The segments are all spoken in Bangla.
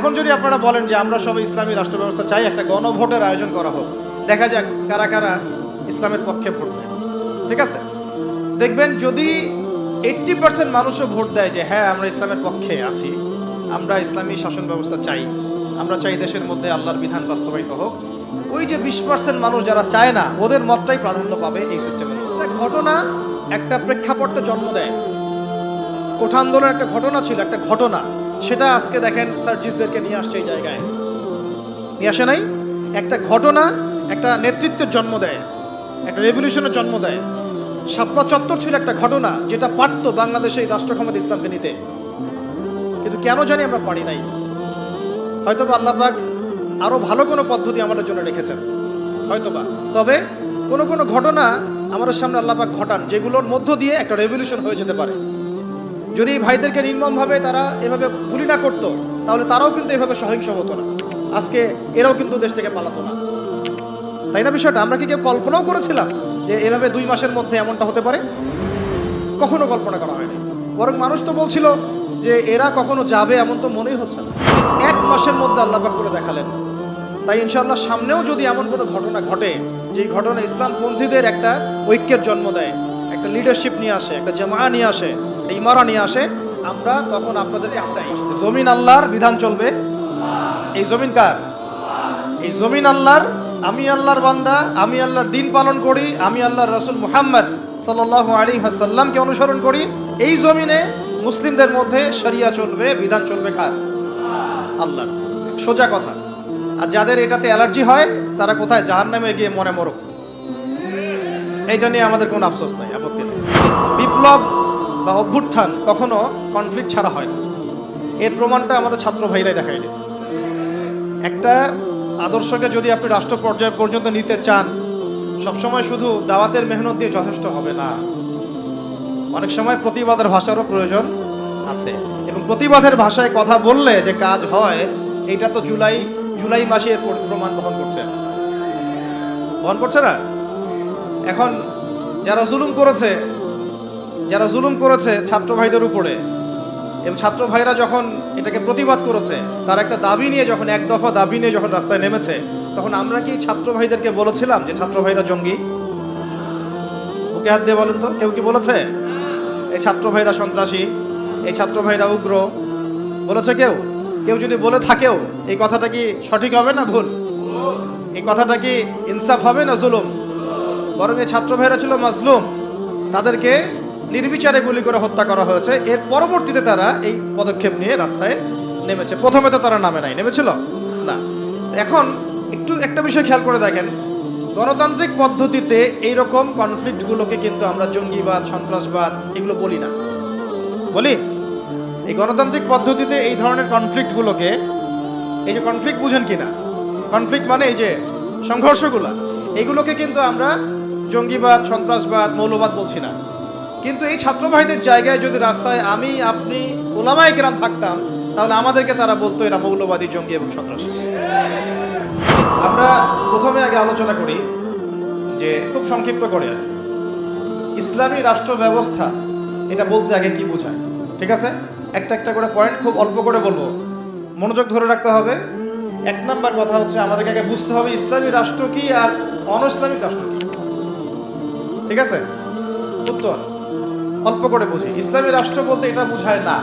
এখন যদি আপনারা বলেন যে আমরা সবাই ইসলামী রাষ্ট্র ব্যবস্থা চাই, একটা গণভোটের আয়োজন করা হোক, দেখা যাক কারা কারা ইসলামের পক্ষে ভোট দেয়। ঠিক আছে, দেখবেন যদি 80% মানুষও ভোট দেয় যে হ্যাঁ আমরা ইসলামের পক্ষে আছি, আমরা ইসলামী শাসন ব্যবস্থা চাই, আমরা চাই দেশের মধ্যে আল্লাহর বিধান বাস্তবায়িত হোক, ওই যে 20% মানুষ যারা চায় না, ওদের মতটাই প্রাধান্য পাবে এই সিস্টেমের। একটা ঘটনা একটা প্রেক্ষাপটে জন্ম দেয়। কোঠা আন্দোলনের একটা ঘটনা ছিল, একটা ঘটনা, সেটা আজকে দেখেন সার্জিসদেরকে নিয়ে আসছে এই জায়গায়, নিয়ে আসে নাই? একটা ঘটনা একটা নেতৃত্বের জন্ম দেয়, একটা রেভলিউশনের জন্ম দেয়। শাপলা চত্বর ছিল একটা ঘটনা যেটা পারত বাংলাদেশে এই রাষ্ট্র ক্ষমতা ইসলামকে নিতে, কিন্তু কেন জানি আমরা পারি নাই। হয়তোবা আল্লাহ পাক আরো ভালো কোনো পদ্ধতি আমাদের জন্য রেখেছেন হয়তোবা। তবে কোনো কোনো ঘটনা আমাদের সামনে আল্লাহ পাক ঘটান যেগুলোর মধ্য দিয়ে একটা রেভলিউশন হয়ে যেতে পারে। যদি ভাইদেরকে নির্মমভাবে তারা এভাবে গুলি না করতো, তাহলে তারাও কিন্তু এভাবে সহিংস হতো না, আজকে এরাও কিন্তু দেশ থেকে পালাতো না। তাই না বিষয়টা? আমরা কি কেউ কল্পনাও করেছিলাম যে এভাবে 2 মাসের মধ্যে এমনটা হতে পারে? কখনো কল্পনা করা হয়নি। বরং মানুষ তো বলছিল যে এরা কখনো যাবে, এমন তো মনেই হচ্ছে না। 1 মাসের মধ্যে আল্লাহ পাক করে দেখালেন। তাই ইনশাআল্লাহ সামনেও যদি এমন কোনো ঘটনা ঘটে, যে ঘটনা ইসলামপন্থীদের একটা ঐক্যের জন্ম দেয়, একটা লিডারশিপ নিয়ে আসে, একটা জামায়া নিয়ে আসে, একটা ইমারা নিয়ে আসে, আমরা তখন আপনাদেরকে আওতায় আসছে। জমিন আল্লাহর, বিধান চলবে। এই জমিন কার? এই জমিন আল্লাহর। আমি আল্লাহর বান্দা, আমি আল্লাহর দিন পালন করি, আমি আল্লাহর রাসূল মুহাম্মদ সাল্লাল্লাহু আলাইহি ওয়াসাল্লামকে অনুসরণ করি। এই জমিনে মুসলিমদের মধ্যে শরিয়া চলবে, বিধান চলবে কার? আল্লাহর। সোজা কথা। আর যাদের এটাতে অ্যালার্জি হয় তারা কোথায়? জাহান্নামে গিয়ে মরে মরুক। এইটা নিয়ে আমাদের কোনো আফসোস নাই, আপত্তি নেই। বিপ্লব বা অভ্যুত্থান কখনো কনফ্লিক্ট ছাড়া হয় না। এর প্রমাণটা আমাদের ছাত্র ভাইরাই দেখাই দিয়েছে। একটা আদর্শকে যদি আপনি রাষ্ট্র পর্যায় পর্যন্ত নিতে চান, সবসময় শুধু দাওয়াতের মেহনত দিয়ে যথেষ্ট হবে না। অনেক সময় প্রতিবাদের ভাষারও প্রয়োজন আছে, এবং প্রতিবাদের ভাষায় কথা বললে যে কাজ হয়, এটা তো জুলাই মাসে এর প্রমাণ বহন করছে না? এখন যারা জুলুম করেছে ছাত্র ভাইদের উপরে, এবং ছাত্র ভাইরা যখন এটাকে প্রতিবাদ করেছে, তার একটা দাবি নিয়ে যখন, এক দফা দাবি নিয়ে যখন রাস্তায় নেমেছে, তখন আমরা কি ছাত্র ভাইদেরকে বলেছিলাম যে ছাত্র ভাইরা জঙ্গি? বুকে হাত দিয়ে বলেন তো, কেউ কি বলেছে এই ছাত্র ভাইরা সন্ত্রাসী, এই ছাত্র ভাইরা উগ্র? বলেছে কেউ? কেউ যদি বলে থাকেও, এই কথাটা কি সঠিক হবে না ভুল? এই কথাটা কি ইনসাফ হবে না জুলুম? বরং এই ছাত্র ভাইরা ছিল মাজলুম, তাদেরকে নির্বিচারে গুলি করে হত্যা করা হয়েছে। এর পরবর্তীতে তারা এই পদক্ষেপ নিয়ে রাস্তায় নেমেছে। প্রথমে তো তারা নামে নাই, নেমেছিল না। এখন একটু একটা বিষয় খেয়াল করে দেখেন, গণতান্ত্রিক পদ্ধতিতে এইরকম কনফ্লিক্টগুলোকে কিন্তু আমরা জঙ্গিবাদ, সন্ত্রাসবাদ এগুলো বলি না। বলি? এই গণতান্ত্রিক পদ্ধতিতে এই ধরনের কনফ্লিক্টগুলোকে, এই যে কনফ্লিক্ট বুঝেন কিনা, কনফ্লিক্ট মানে এই যে সংঘর্ষগুলা, এগুলোকে কিন্তু আমরা জঙ্গিবাদ, সন্ত্রাসবাদ, মৌলবাদ বলছি না। কিন্তু এই ছাত্র ভাইদের জায়গায় যদি রাস্তায় আমি, আপনি, ওলামায়ে কেরাম থাকতাম, তাহলে আমাদেরকে তারা বলতো এরা মৌলবাদী, জঙ্গি এবং সন্ত্রাসী। আমরা প্রথমে আগে আলোচনা করি যে, খুব সংক্ষিপ্ত করে আর কি, ইসলামী রাষ্ট্র ব্যবস্থা এটা বলতে আগে কি বোঝায়। ঠিক আছে, একটা একটা করে পয়েন্ট খুব অল্প করে বলবো, মনোযোগ ধরে রাখতে হবে। 1 নাম্বার কথা হচ্ছে, আমাদেরকে আগে বুঝতে হবে ইসলামী রাষ্ট্র কি আর অন ইসলামিক রাষ্ট্র কি। ঠিক আছে, উত্তর অল্প করে বুঝি। ইসলামী রাষ্ট্র বলতে এটা বোঝায় না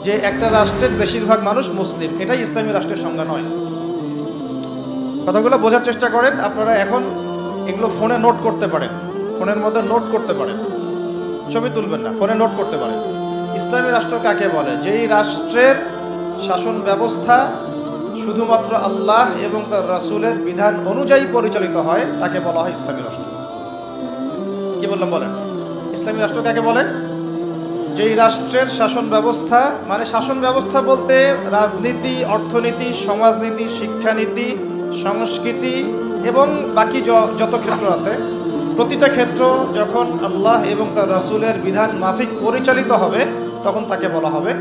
যে একটা রাষ্ট্রের বেশিরভাগ মানুষ মুসলিম, এটাই ইসলামী রাষ্ট্রের সংজ্ঞা নয়। কথাগুলো বোঝার চেষ্টা করেন। আপনারা এখন এগুলো ফোনে নোট করতে পারেন, ফোনের মধ্যে নোট করতে পারেন, ছবি তুলবেন না, ফোনে নোট করতে পারেন। ইসলামী রাষ্ট্র কাকে বলে? যেই রাষ্ট্রের শাসন ব্যবস্থা শুধুমাত্র আল্লাহ এবং তার রাসূলের বিধান অনুযায়ী পরিচালিত হয়, তাকে বলা হয় ইসলামী রাষ্ট্র। কি বললাম বলেন? ইসলামী রাষ্ট্র কাকে বলে? যেই রাষ্ট্রের শাসন ব্যবস্থা, মানে শাসন ব্যবস্থা বলতে রাজনীতি, অর্থনীতি, সমাজনীতি, শিক্ষানীতি, সংস্কৃতি এবং বাকি যত ক্ষেত্র আছে, প্রতিটা ক্ষেত্র যখন আল্লাহ এবং তার রাসূলের বিধান মাফিক পরিচালিত হবে, তখন তাকে বলা হবে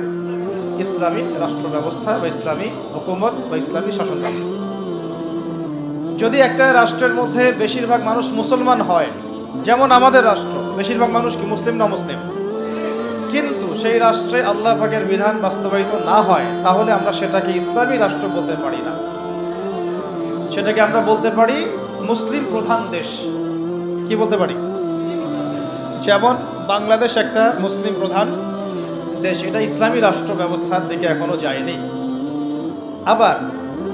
ইসলামী রাষ্ট্র ব্যবস্থা বা ইসলামী হুকুমত বা ইসলামী শাসন ব্যবস্থা। যদি একটা রাষ্ট্রের মধ্যে বেশিরভাগ মানুষ মুসলমান হয়, যেমন আমাদের রাষ্ট্র, বেশিরভাগ মানুষ কি মুসলিম না মুসলিম? কিন্তু সেই রাষ্ট্রে আল্লাহ পাকের বিধান বাস্তবায়িত না হয়, তাহলে আমরা সেটাকে ইসলামী রাষ্ট্র বলতে পারি না। সেটাকে আমরা বলতে পারি মুসলিম প্রধান দেশ। কি বলতে পারি? যেমন বাংলাদেশ একটা মুসলিম প্রধান দেশ, এটা ইসলামী রাষ্ট্র ব্যবস্থার দিকে এখনো যায়নি। আবার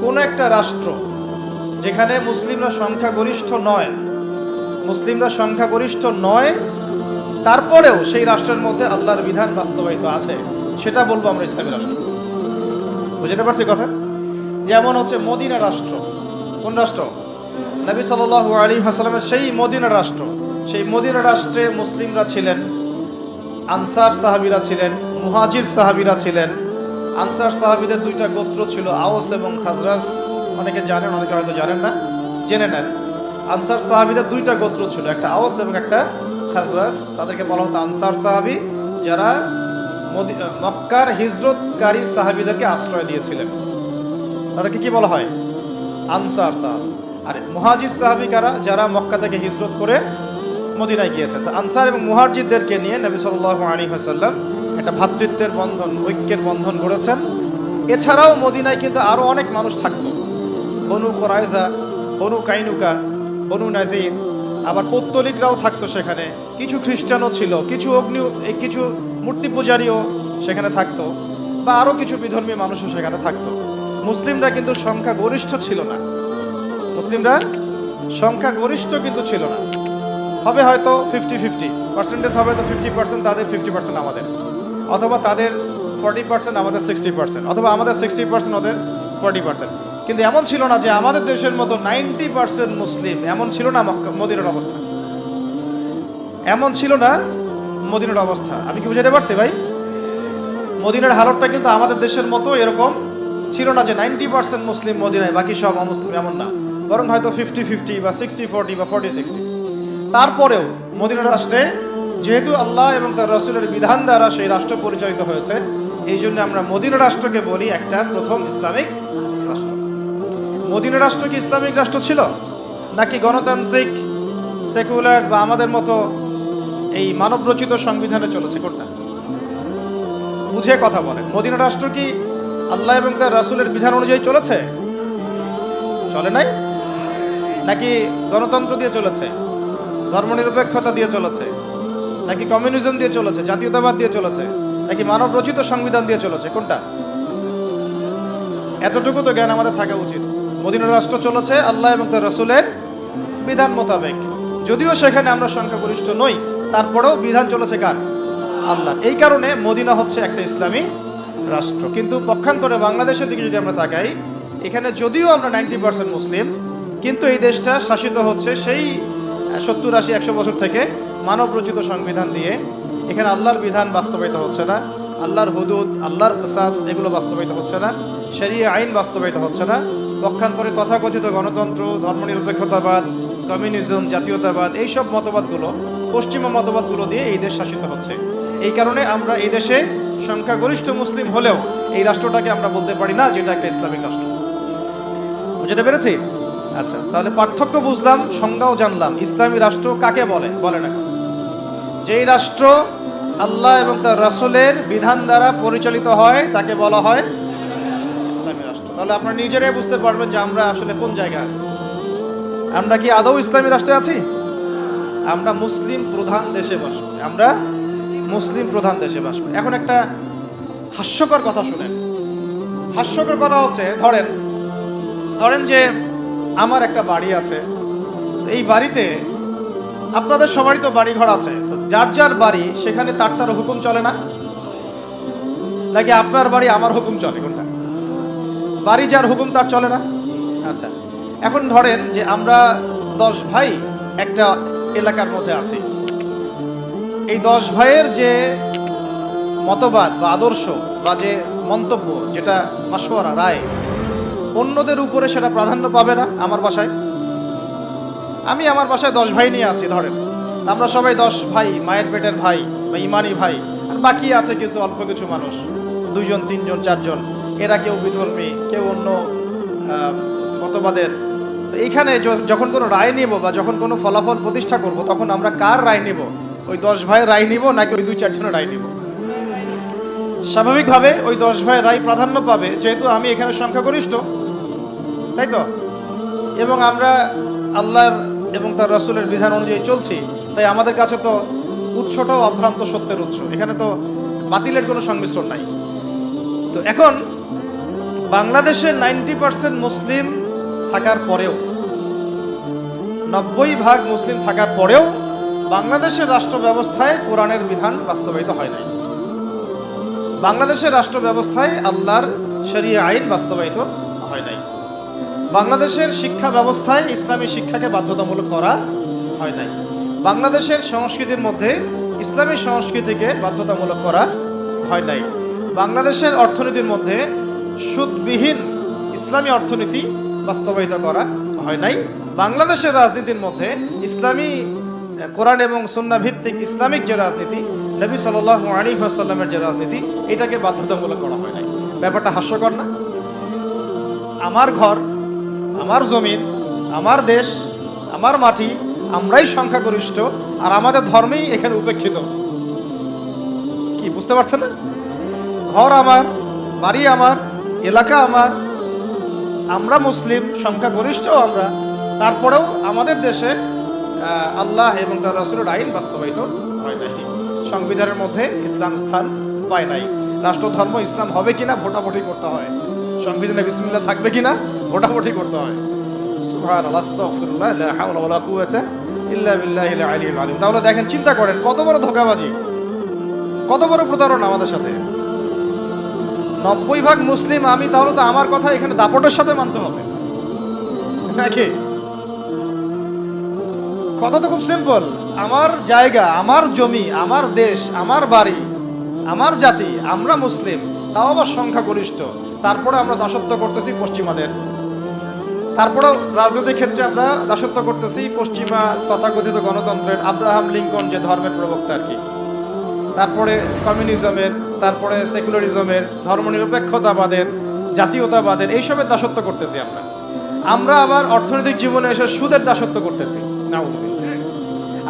কোন একটা রাষ্ট্র যেখানে মুসলিমরা সংখ্যাগরিষ্ঠ নয়, তারপরেও সেই রাষ্ট্রের মধ্যে আল্লাহর বিধান বাস্তবায়িত আছে, সেটা বলবো আমরা ইসলামী রাষ্ট্র। বুঝতে পারছি কথা? যেমন হচ্ছে মদিনা রাষ্ট্র। কোন রাষ্ট্র? নবী সাল্লাল্লাহু আলাইহি ওয়াসাল্লামের সেই মদিনা রাষ্ট্র। সেই মদিনা রাষ্ট্রে মুসলিমরা ছিলেন, আনসার সাহাবীরা ছিলেন, মুহাজির সাহাবীরা ছিলেন। আনসার সাহাবীদের দুইটা গোত্র ছিল, আওস এবং খাজরাজ। অনেকে জানেন, অনেকে হয়তো জানেন না, জেনে নেন। আনসার সাহাবীদের দুইটা গোত্র ছিল, একটা আওস এবং একটা খাজরাজ। তাদেরকে বলা হতো আনসার সাহাবী, যারা মক্কার হিজরতকারী সাহাবীদেরকে আশ্রয় দিয়েছিলেন। তাদেরকে কি বলা হয়? আনসার সাহাবী। আর মুহাজির সাহাবী কারা? যারা মক্কা থেকে হিজরত করে মদিনায় গিয়েছেন। তো আনসার এবং মুহাজিরদেরকে নিয়ে নবী সাল্লাল্লাহু আলাইহি ওয়াসাল্লাম একটা ভ্রাতৃত্বের বন্ধন, ঐক্যের বন্ধন গড়েছেন। এছাড়াও মদিনায় কিন্তু আরো অনেক মানুষ থাকতো, বনু কুরাইজা, বনু কাইনুকা, বনু নাজির, আবার পৌত্তলিকরাও থাকতো সেখানে। কিছু খ্রিস্টানও ছিল, কিছু মূর্তি পূজারীও সেখানে থাকতো, বা আরো কিছু বিধর্মী মানুষও সেখানে থাকতো। মুসলিমরা কিন্তু সংখ্যাগরিষ্ঠ ছিল না। মুসলিমরা সংখ্যাগরিষ্ঠ কিন্তু ছিল না। হবে হয়তো 50-50 পার্সেন্টেজ, হবে তো 50% তাদের, 50% আমাদের, অথবা তাদের 40% আমাদের 60%, অথবা আমাদের 60% ওদের 40%। কিন্তু এমন ছিল না যে আমাদের দেশের মতো 90% মুসলিম, এমন ছিল না মদিনার অবস্থা। এমন ছিল না মদিনার অবস্থা। আমি কি বুঝাতে পারছি ভাই? মদিনার হালতটা কিন্তু আমাদের দেশের মতো এরকম ছিল না যে 90% মুসলিম মদিনায়, বাকি সব অমুসলিম, এমন না। বরং হয়তো 50-50 বা 60-40 বা 40-60। তারপরেও মদিনা রাষ্ট্রে যেহেতু আল্লাহ এবং তার রাসূলের বিধান দ্বারা সেই রাষ্ট্র পরিচালিত হয়েছে, এই জন্য আমরা মদিনা রাষ্ট্রকে বলি একটা প্রথম ইসলামিক রাষ্ট্র। মদিনা রাষ্ট্র কি ইসলামিক রাষ্ট্র ছিল, নাকি গণতান্ত্রিক, সেকুলার, বা আমাদের মতো এই মানবরচিত সংবিধানে চলেছে? কোনটা? বুঝে কথা বলেন। মদিনা রাষ্ট্র কি আল্লাহ এবং তার রাসূলের বিধান অনুযায়ী চলেছে? চলে নাই? নাকি গণতন্ত্র দিয়ে চলেছে, ধর্মনিরপেক্ষতা দিয়ে চলেছে, নাকি কমিউনিজম দিয়ে চলেছে, জাতীয়তাবাদ দিয়ে চলেছে, নাকি মানব রচিত সংবিধান দিয়ে চলেছে? কোনটা? এতটুকু তো জ্ঞান আমাদের থাকা উচিত। মদিনা রাষ্ট্র চলেছে আল্লাহ এবং তার রাসূলের বিধান মোতাবেক। যদিও সেখানে আমরা সংখ্যাগরিষ্ঠ নই, তারপরেও বিধান চলেছে কার? আল্লাহ। এই কারণে মদিনা হচ্ছে একটা ইসলামী রাষ্ট্র। কিন্তু পক্ষান্তরে বাংলাদেশের দিকে যদি আমরা তাকাই, এখানে যদিও আমরা 90% মুসলিম, কিন্তু এই দেশটা শাসিত হচ্ছে সেই 70-80-100 বছর থেকে মানব রচিত সংবিধান দিয়ে। এখানে আল্লাহর বিধান বাস্তবায়িত হচ্ছে না, আল্লাহর হুদুদ, আল্লাহর কিসাস, এগুলো বাস্তবায়িত হচ্ছে না, শরিয়া আইন বাস্তবায়িত হচ্ছে না। পক্ষান্তরে তথাকথিত গণতন্ত্র, ধর্মনিরপেক্ষতাবাদ, কমিউনিজম, জাতীয়তাবাদ, এইসব মতবাদগুলো, পশ্চিমা মতবাদগুলো দিয়ে এই দেশ শাসিত হচ্ছে। এই কারণে আমরা এই দেশে সংখ্যাগরিষ্ঠ মুসলিম হলেও এই রাষ্ট্রটাকে আমরা বলতে পারি না যেটা একটা ইসলামিক রাষ্ট্র। বুঝতে পেরেছি? আচ্ছা, তাহলে পার্থক্য বুঝলাম, সংজ্ঞাও জানলাম। ইসলামী রাষ্ট্র কাকে বলে? বলে না, যেই রাষ্ট্র আল্লাহ এবং তার রাসূলের বিধান দ্বারা পরিচালিত হয় তাকে বলা হয় ইসলামী রাষ্ট্র। তাহলে আপনারা নিজেরাই বুঝতে পারবেন যে আমরা আসলে কোন জায়গায় আছি। আমরা কি আদৌ ইসলামী রাষ্ট্রে আছি? আমরা মুসলিম প্রধান দেশে বাস করি। আমরা মুসলিম প্রধান দেশে বাস করি। এখন একটা হাস্যকর কথা শুনেন। হাস্যকর কথা হচ্ছে, ধরেন যে আমার একটা বাড়ি আছে। এই বাড়িতে আপনাদের সবারই তো বাড়ি ঘর আছে, তো যার যার বাড়ি সেখানে তার হুকুম চলে না, নাকি আপনার বাড়ি আমার হুকুম চলে? কোনটা? বাড়ি যার হুকুম তার চলে না। আচ্ছা, এখন ধরেন যে আমরা 10 ভাই একটা এলাকার মধ্যে আছি। এই 10 ভাইয়ের যে মতবাদ বা আদর্শ বা যে মন্তব্য, যেটা মাশওয়ারা, রায়, অন্যদের উপরে সেটা প্রাধান্য পাবে না। আমার বাসায়, আমি আমার বাসায় 10 ভাই নিয়ে আছি। ধরেন আমরা সবাই 10 ভাই, মায়ের পেটের ভাই বা ইমানি ভাই, আর বাকি আছে কিছু অল্প কিছু মানুষ, 2 জন 3 জন 4 জন। এরা কেউ বিধর্মী, কেউ অন্য মতবাদের। তো এইখানে যখন কোনো রায় নিব বা যখন কোনো ফলাফল প্রতিষ্ঠা করব, তখন আমরা কার রায় নিব? ওই 10 ভাইয়ের রায় নিব, নাকি ওই 2-4 জনের রায় নিব? স্বাভাবিকভাবে ওই 10 ভাইয়েরাই প্রাধান্য পাবে, যেহেতু আমি এখানে সংখ্যাগরিষ্ঠ, তাই তো, এবং আমরা আল্লাহর এবং তার রাসূলের বিধান অনুযায়ী চলছি, তাই আমাদের কাছে তো উৎসটাও অভ্রান্ত সত্যের উৎস, এখানে তো বাতিলের কোনো সংমিশ্রণ নাই। তো এখন বাংলাদেশে 90% মুসলিম থাকার পরেও, 90% মুসলিম থাকার পরেও বাংলাদেশের রাষ্ট্র ব্যবস্থায় কোরআনের বিধান বাস্তবায়িত হয় নাই। বাংলাদেশের রাষ্ট্র ব্যবস্থায় আল্লাহর শরিয়া আইন বাস্তবায়িত হয় নাই। বাংলাদেশের শিক্ষা ব্যবস্থায় ইসলামী শিক্ষাকে বাধ্যতামূলক করা হয় নাই। বাংলাদেশের সংস্কৃতির মধ্যে ইসলামী সংস্কৃতিকে বাধ্যতামূলক করা হয় নাই। বাংলাদেশের অর্থনীতির মধ্যে সুদবিহীন ইসলামী অর্থনীতি বাস্তবায়িত করা হয় নাই। বাংলাদেশের রাজনীতির মধ্যে ইসলামী কোরআন এবং সুন্নাহ ভিত্তিক ইসলামিক যে রাজনীতি, নবী সাল্লাল্লাহু আলাইহি ওয়াসাল্লামের যে রাজনীতি, এটাকে বাধ্যতামূলক করা হয় নাই। ব্যাপারটা হাস্যকর না? আমার ঘর, আমার জমিন, আমার দেশ, আমার মাটি, আমরাই সংখ্যাগরিষ্ঠ, আর আমাদের ধর্মেই এখানে উপেক্ষিত। কি বুঝতে পারছেন না? ঘর আমার, বাড়ি আমার, এলাকা আমার, আমরা মুসলিম, সংখ্যাগরিষ্ঠ আমরা, তারপরেও আমাদের দেশে আল্লাহ এবং তার রাসূলের আইন বাস্তবায়িত হয় নাই। সংবিধানের মধ্যে ইসলাম স্থান পায় নাই। রাষ্ট্র ধর্ম ইসলাম হবে কিনা ভোটাভুটি করতে হয়, সংবিধানে বিসমিল্লাহ থাকবে কিনা ভোটাভুটি করতে হয়। সুবহানাল্লাহ, আস্তাগফিরুল্লাহ, লা হাওলা ওয়ালা কুওয়াতা ইল্লা বিল্লাহিল আলিয়্যিল আযীম। তাহলে দেখেন, চিন্তা করেন কত বড় ধোঁকাবাজি, কত বড় প্রতারণা আমাদের সাথে। 90% মুসলিম আমি, তাহলে তো আমার কথা এখানে দাপটের সাথে মানতে হবে নাকি? কথা তো খুব সিম্পল। আমার জায়গা, আমার জমি, আমার দেশ, আমার বাড়ি, আমার জাতি, আমরা মুসলিম, তাও আবার সংখ্যাগরিষ্ঠ, তারপরে আমরা দাসত্ব করতেছি পশ্চিমাদের। তারপরেও রাজনৈতিক ক্ষেত্রে আমরা দাসত্ব করতেছি পশ্চিমা তথাকথিত গণতন্ত্রের, আব্রাহাম লিঙ্কন যে ধর্মের প্রবক্তা আর কি, তারপরে কমিউনিজমের, তারপরে সেকুলারিজমের, ধর্মনিরপেক্ষতাবাদের, জাতীয়তাবাদের, এইসবের দাসত্ব করতেছি আমরা। আমরা আবার অর্থনৈতিক জীবনে এসে সুদের দাসত্ব করতেছি।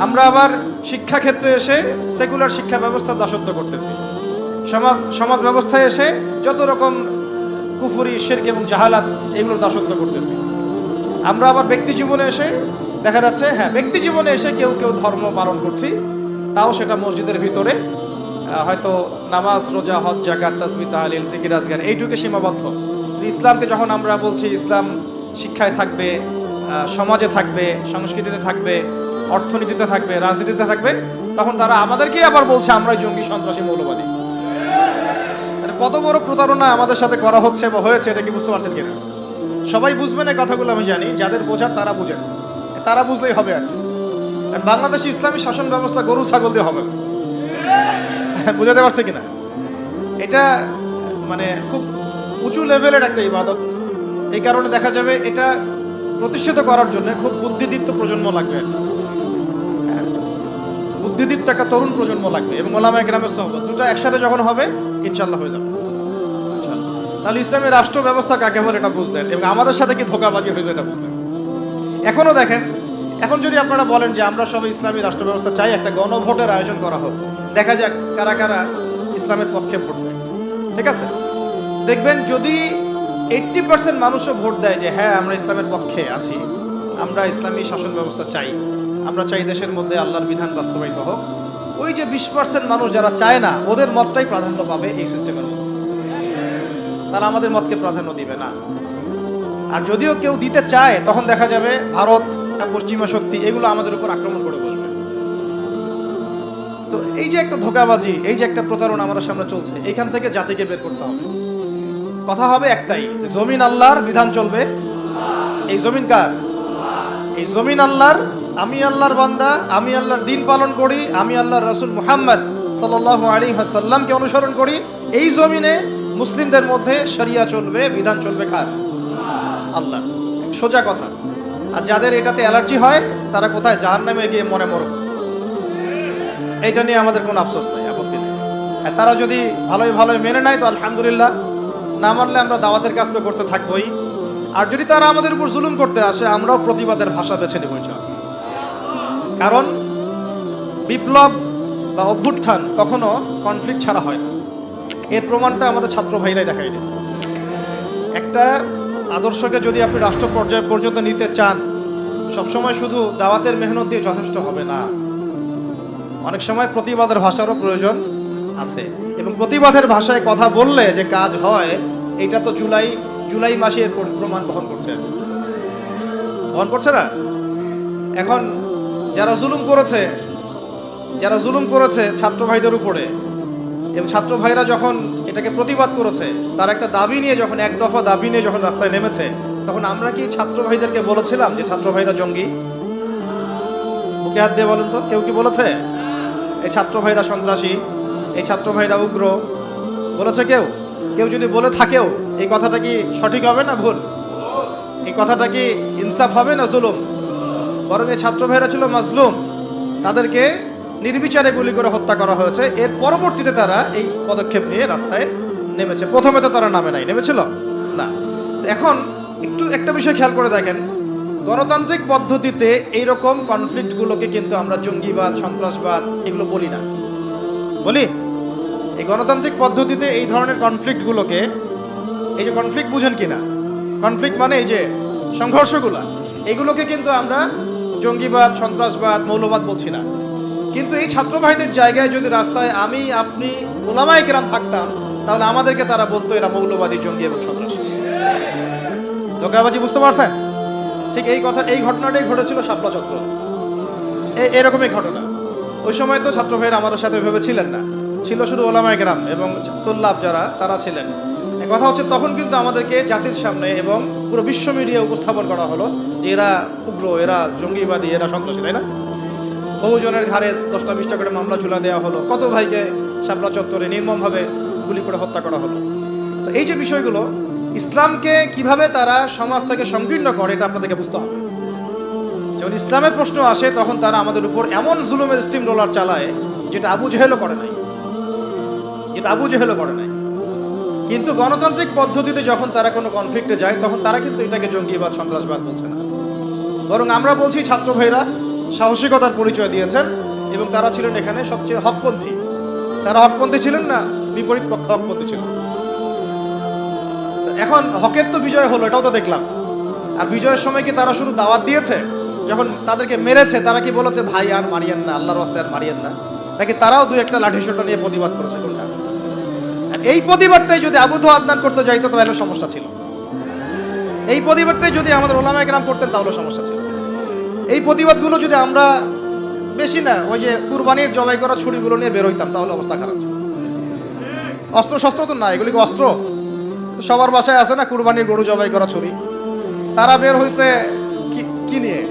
আমরা আবার শিক্ষা ক্ষেত্রে এসে সেকুলার শিক্ষা ব্যবস্থার দাসত্ব করতেছি। সমাজ ব্যবস্থায় এসে যত রকম কুফরি, শিরক এবং জাহালাত, এগুলোর দাসত্ব করতেছি। আমরা আবার ব্যক্তি জীবনে এসে দেখা যাচ্ছে, হ্যাঁ, ব্যক্তি জীবনে এসে কেউ কেউ ধর্ম পালন করছি, তাও সেটা মসজিদের ভিতরে, হয়তো নামাজ, রোজা, হজ, যাকাত, তাসবিহ, তাহলিল, জিকির, আজকার, এইটুকু সীমাবদ্ধ। ইসলামকে যখন আমরা বলছি ইসলাম শিক্ষায় থাকবে, সমাজে থাকবে, সংস্কৃতিতে থাকবে, অর্থনীতিতে থাকবে, রাজনীতিতে থাকবে, তখন তারা আমাদেরকেই আবার বলছে আমরাই জঙ্গি, সন্ত্রাসী, মৌলবাদী। কত বড় প্রতারণা আমাদের সাথে করা হচ্ছে বা হয়েছে, এটা কি বুঝতে পারছেন কিনা? সবাই বুঝবেন এই কথাগুলো, আমি জানি। যাদের বোঝার তারা বুঝেন, তারা বুঝলেই হবে আর কি। বাংলাদেশ ইসলামী শাসন ব্যবস্থা গরু ছাগল দিয়ে হবে না। বুঝাতে পারছে কিনা? এটা মানে খুব উঁচু লেভেলের একটা ইবাদত। এই কারণে দেখা যাবে এটা প্রতিষ্ঠিত করার জন্য খুব বুদ্ধিদীপ্ত প্রজন্ম লাগবে, বুদ্ধিদীপ্ত একটা তরুণ প্রজন্ম লাগবে, এবং ওলামায়ে কেরামের সোহবত, দুটো একসাথে যখন হবে ইনশাআল্লাহ হয়ে যাবে। তাহলে ইসলামের রাষ্ট্র ব্যবস্থা কাকে বলে এটা বুঝলেন, এবং আমাদের সাথে কি ধোঁকাবাজি হয়েছে এটা বুঝলেন। এখনো দেখেন, এখন যদি আপনারা বলেন যে আমরা সবাই ইসলামী রাষ্ট্র ব্যবস্থা চাই, একটা গণভোটের আয়োজন করা হোক, দেখা যাক কারা কারা ইসলামের পক্ষে ভোট দেয়। ঠিক আছে, দেখবেন যদি 80% মানুষও ভোট দেয় যে হ্যাঁ আমরা ইসলামের পক্ষে আছি, আমরা ইসলামী শাসন ব্যবস্থা চাই, আমরা চাই দেশের মধ্যে আল্লাহর বিধান বাস্তবায়িত হোক, ওই যে 20% মানুষ যারা চায় না, ওদের মতটাই প্রাধান্য পাবে এই সিস্টেমের মধ্যে। তারা আমাদের মতকে প্রাধান্য দিবে না। আর যদিও কেউ দিতে চায়, তখন দেখা যাবে ভারত, পশ্চিমা শক্তি, এগুলো আমাদের উপর আক্রমণ করে বসবে। তো এই যে একটা ধোঁকাবাজি, এই যে একটা প্রতারণা আমাদের সামনে চলছে, এইখান থেকে জাতিকে বের করতে হবে। কথা হবে একটাই, যে জমিন আল্লাহর, বিধান চলবে। এই জমিন কার? এই জমিন আল্লাহর। আমি আল্লাহর বান্দা, আমি আল্লাহর দিন পালন করি, আমি আল্লাহর রাসূল মুহাম্মদ সাল্লাল্লাহু আলাইহি ওয়াসাল্লামকে অনুসরণ করি। এই জমিনে মুসলিমদের মধ্যে শরিয়া চলবে, বিধান চলবে কার? আল্লাহর। সোজা কথা। আর যাদের এটাতে অ্যালার্জি হয়, তারা কোথায়? জাহান্নামে গিয়ে মরে মরুক। এইটা নিয়ে আমাদের কোনো আফসোস নাই, আপত্তি নেই। তারা যদি ভালোই ভালোই মেনে নেয় তো আলহামদুলিল্লাহ, না মানলে আমরা দাওয়াতের কাজ তো করতে থাকবোই। আর যদি তারা আমাদের উপর জুলুম করতে আসে, আমরাও প্রতিবাদের ভাষা বেছে নেব ইনশাআল্লাহ। কারণ বিপ্লব বা অভ্যুত্থান কখনো কনফ্লিক্ট ছাড়া হয় না। এর প্রমাণটা আমাদের ছাত্র ভাইরাই দেখাই দিয়েছে। একটা আদর্শকে যদি আপনি রাষ্ট্র পর্যায় পর্যন্ত নিতে চান, সবসময় শুধু দাওয়াতের মেহনত দিয়ে যথেষ্ট হবে না, অনেক সময় প্রতিবাদের ভাষারও প্রয়োজন আছে। এবং প্রতিবাদের ভাষায় কথা বললে যে কাজ হয়, এটা তো জুলাই মাসে এর প্রমাণ বহন করছে না? এখন যারা জুলুম করেছে ছাত্র ভাইদের উপরে, এবং ছাত্র ভাইরা যখন এটাকে প্রতিবাদ করেছে, তার একটা দাবি নিয়ে যখন এক দফা দাবি নিয়ে যখন রাস্তায় নেমেছে, তখন আমরা কি ছাত্র ভাইদেরকে বলেছিলাম যে ছাত্র ভাইরা জঙ্গি? বুকে হাত দিয়ে বলেন তো, কেউ কি বলেছে এই ছাত্র ভাইরা সন্ত্রাসী, এই ছাত্র ভাইরা উগ্র? বলেছে কেউ? কেউ যদি বলে থাকেও, এই কথাটা কি সঠিক হবে না ভুল? এই কথাটা কি ইনসাফ হবে না জুলুম? বরং এই ছাত্র ভাইরা ছিল মাজলুম, তাদেরকে নির্বিচারে গুলি করে হত্যা করা হয়েছে। এর পরবর্তীতে তারা এই পদক্ষেপ নিয়ে রাস্তায় নেমেছে। প্রথমে তো তারা নামে নাই, নেমেছিল না। এখন একটু একটা বিষয় খেয়াল করে দেখেন, গণতান্ত্রিক পদ্ধতিতে এইরকম কনফ্লিক্টগুলোকে কিন্তু আমরা জঙ্গিবাদ, সন্ত্রাসবাদ এগুলো বলি না। বলি? এই গণতান্ত্রিক পদ্ধতিতে এই ধরনের কনফ্লিক্টগুলোকে, এই যে কনফ্লিক্ট বুঝেন কিনা, কনফ্লিক্ট মানে এই যে সংঘর্ষগুলা, এগুলোকে কিন্তু আমরা জঙ্গিবাদ, সন্ত্রাসবাদ, মৌলবাদ বলছি না। কিন্তু এই ছাত্র ভাইদের জায়গায় যদি রাস্তায় আমি, আপনি, ওলামায়ে কেরাম থাকতাম, তাহলে আমাদেরকে তারা বলতো এরা মৌলবাদী, জঙ্গি এবং সন্ত্রাসী। ধোঁকাবাজি, বুঝতে পারছেন? ঠিক এই ঘটনাটাই ঘটেছিল শাপলা চত্বরে। এরকমই ঘটনা। ওই সময় তো ছাত্র ভাইরা আমাদের সাথে ভেবে ছিলেন না, ছিল শুধু ওলামায়ে কেরাম এবং তুল্লাব যারা, তারা ছিলেন। কথা হচ্ছে তখন কিন্তু আমাদেরকে জাতির সামনে এবং পুরো বিশ্ব মিডিয়া উপস্থাপন করা হলো যে এরা উগ্র, এরা জঙ্গিবাদী, এরা সন্ত্রাসী, তাই না? বহুজনের ঘাড়ে 10টা-20টা করে মামলা ঝুলা দেওয়া হলো, কত ভাইকে শাপলা চত্বরে নির্মমভাবে গুলি করে হত্যা করা হলো। তো এই যে বিষয়গুলো, ইসলামকে কিভাবে তারা সমাজ থেকে সংকীর্ণ করে, এটা আপনাদেরকে বুঝতে হবে। যখন ইসলামের প্রশ্ন আসে, তখন তারা আমাদের উপর এমন জুলুমের স্টিম রোলার চালায় যেটা আবু জেহেলও করে নাই। কিন্তু গণতান্ত্রিক পদ্ধতিতে যখন তারা কোনো কনফ্লিক্টে যায়, তখন তারা কিন্তু এটাকে জঙ্গিবাদ, সন্ত্রাসবাদ বলছে না, বরং আমরা বলছি ছাত্র ভাইরা সাহসিকতার পরিচয় দিয়েছেন এবং তারা ছিলেন এখানে সবচেয়ে হকপন্থী। তারা হকপন্থী ছিলেন না, বিপরীত পক্ষ হকপন্থী ছিল। এখন হকের তো বিজয় হলো, এটাও তো দেখলাম। আর বিজয়ের সময় কি তারা শুধু দাওয়াত দিয়েছে? যখন তাদেরকে মেরেছে, তারা কি বলেছে ভাই আর মারিয়েন না, আল্লাহর রাস্তায় আর মারিয়েন না? নাকি তারাও দুই একটা লাঠি সোটা নিয়ে প্রতিবাদ করেছে? কোনটা? এই প্রতিবাদটাই যদি আবু আদনান করতে যাইতো তাহলে সমস্যা ছিল। এই প্রতিবাদটাই যদি আমাদের ওলামায়ে কেরাম করতেন তাহলে সমস্যা ছিল। এই প্রতিবাদগুলো যদি আমরা বেশি না, ওই যে কুরবানির জবাই করা ছুরিগুলো নিয়ে বের হইতাম, তাহলে অবস্থা খারাপ ছিল। অস্ত্র শস্ত্র তো না, এগুলি কি অস্ত্র? তো সবার বাসায় আছে না কুরবানির গরু জবাই করা ছুরি? তারা বের হয়েছে কি নিয়ে?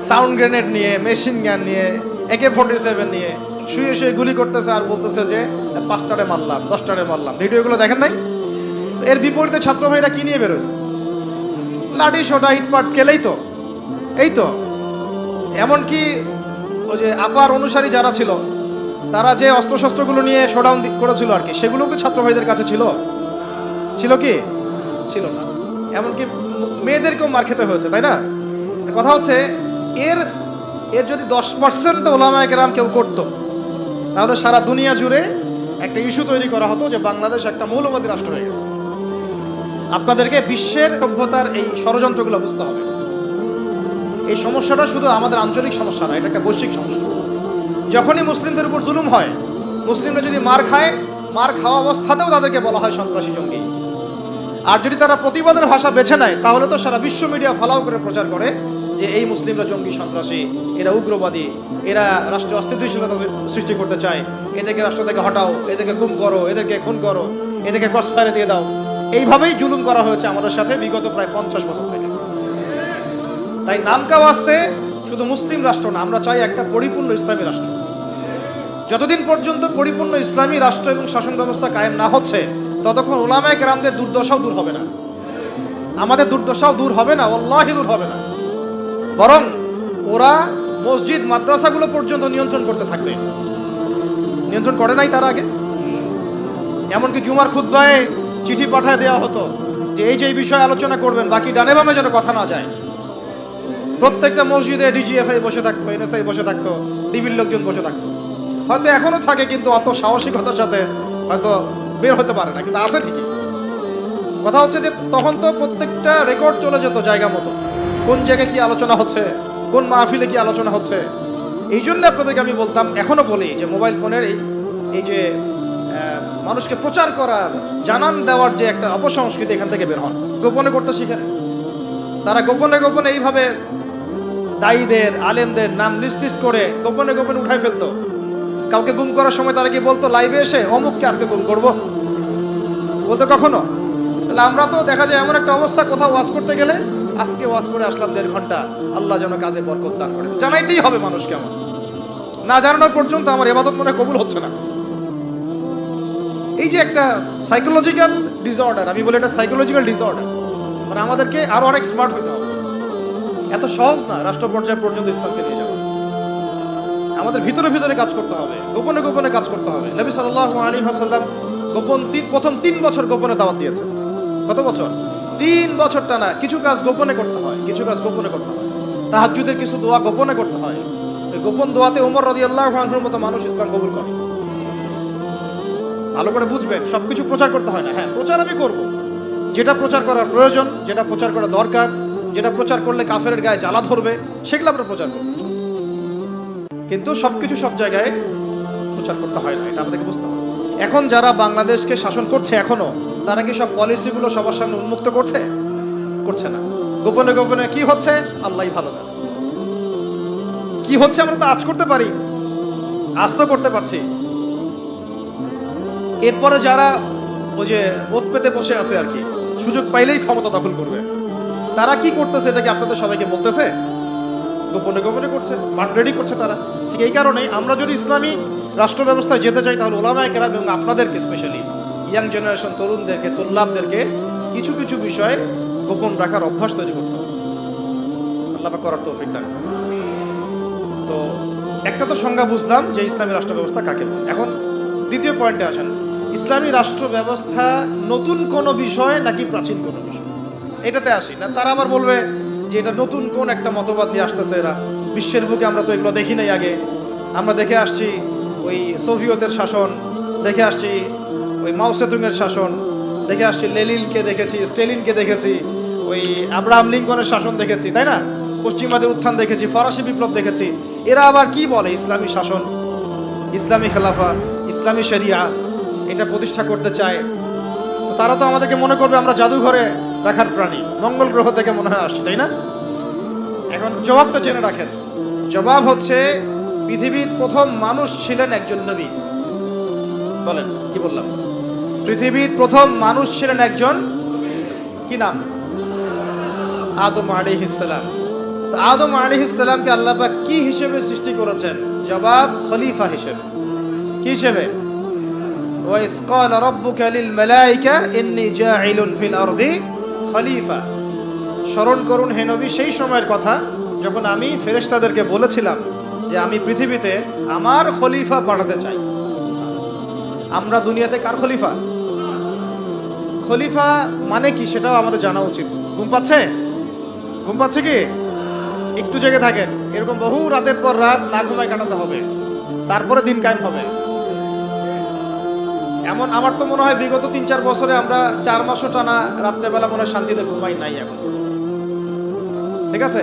সাউন্ড গ্রেনেড নিয়ে, মেশিন গান নিয়ে, AK-47 নিয়ে শুয়ে শুয়ে গুলি করতেছে আর বলতেছে যে 5টারে মারলাম, 10টারে মারলাম। ভিডিওগুলো দেখেন নাই? এর বিপরীতে ছাত্র ভাইরা কি নিয়ে বেরোয়েছে? লাঠি সোটা, ইটপাট কেলেই তো। এই তো এমনকি ওই যে আপার অনুসারী যারা ছিল, তারা যে অস্ত্রশস্ত্রগুলো নিয়ে শোডাউন করেছিল আর কি, সেগুলো কি ছাত্র ভাইদের কাছে ছিল কি? ছিল না। এমনকি মেয়েদেরকেও মার খেতে হয়েছে, তাই না? কথা হচ্ছে এর যদি 10% ওলামায়ে কেরাম কেউ করতো, তাহলে সারা দুনিয়া জুড়ে একটা ইস্যু তৈরি করা হতো যে বাংলাদেশ একটা মৌলবাদী রাষ্ট্র হয়ে গেছে। আপনাদেরকে বিশ্বের সভ্যতার এই ষড়যন্ত্রগুলো বুঝতে হবে। এই সমস্যাটা শুধু আমাদের আঞ্চলিক সমস্যা না, এটা একটা বৈশ্বিক সমস্যা। যখনই মুসলিমদের উপর জুলুম হয়, মুসলিমরা যদি মার খায়, মার খাওয়া অবস্থাতেও তাদেরকে বলা হয় সন্ত্রাসী, জঙ্গি। আর যদি তারা প্রতিবাদের ভাষা বেছে নেয়, তাহলে তো সারা বিশ্ব মিডিয়া ফলাও করে প্রচার করে যে এই মুসলিমরা জঙ্গি, সন্ত্রাসী, এরা উগ্রবাদী, এরা রাষ্ট্রে অস্থিতিশীলতা সৃষ্টি করতে চায়, এদেরকে রাষ্ট্র থেকে হটাও, এদেরকে গুম করো, এদেরকে খুন করো, এদেরকে ক্রসফায়ারে দিয়ে দাও। এইভাবেই জুলুম করা হয়েছে আমাদের সাথে বিগত প্রায় 50 বছর থেকে। তাই নামকা ওয়াস্তে শুধু মুসলিম রাষ্ট্র না, আমরা চাই একটা পরিপূর্ণ ইসলামী রাষ্ট্র। যতদিন পর্যন্ত পরিপূর্ণ ইসলামী রাষ্ট্র এবং শাসন ব্যবস্থা কায়েম না হচ্ছে, ততক্ষণ উলামায়ে কেরামদের দুর্দশাও দূর হবে না, আমাদের দুর্দশাও দূর হবে না, ওয়াল্লাহি দূর হবে না। বরং ওরা মসজিদ, মাদ্রাসাগুলো পর্যন্ত নিয়ন্ত্রণ করতে থাকবে। নিয়ন্ত্রণ করে নাই তার আগে? এমনকি জুমার খুতবায় চিঠি পাঠায় দেওয়া হতো যে এই বিষয়ে আলোচনা করবেন, বাকি ডানে বামে যেন কথা না যায়। প্রত্যেকটা মসজিদে DGFI বসে থাকতো, NSI বসে থাকতো, ডিবির লোকজন বসে থাকতো। হয়তো এখনো থাকে, কিন্তু অত সাহসিকতার সাথে হয়তো বের হতে পারে না, কিন্তু আছে ঠিকই। কথা হচ্ছে যে তখন তো প্রত্যেকটা রেকর্ড চলে যেত জায়গা মতো, কোন জায়গায় কি আলোচনা হচ্ছে, কোন মাহফিলে কি আলোচনা হচ্ছে। এই জন্য আপনাদেরকে আমি বলতাম, এখনো বলি যে মোবাইল ফোনের এই যে মানুষকে প্রচার করার, জানান দেওয়ার যে একটা অপসংস্কৃতি, এখান থেকে বের হন, গোপনে করতে শিখেন। তারা গোপনে গোপনে এইভাবে দায়ীদের, আলেমদের নাম লিস্ট করে গোপনে গোপনে উঠাই ফেলতো। কাউকে গুম করার সময় তারা কি বলতো লাইভে এসে, অমুককে আজকে গুম করবো, বলতো কখনো? তাহলে আমরা তো দেখা যায় এমন একটা অবস্থা, কোথাও ওয়াজ করতে গেলে আজকে ওয়াজ করে আসলাম 1.5 ঘন্টা, আল্লাহ যেন কাজে বরকত দান করে, জানাইতেই হবে মানুষকে। আমার না জানানোর পর্যন্ত আমার ইবাদত মনে কবুল হচ্ছে না। এই যে একটা সাইকোলজিক্যাল ডিসঅর্ডার, আমি বলি এটা সাইকোলজিক্যাল ডিসঅর্ডার। মানে আমাদেরকে আরো অনেক স্মার্ট হতে হবে। এত সহজ না রাষ্ট্র পর্যায় পর্যন্ত ইসলামকে নিয়ে যাওয়া। আমাদের ভিতরে ভিতরে কাজ করতে হবে, গোপনে গোপনে কাজ করতে হবে। নবী সাল্লাল্লাহু আলাইহি ওয়াসাল্লাম প্রথম 3 বছর গোপনে দাওয়াত দিয়েছেন। কত বছর? 3 বছর টানা। কিছু কাজ গোপনে করতে হয়, কিছু কাজ গোপনে করতে হয়। তাহাজ্জুদের কিছু দোয়া গোপনে করতে হয়। এই গোপন দোয়াতে ওমর রাদিয়াল্লাহু আনহুর মতো মানুষ ইসলাম কবুল করে। ভালো করে বুঝবেন, সবকিছু প্রচার করতে হয় না। হ্যাঁ, প্রচার আমি করব, যেটা প্রচার করার প্রয়োজন, যেটা প্রচার করা দরকার, যেটা প্রচার করলে কাফেরের গায়ে জ্বালা ধরবে, সেগুলো আমরা প্রচার করব। কিন্তু সবকিছু সব জায়গায় প্রচার করতে হয় না, এটা আমাদেরকে বুঝতে হবে। এখন যারা বাংলাদেশকে শাসন করছে এখনো, তারা কি সব পলিসিগুলো সবার সামনে উন্মুক্ত করছে? করছে না। গোপনে গোপনে কি হচ্ছে আল্লাহই ভালো জানে। কি হচ্ছে আমরা তো আজ করতে পারি, আজ তো করতে পারছি। এরপরে যারা ওই যে ওত পেতে বসে আছে আর কি, সুযোগ পাইলেই ক্ষমতা দখল করবে, তারা কি করতেছে এটা কি আপনাদের সবাইকে বলতেছে? গোপনে গোপনে করছে, মাঠ রেডি করছে তারা। ঠিক এই কারণে আমরা যদি ইসলামী রাষ্ট্র ব্যবস্থায় যেতে চাই, তাহলে ওলামায়ে কেরাম এবং আপনাদেরকে, স্পেশালি ইয়াং জেনারেশন, তরুণদেরকে, তুল্লাবদেরকে কিছু কিছু বিষয়ে গোপন রাখার অভ্যাস তৈরি করতে হবে। আল্লাহ পাক করার তৌফিক দান। তো একটা তো সংজ্ঞা বুঝলাম যে ইসলামী রাষ্ট্র ব্যবস্থা কাকে বলে। এখন দ্বিতীয় পয়েন্টে আসেন, ইসলামী রাষ্ট্র ব্যবস্থা নতুন কোনো বিষয় নাকি প্রাচীন কোনো বিষয়, এটাতে আসি না। তারা আবার বলবে যে এটা নতুন কোন একটা মতবাদ নিয়ে আসতেছে এরা, বিশ্বের বুকে আমরা তো এগুলো দেখি নাই আগে। আমরা দেখে আসছি ওই সোভিয়েতের শাসন, দেখে আসছি ওই মাও সেতুংয়ের শাসন, দেখে আসছি লেনিনকে দেখেছি, স্টেলিনকে দেখেছি, ওই আব্রাহাম লিঙ্কনের শাসন দেখেছি, তাই না? পশ্চিমাদের উত্থান দেখেছি, ফরাসি বিপ্লব দেখেছি। এরা আবার কি বলে ইসলামী শাসন, ইসলামী খেলাফা, ইসলামী শরিয়া এটা প্রতিষ্ঠা করতে চায়। তো তারা তো আমাদেরকে মনে করবে আমরা জাদুঘরে রাখার প্রাণী, মঙ্গল গ্রহ থেকে মনে হয় আসছি, তাই না? এখন জবাবটা জেনে রাখেন। জবাব হচ্ছে, পৃথিবীর প্রথম মানুষ ছিলেন একজন নবী। বলেন কি বললাম? পৃথিবীর প্রথম মানুষ ছিলেন একজন, কি নাম? আদম আলাইহিস সালাম। তো আদম আলাইহিস সালামকে আল্লাহ পাক কি হিসেবে সৃষ্টি করেছেন? জবাব, খলিফা হিসেবে। কি হিসেবে? ওয়াইজ ক্বালা রাব্বুকা লিল মালায়েকা ইন্নী জাইলুন ফিল আরদি খলিফা। স্মরণ করুন হে নবী সেই সময়ের কথা যখন আমি ফেরেশতাদেরকে বলেছিলাম যে আমি পৃথিবীতে আমার খলিফা পাঠাতে চাই। আমরা দুনিয়াতে কার খলিফা? খলিফা মানে কি সেটাও আমাদের জানা উচিত। ঘুম পাচ্ছে? ঘুম পাচ্ছে কি? একটু জেগে থাকেন। এরকম বহু রাতের পর রাত না ঘুমায় কাটাতে হবে, তারপরে দিন কায়েম হবে। এমন আমার তো মনে হয় বিগত 3-4 বছরে আমরা 4 মাসও টানা রাত্রেবেলা মনে হয় শান্তিতে ঘুমাই নাই এখন। ঠিক আছে,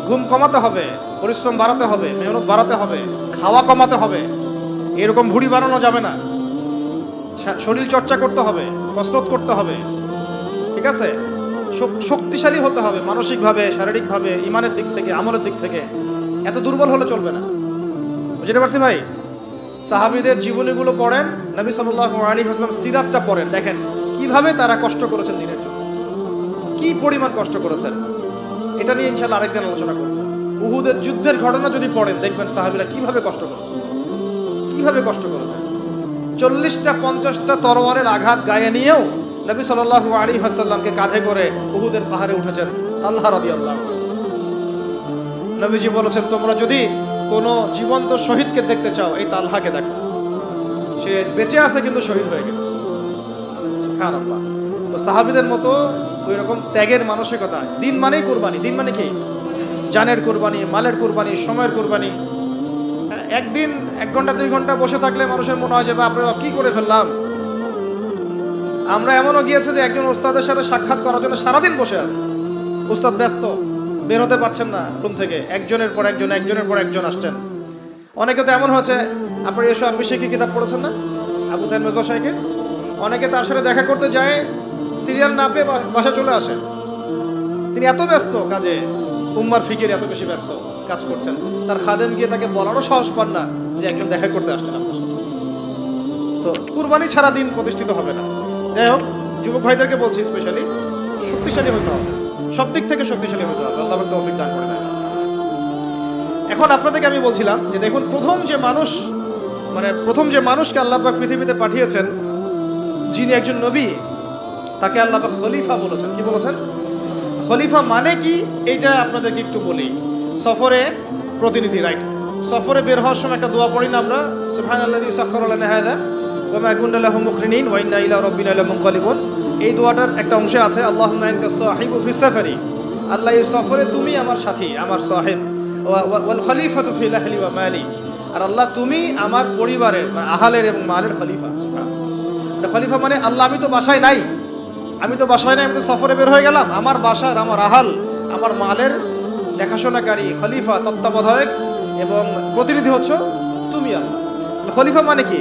ঘুম কমাতে হবে, পরিশ্রম বাড়াতে হবে, মেহনত বাড়াতে হবে, খাওয়া কমাতে হবে। এরকম ভুঁড়ি বানানো যাবে না। শরীর চর্চা করতে হবে, কসরত করতে হবে। ঠিক আছে, শক্তিশালী হতে হবে মানসিকভাবে, শারীরিকভাবে, ইমানের দিক থেকে, আমলের দিক থেকে। এত দুর্বল হলে চলবে না। বুঝতে পারছি ভাই? সাহাবীদের জীবনীগুলো পড়েন, নবী সাল্লাল্লাহু আলাইহি ওয়াসাল্লাম সিরাতটা পড়েন, দেখেন কিভাবে তারা কষ্ট করেছেন দিনের জন্য, কি পরিমাণ কষ্ট করেছেন। এটা নিয়ে ইনশাআল্লাহ আরেকদিন আলোচনা করব। উহুদের যুদ্ধের ঘটনা যদি পড়েন, দেখবেন সাহাবীরা কিভাবে কষ্ট করেছেন, কিভাবে কষ্ট করেছেন। 40টা 50টা তরোয়ারের আঘাত গায়ে নিয়েও নবী সাল্লাল্লাহু আলাইহি ওয়াসাল্লামকে কাঁধে করে উহুদের পাহাড়ে উঠেছেন তালহা রাদিয়াল্লাহু আনহু। নবীজি বলেছেন, তোমরা যদি কোনো জীবন্ত শহীদকে দেখতে চাও, এই তালহাকে দেখো, সে বেঁচে আছে কিন্তু শহীদ হয়ে গেছে। সুবহানাল্লাহ। তো সাহাবীদের মতো ওই রকম ত্যাগের মানসিকতা। দিন মানেই কুরবানি। দিন মানে কি? জানের কুরবানি, মালের কুরবানি, সময়ের কুরবানি। একদিন 1 ঘন্টা 2 ঘন্টা বসে থাকলে মানুষের মনে হয় যে বাপরে বাপ কি করে ফেললাম। আমরা এমনও গিয়েছে যে একজন ওস্তাদের সাথে সাক্ষাৎ করার জন্য সারাদিন বসে আছে, ওস্তাদ ব্যস্ত, বের হতে পারছেন না রুম থেকে, একজনের পর একজন আসছেন। অনেকে তো এমন হয়েছে, আপনার এসো আরবি শিখি কিতাব পড়েছেন না আবু তাহের মেজবা সাহেবের, অনেকে তার সাথে দেখা করতে যায়, সিরিয়াল না পেয়ে বাসা চলে আসে। তিনি এত ব্যস্ত কাজে, উম্মার ফিকির এত বেশি ব্যস্ত কাজ করছেন, তার খাদেম গিয়ে তাকে বলারও সাহস পান না যে একজন দেখা করতে আসছেন আপনার সাথে। তো কুরবানি ছাড়া দিন প্রতিষ্ঠিত হবে না। যাই হোক, যুবক ভাইদেরকে বলছি স্পেশালি শক্তিশালী হতে হবে, সব দিক থেকে শক্তিশালী হতে হবে। আল্লাহ পাক তৌফিক দান করে দেন। এখন আপনাদেরকে আমি বলছিলাম যে দেখুন, প্রথম যে মানুষকে আল্লাহ পাক পৃথিবীতে পাঠিয়েছেন, যিনি একজন নবী, তাকে আল্লাহ পাক খলিফা বলেছেন। কি বলেছেন? খলিফা মানে কি এইটা আপনাদেরকে একটু বলি। সফরে প্রতিনিধি, রাইট? সফরে বের হওয়ার সময় একটা দোয়া পড়ি না আমরা, সুবহানাল্লাযী সাখখারা লানা হাযা ওয়া মা কুন্না লাহু মুকরিনিন ওয়া ইন্না ইলা রাব্বিনা লামুনকালিবুন। এই দোয়াটার একটা অংশে আছে আল্লাহুম্মা আনতা সাহিবু ফিস সাফারি, আল্লাহ এই সফরে তুমি আমার সাথী, আমার সাহেব, ওয়াল খলিফাতু ফিল আহলি ওয়া মালি, আর আল্লাহ তুমি আমার পরিবারের, মানে আহালের এবং মালের খলিফা। সুবহানাল্লাহ। খলিফা মানে আল্লাহ আমি তো বাসায় নাই, আমি তো সফরে বের হয়ে গেলাম, আমার বাসার, আমার আহাল, আমার মালের দেখাশোনাকারী খলিফা, তত্ত্বাবধায়ক এবং প্রতিনিধি হচ্ছে তুমি আল্লাহ। খলিফা মানে কি?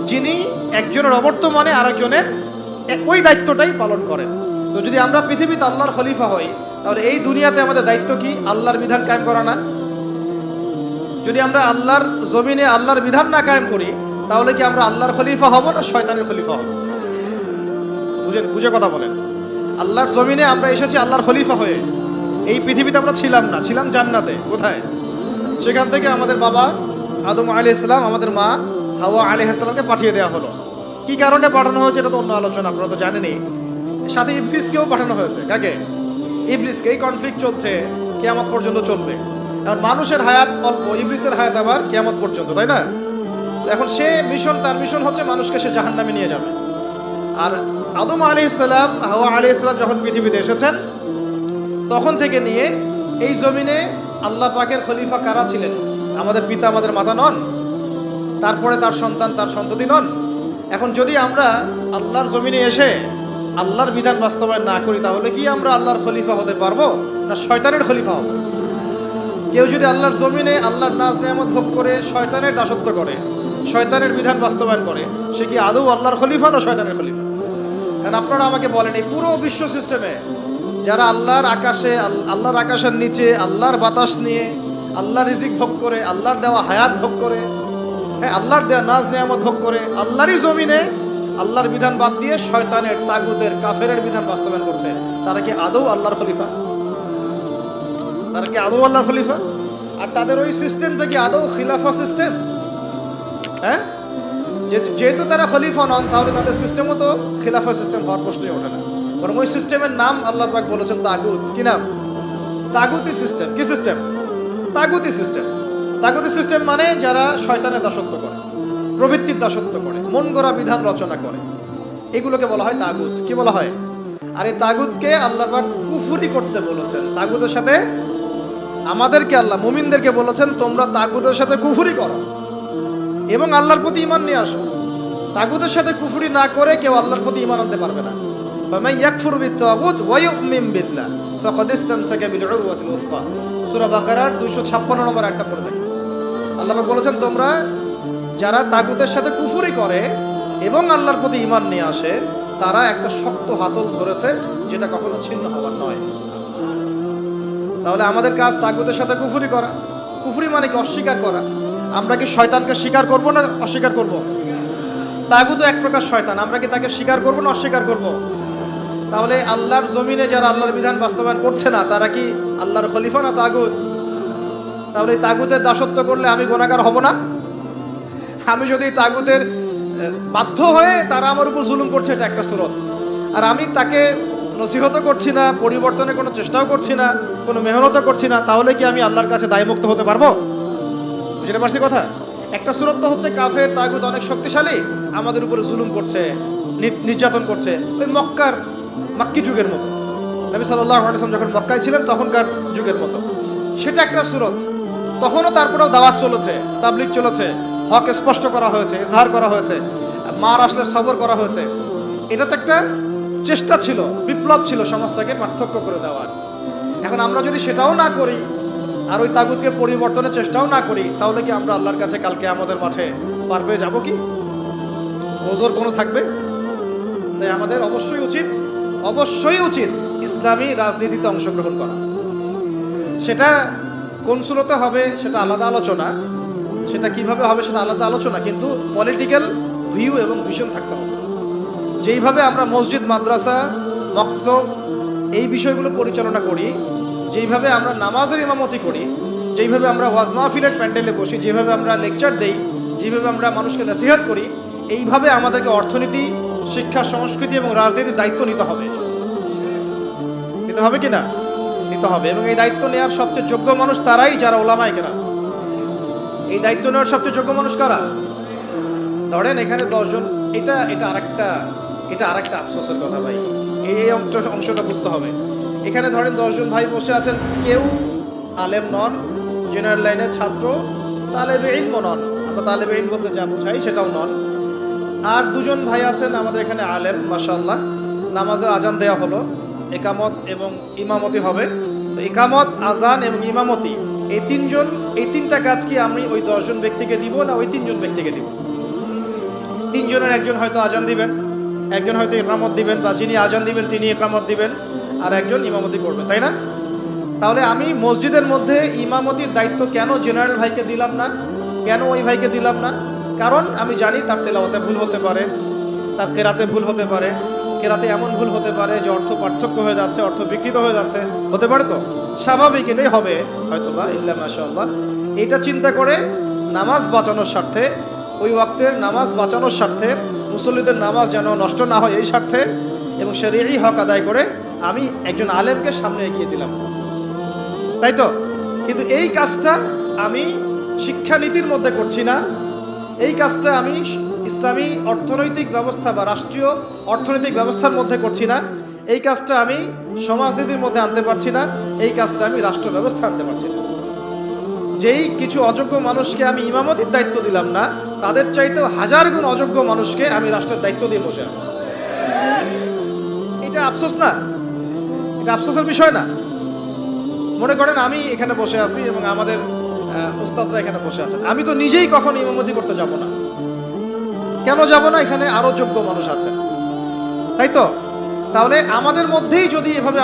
যিনি একজনের অবর্তমানে আরেকজনের ওই দায়িত্বটাই পালন করেন। তো যদি আমরা পৃথিবীতে আল্লাহর খলিফা হই, তাহলে এই দুনিয়াতে আমাদের দায়িত্ব কি? আল্লাহর বিধান কায়েম করা না? যদি আমরা আল্লাহর জমিনে আল্লাহর বিধান না কায়েম করি, তাহলে কি আমরা আল্লাহর খলিফা হব না শয়তানের খলিফা হব? বুঝে কথা বলেন। আল্লাহর জমিনে আমরা এসেছি আল্লাহর খলিফা হয়ে, এই পৃথিবীতে আমরা ছিলাম না, ছিলাম জান্নাতে। কোথায়? সেখান থেকে আমাদের বাবা আদম আলাইহিস সালাম, আমাদের মা হাওয়া আলাইহিস সালামকে পাঠিয়ে দেওয়া হলো। কি কারণে পাঠানো হয়েছে এটা তো অন্য আলোচনা, আপনারা তো জানেনই। সাথে ইবলিসকেও পাঠানো হয়েছে। কাকে? ইবলিসকে। এই কনফ্লিক্ট চলছে, কিয়ামত পর্যন্ত চলবে। আর মানুষের হায়াত অল্প, ইবলিসের হায়াত আবার কিয়ামত পর্যন্ত, তাই না? এখন তার মিশন হচ্ছে মানুষকে সে জাহান্নামে নিয়ে যাবে। আর আদম আলাইহিস সালাম, হাওয়া আলাইহিস সালাম যখন পৃথিবীতে এসেছেন, তখন থেকে নিয়ে এই জমিনে আল্লাহ পাকের খলিফা কারা ছিলেন? আমাদের পিতা, আমাদের মাতা নন? তারপরে তার সন্তান, তার সন্ততি নন? এখন যদি আমরা আল্লাহর জমিনে এসে আল্লাহর বিধান বাস্তবায়ন না করি, তাহলে কি আমরা আল্লাহর খলিফা হতে পারবো না শয়তানের খলিফা হব? কেউ যদি আল্লাহর জমিনে আল্লাহর নাজ নেয়ামত ভোগ করে শয়তানের দাসত্ব করে, শয়তানের বিধান বাস্তবায়ন করে, সে কি আদৌ আল্লাহর খলিফা না শয়তানের খলিফা? কারণ আপনারা আমাকে বলেন, এই পুরো বিশ্ব সিস্টেমে যারা আল্লাহর আকাশের নিচে আল্লাহর বাতাস নিয়ে আল্লাহর রিজিক ভোগ করে, আল্লাহর দেওয়া হায়াত ভোগ করে, হ্যাঁ, আল্লাহর দেওয়া নাজ নেয়ামত ভোগ করে, আল্লাহরই জমিনে আল্লাহর বিধান বাদ দিয়ে শয়তানের, তাগুতের, কাফেরের বিধান বাস্তবায়ন করছে, তারা কি আদৌ আল্লাহর খলিফা? তারা কি আদৌ আল্লাহর খলিফা? আর তাদের ওই সিস্টেমটা কি আদৌ খিলাফা সিস্টেম? হ্যাঁ, যেহেতু তারা খলিফা নন, তাহলে তাদের সিস্টেমও তো খিলাফা সিস্টেম হওয়ার প্রশ্নই ওঠে না। বরং ওই সিস্টেমের নাম আল্লাহ পাক বলেছেন তাগুত। কি নাম? তাগুতি সিস্টেম। কি সিস্টেম? তাগুতি সিস্টেম। তাগুতি সিস্টেম মানে যারা শয়তানের দাসত্ব করে, প্রবৃত্তির দাসত্ব করে, মন গড়া বিধান রচনা করে, এগুলোকে বলা হয় তাগুত। কি বলা হয়? আর এই তাগুতকে আল্লাহ পাক কুফরি করতে বলেছেন। তাগুতের সাথে আমাদেরকে, আল্লাহ মুমিনদেরকে বলেছেন, তোমরা তাগুতের সাথে কুফরি করো এবং আল্লাহর প্রতি ঈমান নিয়ে আসো। তাগুতের সাথে কুফরি না করে কেউ আল্লাহর প্রতি ঈমান আনতে পারবে না। ফামান ইয়াকফুর বিত-তাগুত ওয়া ইউমিন বিল্লাহ ফাকাদ ইসতামসাকা বিল উরওয়াতিল উসকা। সূরা বাকারার 256 নম্বর আয়াতটা পড়ে দেখুন। আল্লাহ পাক বলেছেন, তোমরা যারা তাগুতের সাথে কুফরি করে এবং আল্লাহর প্রতি ঈমান নিয়ে আসে, তারা একটা শক্ত হাতল ধরেছে, যেটা কখনো ছিন্ন হওয়ার নয়। তাহলে আমাদের কাজ তাগুতের সাথে কুফরি করা। কুফরি মানে কি? অস্বীকার করা। আমরা কি শয়তানকে স্বীকার করব না অস্বীকার করব? তাগুত এক প্রকার শয়তান, আমরা কি তাকে স্বীকার করব না অস্বীকার করব? তাহলে আল্লাহর জমিনে যারা আল্লাহর বিধান বাস্তবায়ন করছে না, তারা কি আল্লাহর খলিফা না তাগুত? তাহলে তাগুতের দাসত্ব করলে আমি গুনাহগার হব না? আমি যদি তাগুতের বাধ্য হয়ে তারা আমার উপর জুলুম করছে, এটা একটা সুরত, আর আমি তাকে নসিহত করছি না, পরিবর্তনের কোনো চেষ্টাও করছি না, কোনো মেহনতও করছি না, তাহলে কি আমি আল্লাহর কাছে দায়মুক্ত হতে পারবো? বুঝতে পারছি কথা? একটা সুরত তো হচ্ছে কাফের, তাগুত অনেক শক্তিশালী, আমাদের উপরে জুলুম করছে, নির্যাতন করছে, ওই মাক্কি যুগের মতো, নবী সাল্লাল্লাহু আলাইহি ওয়াসাল্লাম যখন মক্কায় ছিলেন তখনকার যুগের মতো। সেটা একটা সুরত। তখনও তারপরেও দাওয়াত চলেছে, তাবলীগ চলেছে, হক স্পষ্ট করা হয়েছে, ইজহার করা হয়েছে, মার আসলে সবর করা হয়েছে। এটা তো একটা চেষ্টা ছিল, বিপ্লব ছিল সমাজটাকে পার্থক্য করে দেওয়ার। এখন আমরা যদি সেটাও না করি আর ওই তাগুতকে পরিবর্তনের চেষ্টাও না করি, তাহলে কি আমরা আল্লাহর কাছে কালকে আমাদের মাঠে পার পেয়ে যাবো কি? ওজোর কোনো থাকবে? তাই আমাদের অবশ্যই উচিত ইসলামী রাজনীতিতে অংশগ্রহণ করা। সেটা কোন সুরতে হবে সেটা আলাদা আলোচনা, সেটা কিভাবে হবে সেটা আলাদা আলোচনা, কিন্তু পলিটিক্যাল ভিউ এবং ভিশন থাকতে হবে। যেইভাবে আমরা মসজিদ, মাদ্রাসা, মক্তব এই বিষয়গুলো পরিচালনা করি, যেইভাবে আমরা নামাজের ইমামতি করি, যেইভাবে আমরা ওয়াজ মাহফিলের প্যান্ডেলে বসি, যেভাবে আমরা লেকচার দেই, যেভাবে আমরা মানুষকে নসিহত করি, এইভাবে আমাদেরকে অর্থনীতি, শিক্ষা, সংস্কৃতি এবং রাজনীতির দায়িত্ব নিতে হবে কি না? নিতে হবে। এবং এই দায়িত্ব নেওয়ার সবচেয়ে যোগ্য মানুষ তারাই যারা ওলামায়ে কেরাম। এই দায়িত্ব নেওয়ার সবচেয়ে যোগ্য মানুষ কারা? ধরেন এখানে 10 জন, এটা আরেকটা আফসোসের কথা ভাই, এই অংশটা বুঝতে হবে। এখানে ধরেন 10 জন ভাই বসে আছেন, কেউ আলেম নন, জেনারেল লাইনের ছাত্র, তালেবে ইলম নন, আমরা তালেবে ইলম বলতে যা বুঝাই সেটাও নন। আর 2 জন ভাই আছেন আমাদের এখানে আলেম, মাশাআল্লাহ। নামাজের আজান দেওয়া হলো, একামত এবং ইমামতি হবে। তো একামত, আজান এবং ইমামতি এই তিনটা কাজ কি আমি ওই 10 জন ব্যক্তিকে দিব না ওই 3 জন ব্যক্তিকে দিব? 3 জনের একজন হয়তো আজান দিবেন, একজন হয়তো একামত দিবেন, বা যিনি আজান দিবেন তিনি একামত দিবেন, আর একজন ইমামতি করবেন, তাই না? তাহলে আমি মসজিদের মধ্যে ইমামতির দায়িত্ব কেন জেনারেল ভাইকে দিলাম না, কেন ওই ভাইকে দিলাম না? কারণ আমি জানি তার তেলাওয়াতে ভুল হতে পারে, তার কেরাতে ভুল হতে পারে, কেরাতে এমন ভুল হতে পারে যে অর্থ পার্থক্য হয়ে যাচ্ছে, অর্থ বিকৃত হয়ে যাচ্ছে, হতে পারে। তো স্বাভাবিক, এটাই হবে হয়তো বা, ইল্লা মাশাআল্লাহ। এটা চিন্তা করে নামাজ বাঁচানোর স্বার্থে, ওই ওয়াক্তের নামাজ বাঁচানোর স্বার্থে, মুসল্লিদের নামাজ যেন নষ্ট না হয় এই স্বার্থে, এবং শরীয়ী হক আদায় করে আমি একজন আলেমকে সামনে এগিয়ে দিলাম, তাই তো? কিন্তু এই কাজটা আমি শিক্ষানীতির মধ্যে করছি না, এই কাজটা আমি ইসলামী অর্থনৈতিক ব্যবস্থা বা রাষ্ট্রীয় অর্থনৈতিক ব্যবস্থার মধ্যে করছি না, এই কাজটা আমি সমাজনীতির মধ্যে আনতে পারছি না, এই কাজটা আমি রাষ্ট্র ব্যবস্থা আনতে পারছি না। যেই কিছু অযোগ্য মানুষকে আমি ইমামতির দায়িত্ব দিলাম না, তাদের চাইতেও 1000 গুণ অযোগ্য মানুষকে আমি রাষ্ট্রের দায়িত্ব দিয়ে বসে আছি। এটা আফসোস না? এটা আফসোসের বিষয় না? মনে করেন আমি এখানে বসে আছি এবং আমাদের উস্তাদরা এখানে বসে আছেন, আমি তো নিজেই কখনো ইমামতি করতে যাব না। কেন যাব না? এখানে আরো যোগ্য মানুষ আছে, তাই তো? তাহলে আমাদের মধ্যেই যদি এভাবে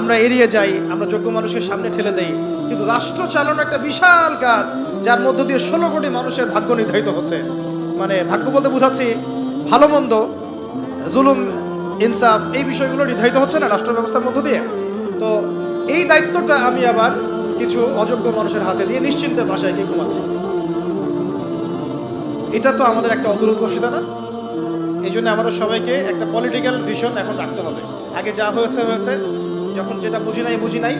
আমরা এড়িয়ে যাই, আমরা যোগ্য মানুষের সামনে ঠেলে দেই, কিন্তু রাষ্ট্র চালানো একটা বিশাল কাজ, যার মধ্য দিয়ে 16 কোটি মানুষের ভাগ্য নির্ধারিত হচ্ছে। মানে ভাগ্য বলতে বোঝাচ্ছি ভালো মন্দ, জুলুম, ইনসাফ, এই বিষয়গুলো নির্ধারিত হচ্ছে না রাষ্ট্র ব্যবস্থার মধ্য দিয়ে। তো এই দায়িত্বটা আমি আবার কিছু অযোগ্য মানুষের হাতে দিয়ে নিশ্চিন্তে বাসায় গিয়ে ঘুমাচ্ছি। এটা তো আমাদের একটা অদূরদর্শিতা না? এই জন্য আমাদের সবাইকে একটা পলিটিক্যাল ভিশন এখন রাখতে হবে। আগে যা হয়েছে, যখন যেটা বুঝি নাই,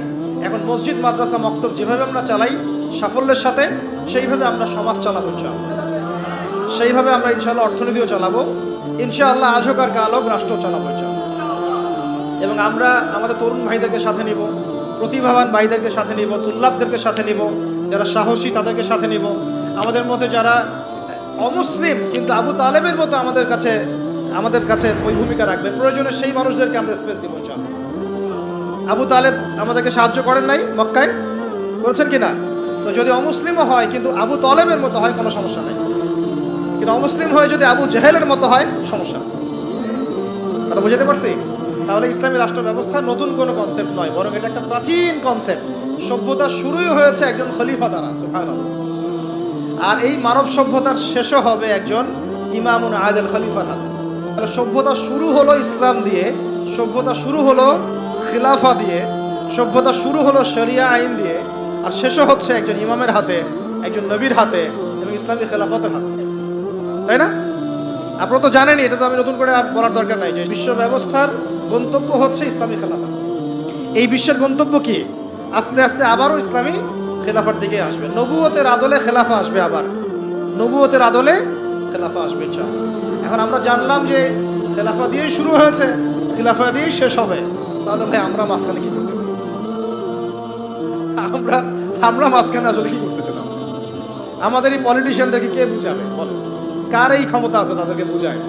এখন মসজিদ, মাদ্রাসা, মক্তব যেভাবে আমরা চালাই সাফল্যের সাথে, সেইভাবে আমরা সমাজ চালাবো ইনশাআল্লাহ, সেইভাবে আমরা ইনশাআল্লাহ অর্থনীতিও চালাবো ইনশাআল্লাহ, আজ হোক আর কাল হোক রাষ্ট্র চালাবো ইনশাআল্লাহ। এবং আমরা আমাদের তরুণ ভাইদেরকে সাথে নিব, প্রতিভাবান ভাইদেরকে সাথে নিব, তুল্লাবদেরকে সাথে নিব, যারা সাহসী তাদেরকে সাথে নিব। আমাদের মধ্যে যারা অমুসলিম কিন্তু আবু তালেবের মতো আমাদের কাছে ওই ভূমিকা রাখবে, প্রয়োজনে সেই মানুষদেরকে আমরা স্পেস দিব ইনশাআল্লাহ। আবু তালেব আমাদেরকে সাহায্য করেন নাই মক্কায়? করেছেন কিনা? তো যদি অমুসলিমও হয় কিন্তু আবু তালেবের মতো হয়, কোনো সমস্যা নেই। কিন্তু অমুসলিম হয়ে যদি আবু জেহেলের মতো হয়, সমস্যা আছে। কথা বুঝতে পারছি? তাহলে ইসলামী রাষ্ট্র ব্যবস্থা নতুন কোনো কনসেপ্ট নয়, বরং এটা একটা প্রাচীন কনসেপ্ট। সভ্যতা শুরুই হয়েছে একজন খলিফা দ্বারা, সুবহানাল্লাহ। আর এই মানব সভ্যতার শেষও হবে একজন ইমামুন আদিল খলিফার হাতে। তাহলে সভ্যতা শুরু হলো ইসলাম দিয়ে, সভ্যতা শুরু হলো খিলাফা দিয়ে, সভ্যতা শুরু হলো শরিয়া আইন দিয়ে, আর শেষও হচ্ছে একজন ইমামের হাতে, একজন নবীর হাতে এবং ইসলামী খেলাফতের হাতে, তাই না? আপনারা তো জানেনই, এটা তো আমি নতুন করে আর বলার দরকার নাই যে বিশ্ব ব্যবস্থার গন্তব্য হচ্ছে ইসলামী খেলাফত। এই বিশ্বের গন্তব্য কি? আস্তে আস্তে আবারও ইসলামী খেলাফার দিকে আসবে, নবুয়তের আদলে খেলাফা আসবে, আবার নবুয়তের আদলে খেলাফা আসবে ইনশাআল্লাহ। এখন আমরা জানলাম যে খেলাফা দিয়েই শুরু হয়েছে, খেলাফা দিয়েই শেষ হবে। তাহলে ভাই আমরা মাঝখানে কি করতেছি? আমরা মাঝখানে আসলে কি করতেছিলাম? আমাদের এই পলিটিশিয়ানদেরকে কে বুঝাবে? বল, কার এই ক্ষমতা আছে তাদেরকে বুঝায়?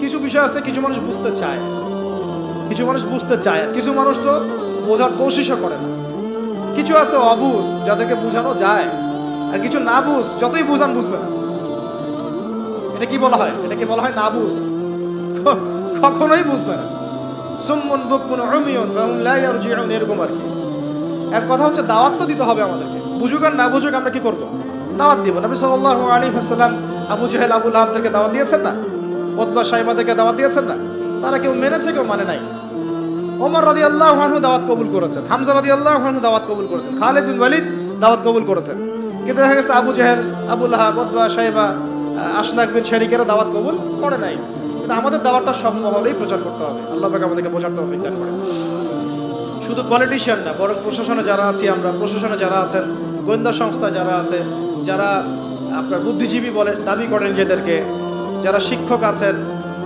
কিছু বিষয় আছে, কিছু মানুষ বুঝতে চায়, কিছু মানুষ বুঝতে চায়, কিছু মানুষ তো বোঝার কোশিশও করে না। কিছু আছে অবুঝ, যাদেরকে বোঝানো যায়, আর কিছু না বুঝ, যতই বুঝান বুঝবে না। এটা কি বলা হয়? এটাকে বলা হয় না বুঝ, কখনোই বুঝবে না। সুম্মুন বুকমুন উমিয়ুন ফাহুম লা ইয়ারজিউন, এরকম আর কি। এর কথা হচ্ছে দাওয়াত তো দিতে হবে আমাদেরকে, বুঝুক আর না বুঝুক আমরা কি করব? দাওয়াত দিব। নবী সাল্লাল্লাহু আলাইহি ওয়াসাল্লাম আবু জেহেল আবু লাহাবদেরকে দাওয়াত দিয়েছেন না? উতবা শাইবাদেরকে দাওয়াত দিয়েছেন না? তারা কেউ মেনেছে, কেউ মানে নাই। ওমর রাদিয়াল্লাহু আনহু দাওয়াত কবুল করেছেন, হামজা রাদিয়াল্লাহু আনহু দাওয়াত কবুল করেছেন, খালিদ বিন ওয়ালিদ দাওয়াত কবুল করেছেন। কিন্তু দেখা গেছে আবু জেহেল, আবু লাহাব, উতবা শাইবা, আশনাক বিন শারিকেরা দাওয়াত কবুল করে নাই। কিন্তু আমাদের দাওয়াতটা সব মহলেই প্রচার করতে হবে। আল্লাহ পাক আমাদেরকে বোঝার তৌফিক দান করেন। শুধু পলিটিশিয়ান না, বরং প্রশাসনে যারা আছি আমরা, প্রশাসনে যারা আছেন, গোয়েন্দা সংস্থা যারা আছে, যারা আপনার বুদ্ধিজীবী বলে দাবি করেন নিজেদেরকে, যারা শিক্ষক আছেন,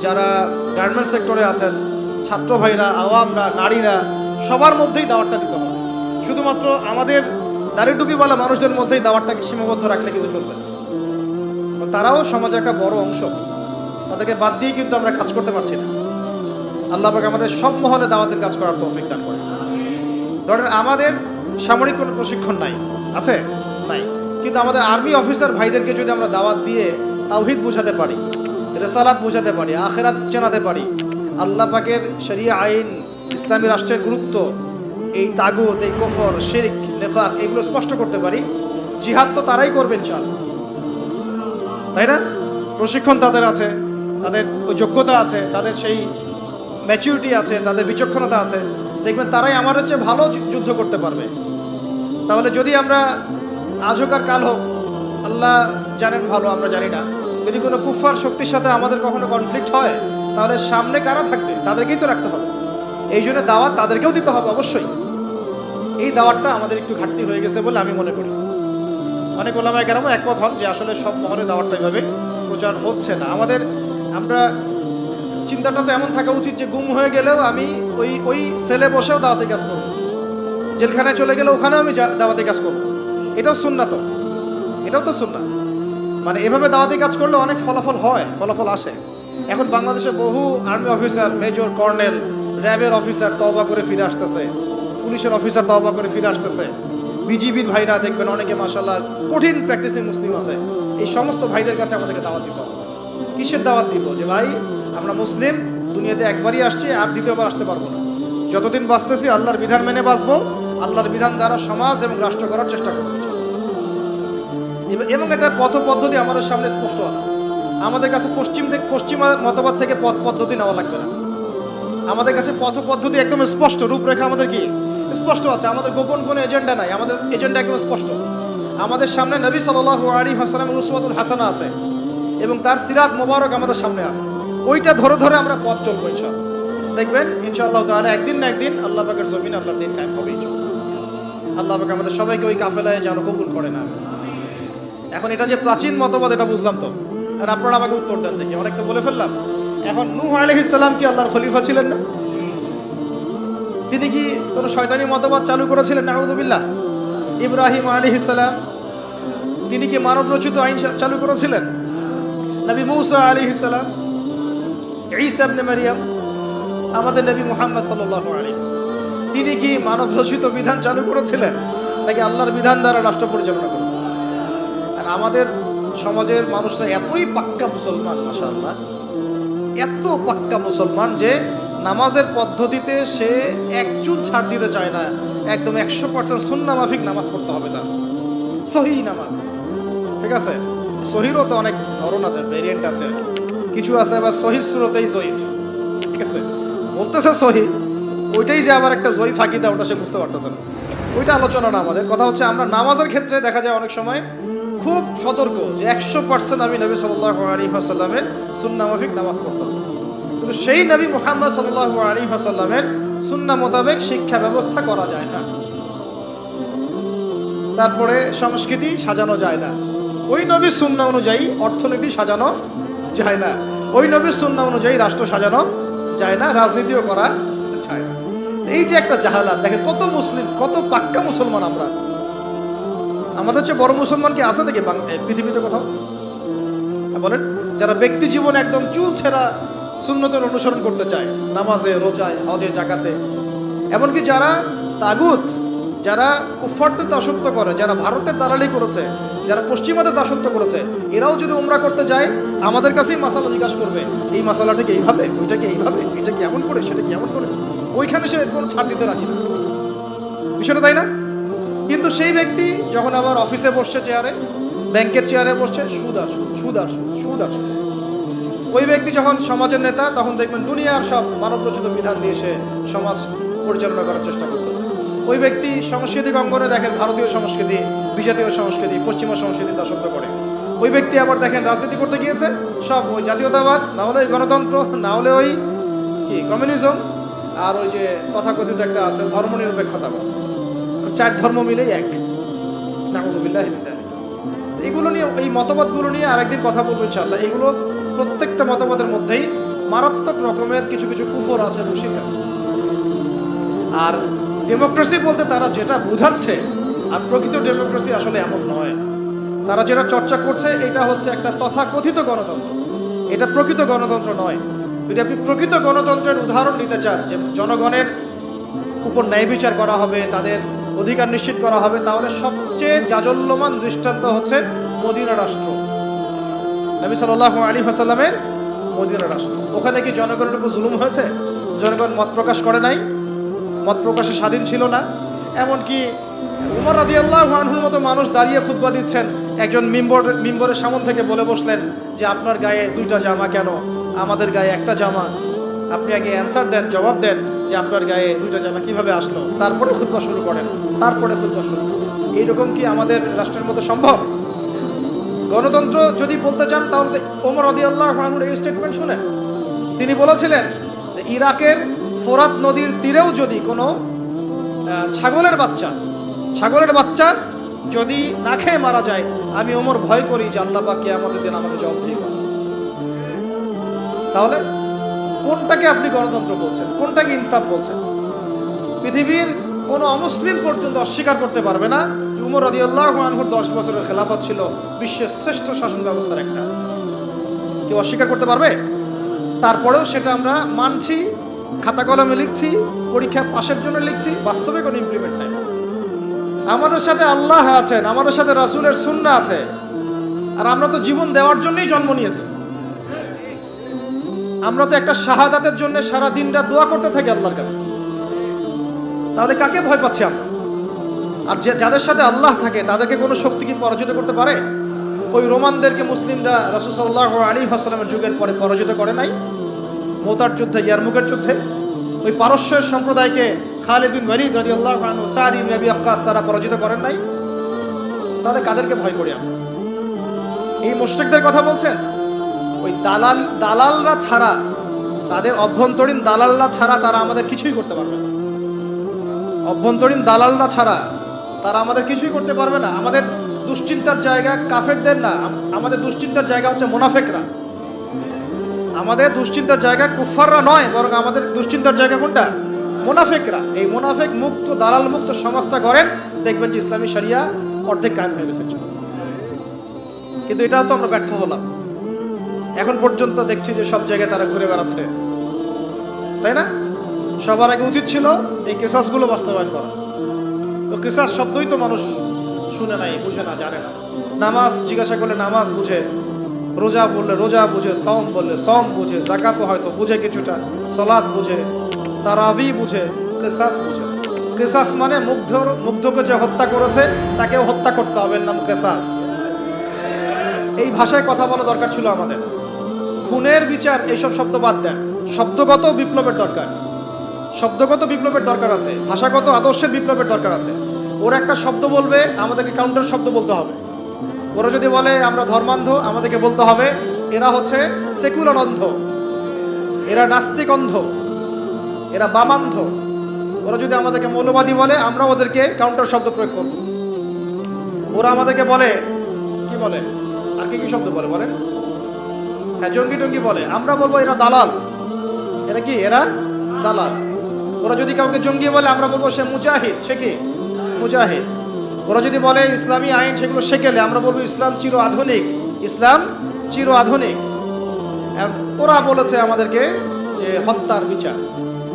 যারা গার্মেন্টস সেক্টরে আছেন, ছাত্র ভাইরা, আওয়ামরা, নারীরা, সবার মধ্যেই দাওয়াতটা দিতে হবে। শুধুমাত্র আমাদের দাড়ি টুপিওয়ালা মানুষদের মধ্যেই দাওয়াতটাকে সীমাবদ্ধ রাখলে কিন্তু চলবে না। তারাও সমাজের একটা বড় অংশ, তাদেরকে বাদ দিয়ে কিন্তু আমরা কাজ করতে পারছি না। আল্লাহ পাক আমাদের সব মহলে দাওয়াতের কাজ করার তৌফিক দান করেন। ধরেন আমাদের সামরিক কোনো প্রশিক্ষণ নাই, আছে? নাই। কিন্তু আমাদের আর্মি অফিসার ভাইদেরকে যদি আমরা দাওয়াত দিয়ে তাওহীদ বোঝাতে পারি, রিসালাত বোঝাতে পারি, আখিরাত জানাতে পারি, আল্লাহ পাকের শরিয়া আইন, ইসলামী রাষ্ট্রের গুরুত্ব, এই তাগুত, এই কুফর, শিরক, নিফাক, এগুলো স্পষ্ট করতে পারি, জিহাদ তো তারাই করবেন ইনশাআল্লাহ, তাই না? প্রশিক্ষণ তাদের আছে, তাদের যোগ্যতা আছে, তাদের সেই ম্যাচুরিটি আছে, তাদের বিচক্ষণতা আছে, দেখবেন তারাই আমাদের চেয়ে ভালো যুদ্ধ করতে পারবে। তাহলে যদি আমরা আজ হোক আর কাল হোক, আল্লাহ জানেন ভালো, আমরা জানি না, যদি কোনো কুফার শক্তির সাথে আমাদের কখনো কনফ্লিক্ট হয়, তাহলে সামনে কারা থাকবে? তাদেরকেই তো রাখতে হবে। এই জন্য দাওয়াত তাদেরকেও দিতে হবে অবশ্যই। এই দাওয়াতটা আমাদের একটু ঘাটতি হয়ে গেছে বলে আমি মনে করি। অনেক ওলামায়ে কেরামও একমত হন যে আসলে সব মহলে দাওয়াতটা এভাবে প্রচার হচ্ছে না। আমরা চিন্তাটা তো এমন থাকা উচিত যে গুম হয়ে গেলেও আমি ওই সেলে বসেও দাওয়াতে কাজ করব, জেলখানায় চলে গেলে ওখানেও আমি দাওয়াতে কাজ করব। এটাও সুন্নাত, এটাও তো সুন্নাত। মানে এভাবে দাওয়াতে কাজ করলে অনেক ফলাফল হয়, ফলাফল আসে। এখন বাংলাদেশে বহু আর্মি অফিসার, মেজর, কর্নেল, র্যাবের অফিসার তওবা করে ফিরে আসতেছে, পুলিশের অফিসার তওবা করে ফিরে আসতেছে, বিজিবির ভাইরা দেখবেন অনেকে মাশাআল্লাহ কঠিন প্র্যাকটিসিং মুসলিম আছে। এই সমস্ত ভাইদের কাছে আমাদেরকে দাওয়াত দিতে হবে। কিসের দাওয়াত দিব? যে ভাই আমরা মুসলিম, দুনিয়াতে একবারই আসছি, আর দ্বিতীয়বার আসতে পারবো না। যতদিন বাঁচতেছি আল্লাহর বিধান মেনে বাঁচবো, আল্লাহর বিধান দ্বারা সমাজ এবং রাষ্ট্র করার চেষ্টা করবো। এবং এটার পথ পদ্ধতি আমাদের সামনে স্পষ্ট আছে। আমাদের কাছে পশ্চিমা মতবাদ থেকে পথ পদ্ধতি নেওয়া লাগবে না। আমাদের কাছে পথ পদ্ধতি একদম স্পষ্ট, রূপরেখা আমাদের কি স্পষ্ট আছে। আমাদের গোপন কোনো এজেন্ডা নাই, আমাদের এজেন্ডা একদম স্পষ্ট। আমাদের সামনে নবী সাল্লাল্লাহু আলাইহি ওয়াসাল্লামের উসওয়াতুল হাসানা আছে এবং তার সিরাত মোবারক আমাদের সামনে আছে। ওইটা ধরে ধরে আমরা পথ চলবো ইনশাআল্লাহ। দেখবেন ইনশাআল্লাহ তাআলা একদিন না একদিন আল্লাহ পাকের জমিনে আল্লাহর দিন কায়েম হবে ইনশাআল্লাহ। আল্লাহ পাক আমাদের সবাইকে ওই কাফেলায় যেন কবুল করে না। এখন এটা যে প্রাচীন মতবাদ এটা বুঝলাম তো, আর আপনারা আমাকে উত্তর দেন দেখি। অনেক তো বলে ফেললাম। এখন নূহ আলাইহিস সালাম কি আল্লাহর খলিফা ছিলেন না? তিনি কি কোনো শয়তানি মতবাদ চালু করেছিলেন? নাউযুবিল্লাহ। ইব্রাহিম আলাইহিস সালাম তিনি কি মানব রচিত আইন চালু করেছিলেন? নবী মূসা আলাইহিস সালাম, ঈসা ইবনে মারইয়াম, আমাদের নবী মুহাম্মদ সাল্লাল্লাহু আলাইহি ওয়াসাল্লাম তিনি কি মানব রচিত বিধান চালু করেছিলেন নাকি আল্লাহর বিধান দ্বারা রাষ্ট্র পরিচালনা করেছিলেন? আর আমাদের সমাজের মানুষরা এতই পাক্কা মুসলমান, মাশাআল্লাহ, এত পাক্কা মুসলমান যে নামাজের পদ্ধতিতে সে এক চুল ছাড় দিতে চায় না। একদম 100% সুন্নাহ মাফিক নামাজ পড়তে হবে তার, সহিহ নামাজ। ঠিক আছে? সহিরও তো অনেক ধরন আছে, ভেরিয়েন্ট আছে, কিছু আছে আবার সহিহ সুরতেই জয়ীফ। ঠিক আছে, বলতেছে সহিহ, ওইটাই যে আবার একটা জয়ীফ আকিদা, ওটা সে বুঝতে পারতেছে না। ওইটা আলোচনা না আমাদের। কথা হচ্ছে আমরা নামাজের ক্ষেত্রে দেখা যায় অনেক সময় খুব সতর্ক যে 100% আমি নবী সাল্লাল্লাহু আলাইহি ওয়াসাল্লামের সুন্নাহ মাফিক নামাজ পড়তে হবে। কিন্তু সেই নবী মুহাম্মদ সাল্লাল্লাহু আলাইহি ওয়াসাল্লামের সুন্নাহ মোতাবেক শিক্ষা ব্যবস্থা করা যায় না, তারপরে সংস্কৃতি সাজানো যায় না, ওই নবীর সুন্নাহ অনুযায়ী অর্থনীতি সাজানো যায় না, ওই নবীর সুন্নাহ অনুযায়ী রাষ্ট্র সাজানো যায় না, রাজনীতিও করা যায় না। এই যে একটা জাহালাত, দেখেন কত মুসলিম, কত পাক্কা মুসলমান আমরা। আমাদের চেয়ে বড় মুসলমান কি আছে নাকি পৃথিবীতে কোথাও? বলেন, যারা ব্যক্তি জীবন একদম চুল ছেঁড়া সুন্নতের অনুসরণ করতে চায়, নামাজে, রোজায়, হজে, জাকাতে, এমনকি যারা তাগুত, যারা কুফফারদের দাসত্ব করে, যারা ভারতের দালালি করেছে, যারা পশ্চিমাদের দাসত্ব করেছে, এরাও যদি উমরা করতে যায় আমাদের কাছেই মাসালা জিজ্ঞাসা করবে, এই মাসালাটাকে এইভাবে, ওইটাকে এইভাবে, এটা কি এমন করে, সেটা কি এমন করে, ওইখানে সে কোনো ছাড় দিতে রাজি না। বিষয়টা তাই না? কিন্তু সেই ব্যক্তি যখন আবার অফিসে বসছে, চেয়ারে, ব্যাংকের চেয়ারে বসছে, সুদ আর সুদ, সুদ আর সুদ, সুদ আর সুদ। ওই ব্যক্তি যখন সমাজের নেতা, তখন দেখবেন দুনিয়ার সব মানবরচিত বিধান দিয়ে সে সমাজ পরিচালনা করার চেষ্টা করতেছে। ওই ব্যক্তি সাংস্কৃতিক অঙ্গনে দেখেন ভারতীয় সংস্কৃতি, বিজাতীয় সংস্কৃতি, পশ্চিমা সংস্কৃতি দাসত্ব করে। ওই ব্যক্তি আবার দেখেন রাজনীতি করতে গিয়েছে, সব ওই জাতীয়তাবাদ, না হলে ওই গণতন্ত্র, না হলে ওই কি কমিউনিজম, আর ওই যে তথাকথিত একটা আছে ধর্মনিরপেক্ষতাবাদ, চার ধর্ম মিলেই এক। নাউযুবিল্লাহি মিন যালিক। এগুলো নিয়ে, এই মতবাদগুলো নিয়ে আরেকদিন কথা বলবো ইনশাআল্লাহ। এগুলো প্রত্যেকটা মতবাদের মধ্যেই মারাত্মক রকমের কিছু কিছু কুফর আছে, মুশরিক আছে। আর ডেমোক্রেসি বলতে তারা যেটা বোঝাচ্ছে, আর প্রকৃত ডেমোক্রেসি আসলে এমন নয়। তারা যেটা চর্চা করছে এটা হচ্ছে একটা তথাকথিত গণতন্ত্র, এটা প্রকৃত গণতন্ত্র নয়। যদি আপনি প্রকৃত গণতন্ত্রের উদাহরণ নিতে চান, যে জনগণের উপর ন্যায় বিচার করা হবে, তাদের অধিকার নিশ্চিত করা হবে, তাহলে সবচেয়ে জাজল্যমান দৃষ্টান্ত হচ্ছে মদিনা রাষ্ট্র, নবী সাল্লাল্লাহু আলাইহি ওয়াসাল্লামের মদিনা রাষ্ট্র। ওখানে কি জনগণের উপর জুলুম হয়েছে? জনগণ মত প্রকাশ করে নাই, মত প্রকাশে স্বাধীন ছিল না। এমনকি উমর রাদিয়াল্লাহু আনহুর মতো মানুষ দাঁড়িয়ে খুতবা দিচ্ছেন, একজন মিম্বরের সামনে থেকে বলে বসলেন যে আপনার গায়ে দুইটা জামা কেন, আমাদের গায়ে একটা জামা। আপনি আগে অ্যান্সার দেন, জবাব দেন যে আপনার গায়ে দুইটা জামা কিভাবে আসলো, তারপরে খুতবা শুরু করেন, তারপরে খুতবা শুরু। এইরকম কি আমাদের রাষ্ট্রের মধ্যে সম্ভব? গণতন্ত্র যদি বলতে চান তাহলে ওমর রাদিয়াল্লাহু আনহুর এই স্টেটমেন্ট শুনেন। তিনি বলেছিলেন যে ইরাকের ফোরাত নদীর তীরেও যদি কোনো ছাগলের বাচ্চা যদি না খেয়ে মারা যায়, আমি ওমর ভয় করি যে আল্লাহ পাক কিয়ামতের দিন আমাকে জবাবদিহি করবেন। তাহলে কোনটাকে আপনি গণতন্ত্র বলছেন, কোনটাকে ইনসাফ বলছেন? পৃথিবীর কোনো অমুসলিম পর্যন্ত অস্বীকার করতে পারবে না উমর রাদিয়াল্লাহু আনহুর 10 বছরের খেলাফত ছিল বিশ্বের শ্রেষ্ঠ শাসন ব্যবস্থার একটা। কেউ অস্বীকার করতে পারবে? তারপরেও সেটা আমরা মানছি, খাতা কলমে লিখছি, পরীক্ষা পাশের জন্য লিখছি, বাস্তবে কোনো ইমপ্লিমেন্ট নাই। আমাদের সাথে আল্লাহ আছেন, আমাদের সাথে রাসূলের সুন্নাহ আছে, আর আমরা তো জীবন দেওয়ার জন্যই জন্ম নিয়েছি। আমরা তো একটা শাহাদাতের জন্য সারা দিন রাত দোয়া করতে থাকি আল্লাহর কাছে। তাহলে কাকে ভয় পাচ্ছি আমরা? আর যাদের সাথে আল্লাহ থাকে তাদেরকে কোনো শক্তি কি পরাজিত করতে পারে? ওই রোমানদেরকে মুসলিমরা রাসূল সাল্লাল্লাহু আলাইহি ওয়াসাল্লামের যুগের পরে পরাজিত করে নাই? মুতার যুদ্ধে, ইয়ারমুকের যুদ্ধে ওই পারস্যের সম্প্রদায়কে খালিদ বিন ওয়ালিদ রাদিয়াল্লাহু আনহু, সাদ ইবনে আবি ওয়াক্কাস তারা পরাজিত করেন নাই? তাহলে কাদেরকে ভয় করি আমরা? এই মুশরিকদের কথা বলছেন? ওই দালালরা ছাড়া, তাদের অভ্যন্তরীণ দালালরা ছাড়া তারা আমাদের কিছুই করতে পারবে না। অভ্যন্তরীণ দালালরা ছাড়া তারা আমাদের কিছুই করতে পারবে না। আমাদের দুশ্চিন্তার জায়গা কাফেরদের না, আমাদের দুশ্চিন্তার জায়গা হচ্ছে মুনাফিকরা। আমাদের দুশ্চিন্তার জায়গা কুফাররা নয়, বরং আমাদের দুশ্চিন্তার জায়গা কোনটা? মুনাফিকরা। এই মুনাফিক মুক্ত, দালাল মুক্ত সমাজটা করেন, দেখবেন যে ইসলামী শরিয়া অর্ধেক কায়েম হয়ে গেছে। কিন্তু এটাও তো আমরা ব্যর্থ হলাম। এখন পর্যন্ত দেখছি যে সব জায়গায় তারা ঘুরে বেড়াচ্ছে, তাই না? সবার আগে উচিত ছিল এই কিসাসগুলো বাস্তবায়ন করা। তো কিসাস শব্দই তো মানুষ শুনে নাই, বুঝে না, জানে না। নামাজ জিজ্ঞাসা করলে নামাজ বুঝে, রোজা বললে রোজা বুঝে, সওম বললে সওম বুঝে, যাকাতও হয়তো বুঝে কিছুটা, সালাত বুঝে, তারাবি বুঝে, কিসাস বুঝে। কিসাস মানে মুগ্ধকে যে হত্যা করেছে তাকেও হত্যা করতে হবে, নাম কিসাস। এই ভাষায় কথা বলা দরকার ছিল আমাদের। খুনের বিচার, এইসব শব্দ বাদ দেন। শব্দগত বিপ্লবের দরকার, শব্দগত বিপ্লবের দরকার আছে, ভাষাগত আদর্শের বিপ্লবের দরকার আছে। ওরা একটা শব্দ বলবে, আমাদেরকে কাউন্টার শব্দ বলতে হবে। ওরা যদি বলে আমরা ধর্মান্ধ, আমাদেরকে বলতে হবে এরা হচ্ছে সেকুলার অন্ধ, এরা নাস্তিক অন্ধ, এরা বামান্ধ। ওরা যদি আমাদেরকে মৌলবাদী বলে, আমরা ওদেরকে কাউন্টার শব্দ প্রয়োগ করব। ওরা আমাদেরকে বলে কি বলে, আর কি কি শব্দ বলে বলেন? হ্যাঁ, জঙ্গি টঙ্গি বলে, আমরা বলবো এরা দালাল। এরা কি? এরা দালাল। ওরা যদি কাউকে জঙ্গি বলে, আমরা বলবো সে মুজাহিদ। সে কি? মুজাহিদ। ওরা যদি বলে ইসলামী আইন সেগুলো শেখেলে, আমরা বলবো ইসলাম চির আধুনিক, ইসলাম চির আধুনিক। ওরা বলেছে আমাদেরকে যে হত্যার বিচার।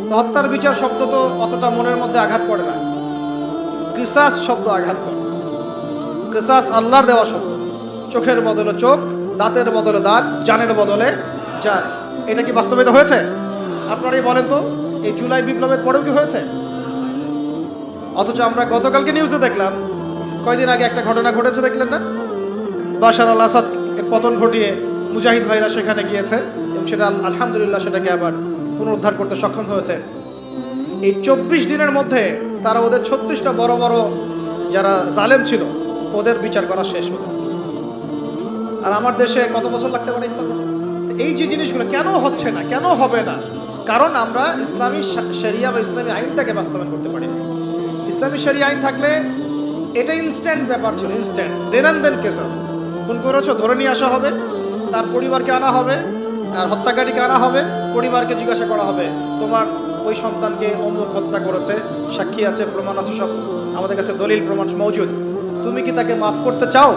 তো হত্যার বিচার শব্দ তো অতটা মনের মধ্যে আঘাত করে না, কিসাস শব্দ আঘাত করে। কিসাস আল্লাহর দেওয়া শব্দ। চোখের বদলে চোখ, দাঁতের বদলে দাঁত, জানের বদলে জান। এটা কি বাস্তবায়িত হয়েছে? আপনারাই বলেন তো, এই জুলাই বিপ্লবের পরেও কি হয়েছে? অথচ আমরা গতকালকে নিউজে দেখলাম, কয়দিন আগে একটা ঘটনা ঘটেছে দেখলেন না? বাশার আল আসাদ পতন ঘটিয়ে মুজাহিদ ভাইরা সেখানে গিয়েছে এবং সেটা আলহামদুলিল্লাহ সেটাকে আবার পুনরুদ্ধার করতে সক্ষম হয়েছে। এই 24 দিনের মধ্যে তারা ওদের 36টা বড় বড় যারা জালেম ছিল ওদের বিচার করা শেষ হলো। আর আমার দেশে কত বছর লাগতে পারে এগুলো করতে? এই যে জিনিসগুলো কেন হচ্ছে না, কেন হবে না? কারণ আমরা ইসলামী শরিয়া বা ইসলামী আইনটাকে বাস্তবায়ন করতে পারি না। ইসলামী শরিয়া আইন থাকলে এটা ইনস্ট্যান্ট ব্যাপার ছিল, instant then and then cases. খুন করেছো ধরে নিয়ে আসা হবে, তার পরিবারকে আনা হবে, আর হত্যাকারীকে আনা হবে, পরিবারকে জিজ্ঞাসা করা হবে তোমার ওই সন্তানকে অমুক হত্যা করেছে, সাক্ষী আছে, প্রমাণ আছে, সব আমাদের কাছে দলিল প্রমাণ মওজুদ। তুমি কি তাকে মাফ করতে চাও?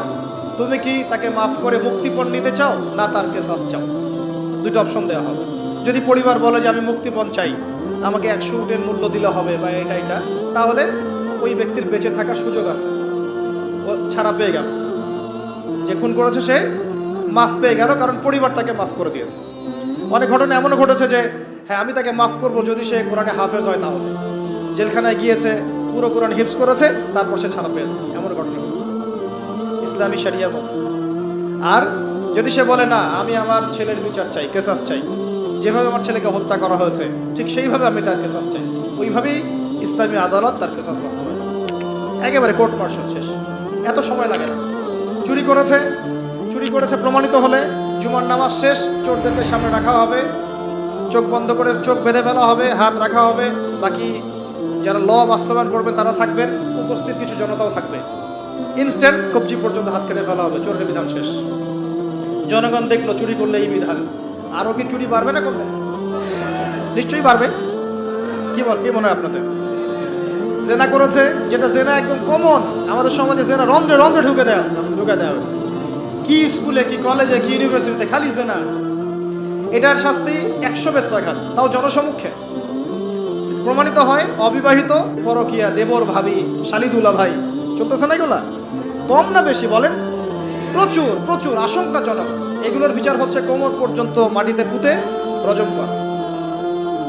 তুমি কি তাকে মাফ করে মুক্তিপণ নিতে চাও, না তার কেসাস চাও? দুটো অপশন দেওয়া হবে। যদি পরিবার বলে যে আমি মুক্তিপণ চাই, আমাকে 100 উটের মূল্য দিলে হবে বা এটা, তাহলে ওই ব্যক্তির বেঁচে থাকার সুযোগ আছে, ও ছাড়া পেয়ে গেল। যে খুন করেছে সে মাফ পেয়ে গেল, কারণ পরিবার তাকে মাফ করে দিয়েছে। অনেক ঘটনা এমনও ঘটেছে যে হ্যাঁ আমি তাকে মাফ করব যদি সে কোরআনে হাফেজ হয়, তাহলে জেলখানায় গিয়েছে, পুরো কোরআন হিফজ করেছে, তারপর সে ছাড়া পেয়েছে। এমন ঘটনা ঘটেছে ইসলামী শরিয়ার মধ্যে। আর যদি সে বলে না আমি আমার ছেলের বিচার চাই, কেসাস চাই, যেভাবে আমার ছেলেকে হত্যা করা হয়েছে ঠিক সেইভাবে আমি তার কেসাস চাই, ওইভাবেই ইসলামী আদালত তার কেসাস বাস্তবায়ন, একেবারে কোর্ট মার্শাল শেষ। এত সময় লাগে না। চুরি করেছে প্রমাণিত হলে জুমার নামাজ শেষ, চোরদেরকে সামনে রাখা হবে, চোখ বন্ধ করে চোখ বেঁধে ফেলা হবে, হাত রাখা হবে, বাকি যারা ল বাস্তবায়ন করবেন তারা থাকবেন, উপস্থিত কিছু জনতাও থাকবে। ইনস্ট্যান্ট কবজি পর্যন্ত হাত কেটে ফেলা হবে, চোরের বিধান শেষ। জনগণ দেখলো চুরি করলে এই বিধান, আরো কি চুরি বাড়বে না কমবে? নিশ্চয়ই বাড়বে। কি মনে হয় আপনাদের? জেনা করেছে, যেটা জেনা একদম কমন আমাদের সমাজে, জেনা রন্ধ্রে রন্ধ্রে ঢুকে দেওয়া হয়েছে। কি স্কুলে, কি কলেজে, কি ইউনিভার্সিটিতে খালি জেনা আছে। এটার শাস্তি 100 বেত্রাঘাত, তাও জনসমক্ষে। প্রমাণিত হয় অবিবাহিত, পরকিয়া, দেবর ভাবি, শালিদুলা ভাই, চলতেছে না এগুলা? কম না বেশি বলেন? প্রচুর প্রচুর, আশঙ্কাজনক। এগুলোর বিচার হচ্ছে কোমর পর্যন্ত মাটিতে পুঁতে রজম করা,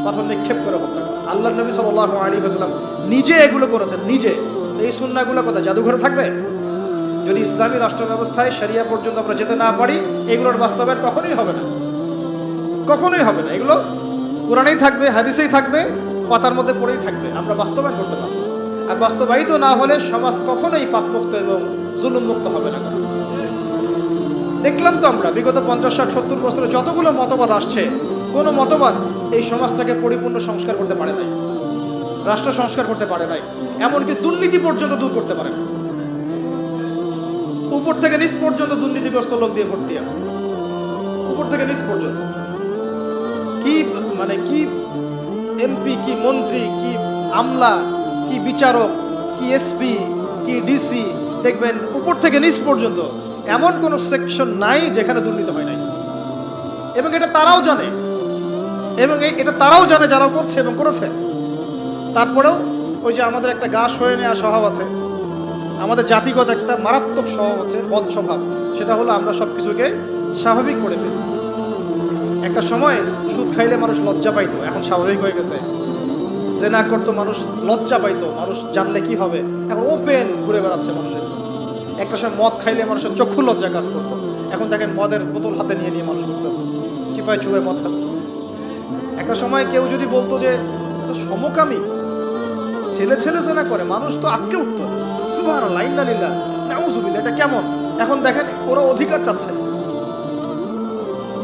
পাথর নিক্ষেপ করে হত্যা করা। আল্লাহর নবী সাল্লাল্লাহু আলাইহি ওয়াসাল্লাম নিজে এগুলো করেছেন, নিজে। এই সুন্নাহগুলো কোথায়? জাদুঘরে থাকবে? যদি ইসলামী রাষ্ট্র ব্যবস্থায় শরিয়া পর্যন্ত আমরা যেতে না পারি, এগুলোর বাস্তবায়ন কখনোই হবে না, কখনোই হবে না। এগুলো কোরআনেই থাকবে, হাদিসেই থাকবে, পাতার মধ্যে পড়েই থাকবে, আমরা বাস্তবায়ন করতে পারবো। আর বাস্তবায়িত না হলে সমাজ কখনোই পাপমুক্ত এবং জুলুম মুক্ত হবে না। দেখলাম তো আমরা বিগত 50, 60, 70 বছরে যতগুলো মতবাদ আসছে, কোনো মতবাদ এই সমাজটাকে পরিপূর্ণ সংস্কার করতে পারে নাই, রাষ্ট্র সংস্কার করতে পারে নাই, এমনকি দুর্নীতি পর্যন্ত দূর করতে পারে না। উপর থেকে নিচ পর্যন্ত দুর্নীতিগ্রস্ত লোক দিয়ে ভর্তি আছে, উপর থেকে নিচ পর্যন্ত। কি মানে কি এমপি, কি মন্ত্রী, কি আমলা, কি বিচারক, কি এসপি, কি ডিসি, দেখবেন উপর থেকে নিচ পর্যন্ত এমন কোন সেকশন নাই যেখানে দুর্নীতি হয় নাই। এবং এটা তারাও জানে, এটা তারাও জানে যারা করছে এবং করেছে। তারপরেও ওই যে আমাদের একটা গা সয়ে নেওয়া স্বভাব আছে, আমাদের জাতিগত একটা মারাত্মক স্বভাব আছে, বদ স্বভাব, সেটা হলো আমরা সবকিছুকে স্বাভাবিক করে ফেলি। একটা সময় সুদ খাইলে মানুষ লজ্জা পাইতো, এখন স্বাভাবিক হয়ে গেছে। জেনা করতো মানুষ লজ্জা পাইতো, মানুষ জানলে কি হবে, এখন ওপেন ঘুরে বেড়াচ্ছে মানুষের। একটা সময় মদ খাইলে মানুষের চক্ষু লজ্জা কাজ করতো, এখন দেখেন মদের বোতল হাতে নিয়ে নিয়ে মানুষ করতেছে, চিপায় চুপায় মদ খাচ্ছে। একটা সময় কেউ যদি বলতো যে সমকামী ছেলে জেনা করে, মানুষ তো আটকে উঠতো, সুবহানাল্লাহ, ইন্নালিল্লাহ, নাউযুবিল্লাহ, এটা কেমন? এখন দেখেন ওরা অধিকার চাচ্ছে।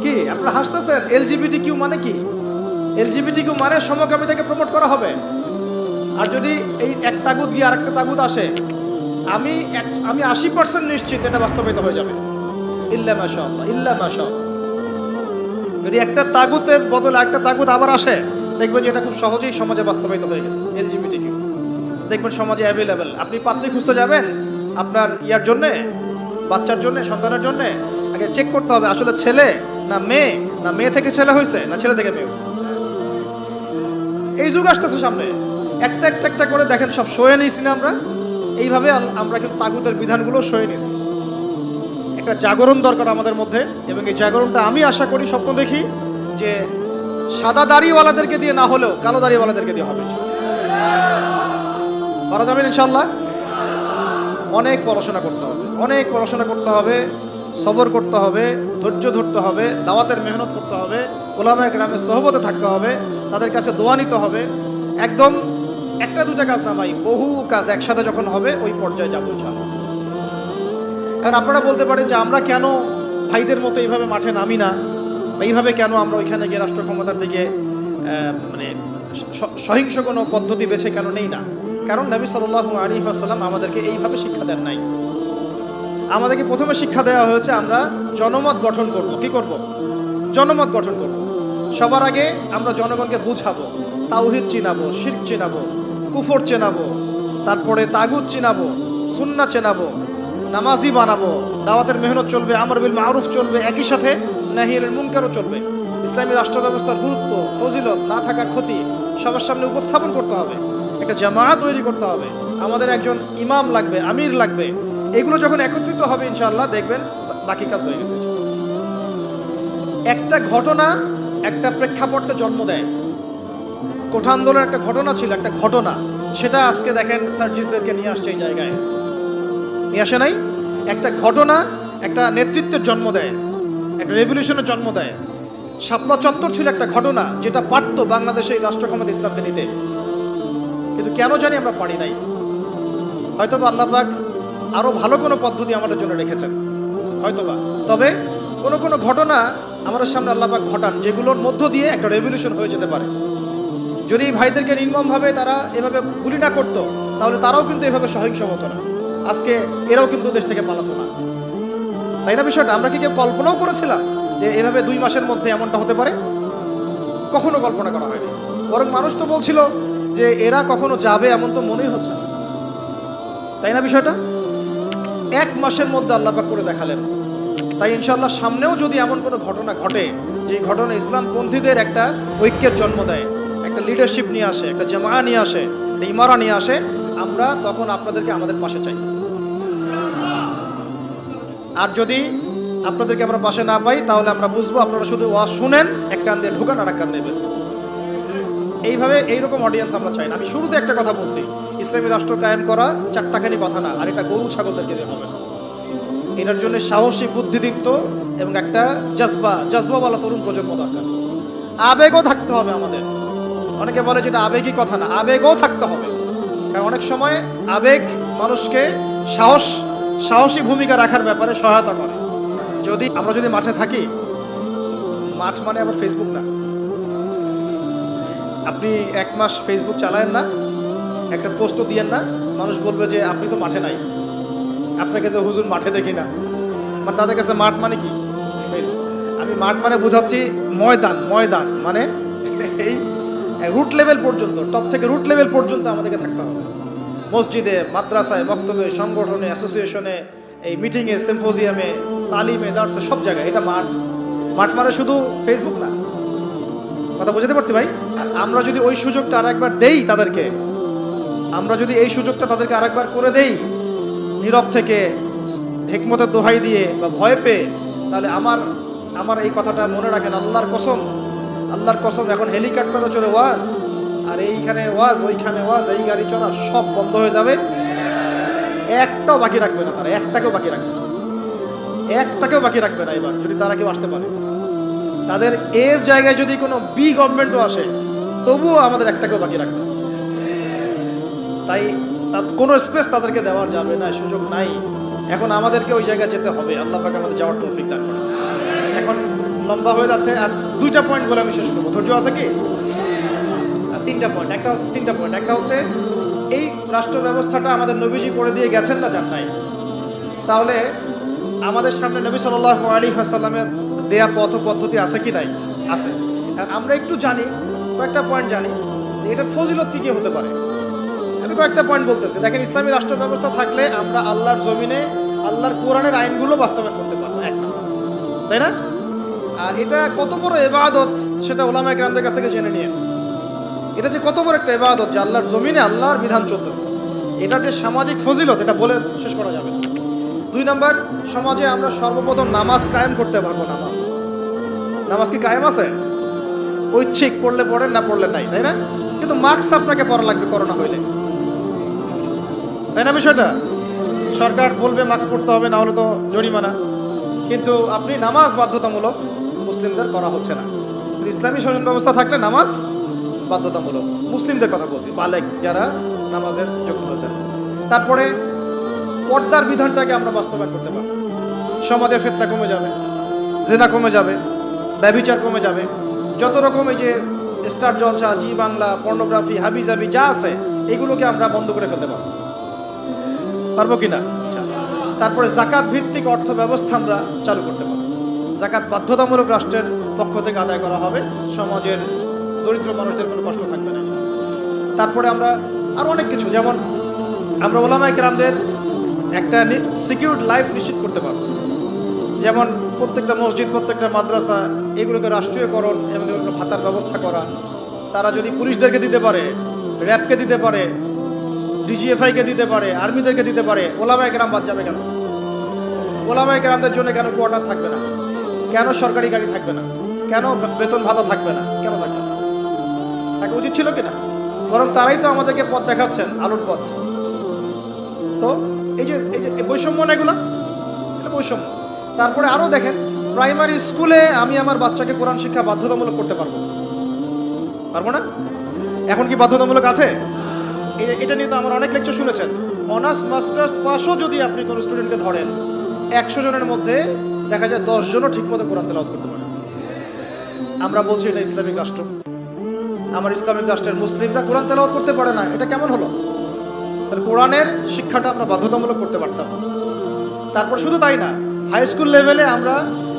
কি আপনারা হাসতেছেন? LGBTQ মানে কি? LGBTQ মানে সমকামিতাকে প্রমোট করা হবে। আর যদি এই এক তাগুত গিয়ে আরেকটা তাগুত আসে, আমি 80% নিশ্চিত এটা বাস্তবায়িত হয়ে যাবে, ইল্লা মাশাআল্লাহ, ইল্লা মাশাআল্লাহ। যদি একটা তাগুতের বদলে একটা তাগুত আবার আসে, দেখবেন যে এটা খুব সহজেই সমাজে বাস্তবায়িত হয়ে গেছে। LGBTQ দেখবেন সমাজে অ্যাভেলেবেল। আপনি পাত্রী খুঁজতে যাবেন আপনার ইয়ার জন্যে, বাচ্চার জন্যে, সন্তানের জন্যে, আগে চেক করতে হবে আসলে ছেলে না মেয়ে না মেয়ে থেকে ছেলে হয়েছে, না ছেলে থেকে মেয়ে হয়েছে। এই যুগ আসতেছে সামনে, একটা একটা একটা করে দেখেন সব সয়ে নিয়েছি না আমরা। এইভাবে আমরা কিন্তু তাগুতের বিধানগুলো সয়ে নিছি। একটা জাগরণ দরকার আমাদের মধ্যে, এবং এই জাগরণটা আমি আশা করি, স্বপ্ন দেখি যে সাদা দাড়িওয়ালাদেরকে দিয়ে না হলেও কালো দাড়িওয়ালাদেরকে দিয়ে হবে। পারা যাবে ইনশাল্লাহ। অনেক পড়াশোনা করতে হবে, অনেক পড়াশোনা করতে হবে, সবর করতে হবে, ধৈর্য ধরতে হবে, দাওয়াতের মেহনত করতে হবে, ওলামায়ে কেরামের সোহবতে থাকতে হবে, তাদের কাছে দোয়া নিতে হবে। একদম একটা দুটা কাজ না ভাই, বহু কাজ একসাথে যখন হবে ওই পর্যায়ে যাবো ইনশাআল্লাহ। কারণ আপনারা বলতে পারেন যে আমরা কেন ভাইদের মতো এইভাবে মাঠে নামি না, বা এইভাবে কেন আমরা ওইখানে গিয়ে রাষ্ট্র ক্ষমতার দিকে মানে সহিংস কোনো পদ্ধতি বেছে কেন নেই না। কারণ নবী সাল্লাল্লাহু আলাইহি ওয়াসাল্লাম আমাদেরকে এইভাবে শিক্ষা দেন নাই। আমাদেরকে প্রথমে শিক্ষা দেওয়া হয়েছে আমরা জনমত গঠন করব। কি করব? জনমত গঠন করব। সবার আগে আমরা জনগণকে বুঝাবো, তাওহীদ চিনাবো, শিরক চিনাবো, কুফর চেনাবো, তারপরে তাগুত চিনাবো, সুন্নাহ চেনাবো, নামাজি বানাবো, দাওয়াতের মেহনত চলবে, আমর বিল মারুফ চলবে, একই সাথে নাহি আনিল মুনকারও চলবে। ইসলামী রাষ্ট্র ব্যবস্থার গুরুত্ব, ফজিলত, না থাকার ক্ষতি সবার সামনে উপস্থাপন করতে হবে। একটা জামায়াত তৈরি করতে হবে, আমাদের একজন ইমাম লাগবে, আমির লাগবে। এগুলো যখন একত্রিত হবে ইনশাআল্লাহ দেখবেন বাকি কাজ হয়ে গেছে। একটা ঘটনা একটা প্রেক্ষাপটে জন্ম দেয়। কোঠা আন্দোলনের একটা ঘটনা ছিল, একটা ঘটনা, সেটা আজকে দেখেন সার্জিসদেরকে নিয়ে আসছে এই জায়গায়, নিয়ে আসে নাই? একটা ঘটনা একটা নেতৃত্বের জন্ম দেয়, একটা রেভলিউশনের জন্ম দেয়। শাপলা চত্বর ছিল একটা ঘটনা যেটা পারত বাংলাদেশে এই রাষ্ট্র ক্ষমতা ইসলামকে নিতে, কিন্তু কেন জানি আমরা পারি নাই। হয়তোবা আল্লাহ পাক আরো ভালো কোনো পদ্ধতি আমাদের জন্য রেখেছেন হয়তোবা। তবে কোনো কোনো ঘটনা আমাদের সামনে আল্লাহ পাক ঘটান যেগুলোর মধ্য দিয়ে একটা রেভলিউশন হয়ে যেতে পারে। যদি ভাইদেরকে নির্মমভাবে তারা এভাবে গুলি না করতো, তাহলে তারাও কিন্তু এভাবে সহিংস হতো না, আজকে এরাও কিন্তু দেশ থেকে পালাতো না। তাই না বিষয়টা? আমরা কি কেউ কল্পনাও করেছিলাম যে এভাবে 2 মাসের মধ্যে এমনটা হতে পারে? কখনো কল্পনা করা হয়নি। বরং মানুষ তো বলছিল যে এরা কখনো যাবে, এমন তো মনেই হচ্ছে না। তাই না বিষয়টা? 1 মাসের মধ্যে আল্লাহ পাক করে দেখালেন। তাই ইনশাআল্লাহ সামনেও যদি এমন কোনো ঘটনা ঘটে, যে ঘটনা ইসলামপন্থীদের একটা ঐক্যের জন্ম দেয়, একটা লিডারশিপ নিয়ে আসে, একটা জামায়া নিয়ে আসে, একটা ইমারা নিয়ে আসে, আমরা তখন আপনাদেরকে আমাদের পাশে চাই। আর যদি আপনাদেরকে আমরা পাশে না পাই, তাহলে আমরা বুঝবো আপনারা শুধু ওয়াজ শুনেন, এক কান দিয়ে ঢোকান আর এক কান দেবেন। এইভাবে এইরকম অডিয়েন্স আমরা চাই না। আমি শুরুতে একটা কথা বলছি, ইসলামী রাষ্ট্র কায়েম করা চারটাখানি কথা না, আর এটা গরু ছাগলদেরকে দিয়ে হবে না। এটার জন্য সাহসী, বুদ্ধিদীপ্ত এবং একটা জজবাওয়ালা তরুণ প্রজন্ম দরকার। আবেগও থাকতে হবে আমাদের। অনেকে বলে যেটা আবেগী কথা না, আবেগও থাকতে হবে। কারণ অনেক সময় আবেগ মানুষকে সাহসী ভূমিকা রাখার ব্যাপারে সহায়তা করে। আমরা যদি মাঠে থাকি, মাঠ মানে আবার ফেসবুক না। আপনি 1 মাস ফেসবুক চালায়েন না, একটা পোস্টও দিয়েন না, মানুষ বলবে যে আপনি তো মাঠে নাই, আপনাকে যে হুজুর মাঠে দেখি না। মানে তাদের কাছে মাঠ মানে কি? ফেসবুক। আমি মাঠ মানে বোঝাচ্ছি ময়দান মানে এই রুট লেভেল পর্যন্ত, টপ থেকে রুট লেভেল পর্যন্ত আমাদেরকে থাকতে হবে। মসজিদে, মাদ্রাসায়, বক্তব্যে, সংগঠনে, অ্যাসোসিয়েশনে, এই মিটিংয়ে, সিম্পোজিয়ামে, তালিমে, দার্সে, সব জায়গায়। এটা মাঠ মানে শুধু ফেসবুক না। কথা বুঝতে পারছি ভাই? আর আমরা যদি ওই সুযোগটা আরেকবার দেই তাদেরকে, আমরা যদি এই সুযোগটা তাদেরকে আরেকবার করে দেই, নীরব থেকে হিকমতের দোহাই দিয়ে বা ভয় পেয়ে, তাহলে আমার এই কথাটা মনে রাখেন, আল্লাহর কসম, এখন হেলিকপ্টারও চলে ওয়াজ, আর এইখানে ওয়াজ, ওইখানে ওয়াজ, এই গাড়ি চলা সব বন্ধ হয়ে যাবে। একটাও বাকি রাখবে না তারা, একটাকেও বাকি রাখবে না এবার, যদি তারা কেউ আসতে পারে। তাদের এর জায়গায় যদি কোনো বি গভর্নমেন্টও আসে, তবুও আমাদের একটাকেও বাকি রাখবে না। তাই কোনো স্পেস তাদেরকে দেওয়া যাবে না, সুযোগ নাই। এখন আমাদেরকে ওই জায়গায় যেতে হবে। আল্লাহ পাক আমাদের যাওয়ার তৌফিক দান করেন। এখন লম্বা হয়ে যাচ্ছে, আর 2টা পয়েন্ট বলে আমি শেষ করবো। ধৈর্য আছে কি? 3টা পয়েন্ট। একটা হচ্ছে এই রাষ্ট্র ব্যবস্থাটা আমাদের নবীজি করে দিয়ে গেছেন না, যান নাই। তাহলে আমাদের সামনে নবী সাল্লাল্লাহু আলাইহি ওয়াসাল্লামের দেয়া পথ পদ্ধতি আছে কি নাই? আছে। আর আমরা একটু জানি, কয়েকটা পয়েন্ট জানি এটার ফজিলত কি হতে পারে। আমি কয়েকটা পয়েন্ট বলতেছি। দেখেন, ইসলামী রাষ্ট্র ব্যবস্থা থাকলে আমরা আল্লাহর জমিনে আল্লাহর কোরআনের আইনগুলো বাস্তবায়ন করতে পারবো, এক নম্বর, তাই না? আর এটা কত বড় ইবাদত সেটা উলামায়ে কেরামদের কাছ থেকে জেনে নিয়ে, এটা যে কত বড় একটা ইবাদত যে আল্লাহর জমিনে আল্লাহর বিধান চলতেছে, এটা যে সামাজিক ফজিলত এটা বলে শেষ করা যাবে না। 2 নাম্বার, সমাজে আমরা সর্বপ্রথম নামাজ কায়েম করতে পারবো। নামাজ কি কায়েম আছে? ঐচ্ছিক, পড়লে পড়েন, না পড়লে নাই, তাই না? কিন্তু মাস্ক আপনাকে পড়া লাগবে করোনা হইলে, তাই না? বিষয়টা সরকার বলবে মাস্ক পড়তে হবে, না হলে তো জরিমানা। কিন্তু আপনি নামাজ বাধ্যতামূলক মুসলিমদের করা হচ্ছে না। ইসলামী শাসন ব্যবস্থা থাকলে নামাজ বাধ্যতামূলক, মুসলিমদের কথা বলছি, বালেক যারা নামাজের যোগ্য হয়েছে। তারপরে পর্দার বিধানটাকে আমরা বাস্তবায়ন করতে পারব। সমাজে ফিতনা কমে যাবে, জেনা কমে যাবে, ব্যভিচার কমে যাবে, যত রকম এই যে স্টার জলসা, জি বাংলা, পর্নোগ্রাফি, হাবিজাবি যা আছে এগুলোকে আমরা বন্ধ করে ফেলতে পারবো কিনা? তারপরে জাকাত ভিত্তিক অর্থ ব্যবস্থা আমরা চালু করতে পারবো। জাকাত বাধ্যতামূলক রাষ্ট্রের পক্ষ থেকে আদায় করা হবে, সমাজের দরিদ্র মানুষদের কোনো কষ্ট থাকবে না। তারপরে আমরা আরো অনেক কিছু, যেমন আমরা উলামায়ে কেরামদের একটা সিকিউরড লাইফ নিশ্চিত করতে পারবো। যেমন প্রত্যেকটা মসজিদ, প্রত্যেকটা মাদ্রাসা এগুলোকে রাষ্ট্রীয়করণ এবং এগুলো ভাতার ব্যবস্থা করা। তারা যদি পুলিশদেরকে দিতে পারে, র্যাবকে দিতে পারে, ডিজিএফআইকে দিতে পারে, আর্মিদেরকে দিতে পারে, উলামায়ে কেরাম বাদ যাবে কেন? উলামায়ে কেরামদের জন্য কেন কোয়ার্টার থাকবে না? কেন সরকারি গাড়ি থাকবে না? কেন বেতন ভাতা থাকবে না? কেন থাকবে না? থাকা উচিত ছিল কিনা? বরং তারাই তো আমাদেরকে পথ দেখাচ্ছেন, আলোর পথ। তো এই যে বৈষম্য না, এগুলো বৈষম্য। তারপরে আরো দেখেন, প্রাইমারি স্কুলে আমি আমার বাচ্চাকে কোরআন শিক্ষা বাধ্যতামূলক করতে পারবো না? এখন কি বাধ্যতামূলক আছে? এটা নিয়ে তো আমার অনেক লেকচার শুনেছেন। অনার্স মাস্টার্স পাসও যদি আপনি কোনো স্টুডেন্টকে ধরেন, 100 জনের মধ্যে দেখা যায় 10 জনও ঠিকমতো কোরআন তেলাওয়াত করতে পারে। আমরা বলছি এটা ইসলামিক রাষ্ট্র, আমার ইসলামিক রাষ্ট্রের মুসলিমরা কোরআন তেলাওয়াত করতে পারে না, এটা কেমন হলো? তাহলে কোরআনের শিক্ষাটা আমরা বাধ্যতামূলক করতে পারতাম। তারপর শুধু তাই না, হাই স্কুল লেভেলে আমরা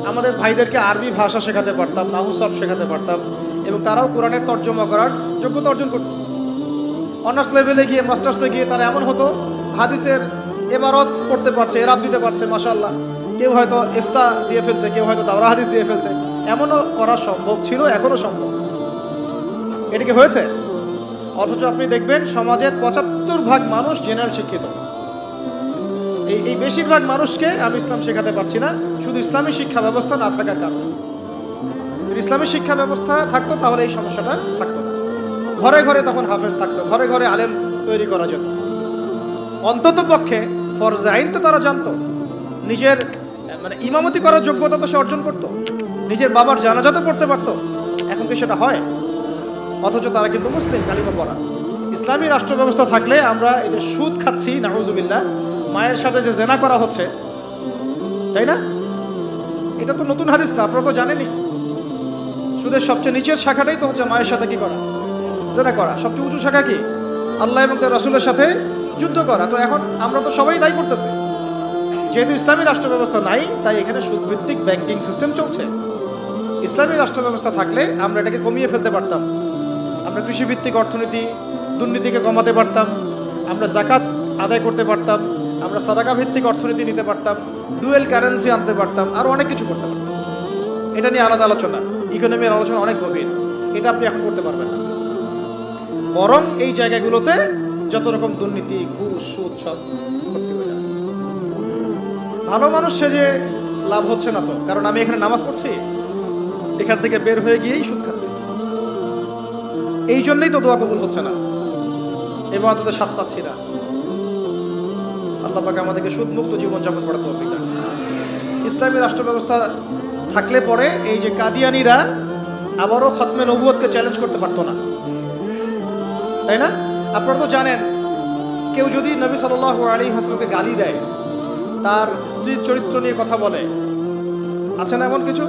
আমাদের ভাইদেরকে আরবি ভাষা শেখাতে পারতাম, নাহু সরফ শেখাতে পারতাম, এবং তারাও কোরআনের তর্জমা করার যোগ্যতা অর্জন করত। অনার্স লেভেলে গিয়ে, মাস্টার্সে গিয়ে তারা এমন হতো হাদিসের এবারত পড়তে পারছে, এরাব দিতে পারছে, মাশাআল্লাহ। কেউ হয়তো ইফতা দিয়ে ফেলছে, কেউ হয়তো দাওরা হাদিস দিয়ে ফেলছে। এমনও করা সম্ভব ছিল, এখনো সম্ভব। এটা কি হয়েছে? অথচ আপনি দেখবেন সমাজের 75% মানুষ জেনারেল শিক্ষিত। এই বেশিরভাগ মানুষকে আমি ইসলাম শেখাতে পারছি না, শুধু ইসলামী শিক্ষা ব্যবস্থা না থাকার কারণে। ইসলামী শিক্ষা ব্যবস্থা থাকতো তাহলে এই সমস্যাটা থাকতো না। ঘরে ঘরে তখন হাফেজ থাকতো, ঘরে ঘরে আলেম তৈরি করা যেত। অন্তত পক্ষে ফরজে আইন তো তারা জানতো, নিজের মানে ইমামতি করার যোগ্যতা তো সে অর্জন করতো, নিজের বাবার জানাজা তো পড়তে পারতো। এখন কি সেটা হয়? অথচ তারা কিন্তু মুসলিম, কালিমা পড়া। ইসলামী রাষ্ট্র ব্যবস্থা থাকলে আমরা এই যে সুদ খাচ্ছি, নাউজুবিল্লাহ, মায়ের সাথে যে জেনা করা হচ্ছে, তাই না? এটা তো নতুন হাদিস না, আপনারা তো জানেনই। সুদের সবচেয়ে নিচের শাখাটাই তো হচ্ছে মায়ের সাথে কি করা? জেনা করা। সবচেয়ে উঁচু শাখা কি? আল্লাহ এবং তার রাসূলের সাথে যুদ্ধ করা। তো এখন আমরা তো সবাই তাই করতেছি। যেহেতু ইসলামী রাষ্ট্র ব্যবস্থা নাই, তাই এখানে সুদভিত্তিক ব্যাংকিং সিস্টেম চলছে। ইসলামী রাষ্ট্র ব্যবস্থা থাকলে আমরা এটাকে কমিয়ে ফেলতে পারতাম। আমরা কৃষিভিত্তিক অর্থনীতি, দুর্নীতিকে কমাতে পারতাম, আমরা জাকাত আদায় করতে পারতাম, আমরা সাদাকা ভিত্তিক অর্থনীতি নিতে পারতাম, ডুয়েল কারেন্সি আনতে পারতাম, আরো অনেক কিছু করতে পারতাম। এটা নিয়ে আলাদা আলোচনা, ইকোনমির আলোচনা অনেক গভীর, এটা আপনি এখন করতে পারবেন না। বরং এই জায়গাগুলোতে যত রকম দুর্নীতি, ঘুষ, সুদ সব ভর্তি হয়ে যাবে। ভালো মানুষ সেজে লাভ হচ্ছে না তো, কারণ আমি এখানে নামাজ পড়ছি, এখান থেকে বের হয়ে গিয়েই সুদ খাচ্ছি। এই জন্যই তো দোয়া কবুল হচ্ছে না, ইবাদতে স্বাদ পাচ্ছি না। আল্লাহ পাক আমাদেরকে সুদমুক্ত জীবনযাপন করার তৌফিক দান। ইসলামী রাষ্ট্র ব্যবস্থা থাকলে পরে এই যে কাদিয়ানিরা আবারও খতমে নবুয়তকে চ্যালেঞ্জ করতে পারতো না, তাই না? আপনারা তো জানেন, কেউ যদি নবী সাল্লাল্লাহু আলাইহি ওয়াসাল্লামকে গালি দেয়, তার স্ত্রীর চরিত্র নিয়ে কথা বলে, আছে না এমন কিছু?